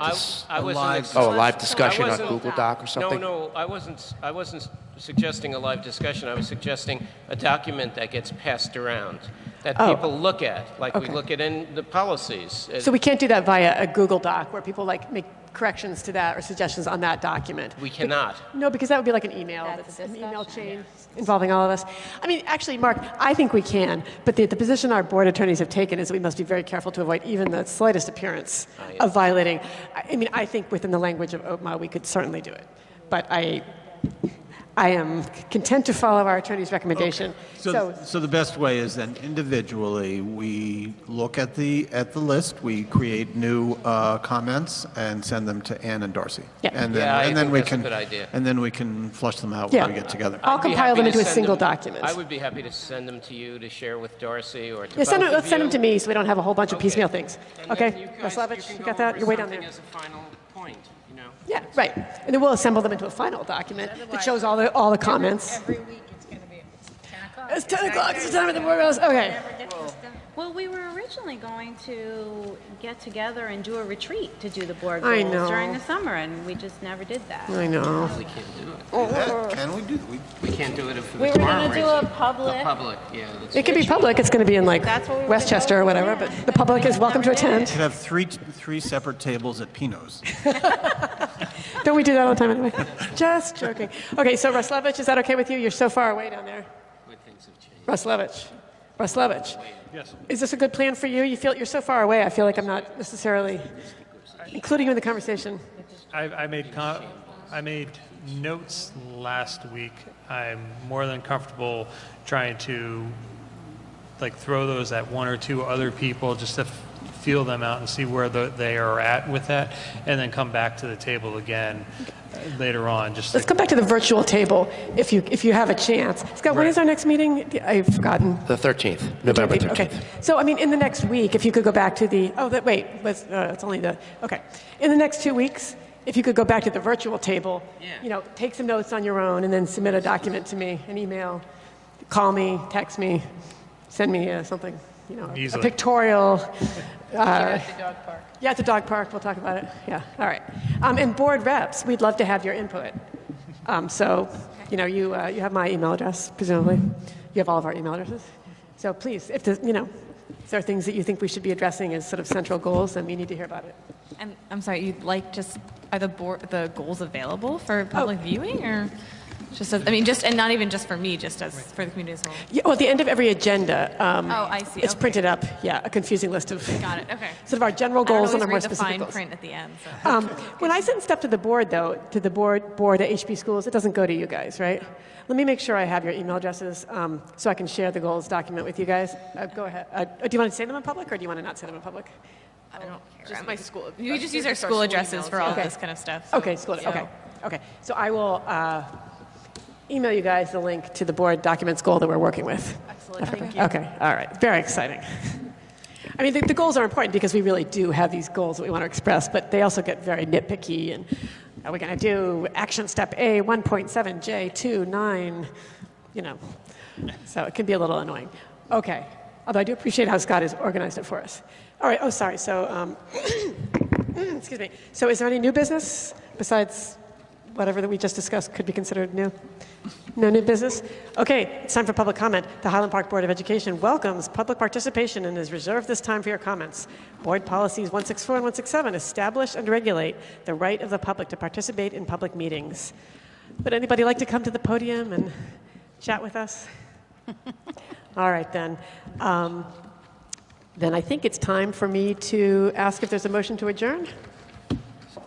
discussion on Google Doc or something? No, I wasn't suggesting a live discussion. I was suggesting a document that gets passed around. that Oh. people look at, like we Okay. look at in the policies. So we can't do that via a Google Doc where people like make corrections to that or suggestions on that document. We cannot. No, because that would be like an email. That's an email chain involving all of us. I mean, actually, Mark, I think we can, but the position our board attorneys have taken is that we must be very careful to avoid even the slightest appearance of violating. I mean, I think within the language of OPMA, we could certainly do it. But I am content to follow our attorney's recommendation. So the best way is then individually, we look at the list, we create new comments and send them to Ann and Darcy. Yeah. And then, Yeah, I and then think we that's a can, good idea. and then we can flush them out Yeah. when we get together. I'll I'd be compile happy them to into a send single them- document. I would be happy to send them to you to share with Darcy or to Yeah, both let's of send them to you. me so we don't have a whole bunch of piecemeal things. And then Okay, you guys- Roslevich, you you can got go that? over You're way down there. something as a final point, you know? Yeah, right. And then we'll assemble them into a final document that shows all the comments. Every week it's going to be 10 o'clock. It's 10 o'clock, it's the time of the board goes, okay. Well, we were originally going to get together and do a retreat to do the board I goals know. during the summer, and we just never did that. I know. We can't do it. Can we do? We can't do it if We it's were tomorrow. going to do a public. The public, yeah. that's- It could be public, it's going to be in like That's what we were Westchester or whatever, but the public is welcome to attend. Could have three separate tables at Pino's. Don't we do that all the time anyway? Just joking. Okay, so Roslevich, is that okay with you? You're so far away down there. Roslevich. Yes. Is this a good plan for you? You feel you're so far away. I feel like I'm not necessarily including you in the conversation. I made notes last week. I'm more than comfortable trying to like throw those at one or two other people just to feel them out and see where they are at with that, and then come back to the table again later on. Just Let's come back to the virtual table if you have a chance. Scott, when is our next meeting? I've forgotten. The 13th, November 13th. Okay. So, I mean, in the next week, if you could go back to the, it's only the, okay. In the next 2 weeks, if you could go back to the virtual table, take some notes on your own and then submit a document to me, an email, call me, text me, send me something, a Easily. pictorial. At the dog park. Yeah, at the dog park. We'll talk about it. Yeah. All right. And board reps, we'd love to have your input. So, you have my email address, presumably. You have all of our email addresses. So please, if there are things that you think we should be addressing as sort of central goals, then we need to hear about it. And I'm sorry, you'd like are the goals available for public viewing, or just and not even just for me, just as for the community as a whole? Yeah, well, at the end of every agenda, I see. it's Okay. printed up. Yeah, a confusing list of Got it. Okay. sort of our general goals and our more read the specific fine goals. print at the end. So. When I send stuff to the board, though, to the board at HB Schools, it doesn't go to you guys, right? Let me make sure I have your email addresses so I can share the goals document with you guys. Go ahead. Do you want to say them in public, or do you want to not say them in public? I don't care. Just my school. We just use our school addresses for all of this kind of stuff. so, Okay, school. you know. Okay. So I will email you guys the link to the board documents goal that we're working with. Excellent. Thank you. Okay. All right. Very exciting. I mean, the goals are important because we really do have these goals that we want to express, but they also get very nitpicky. And are we going to do action step A 1.7 J 2.9? So it can be a little annoying. Okay. Although I do appreciate how Scott has organized it for us. All right. Oh, sorry. So, excuse me. So, is there any new business besides whatever that we just discussed could be considered new? No new business? Okay, it's time for public comment. The Highland Park Board of Education welcomes public participation and has reserved this time for your comments. Board policies 164 and 167 establish and regulate the right of the public to participate in public meetings. Would anybody like to come to the podium and chat with us? All right, then. Then I think it's time for me to ask if there's a motion to adjourn.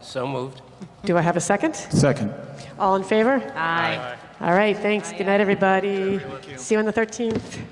So moved. Do I have a second? Second. All in favor? Aye. All right, thanks. Good night, everybody. See you on the 13th.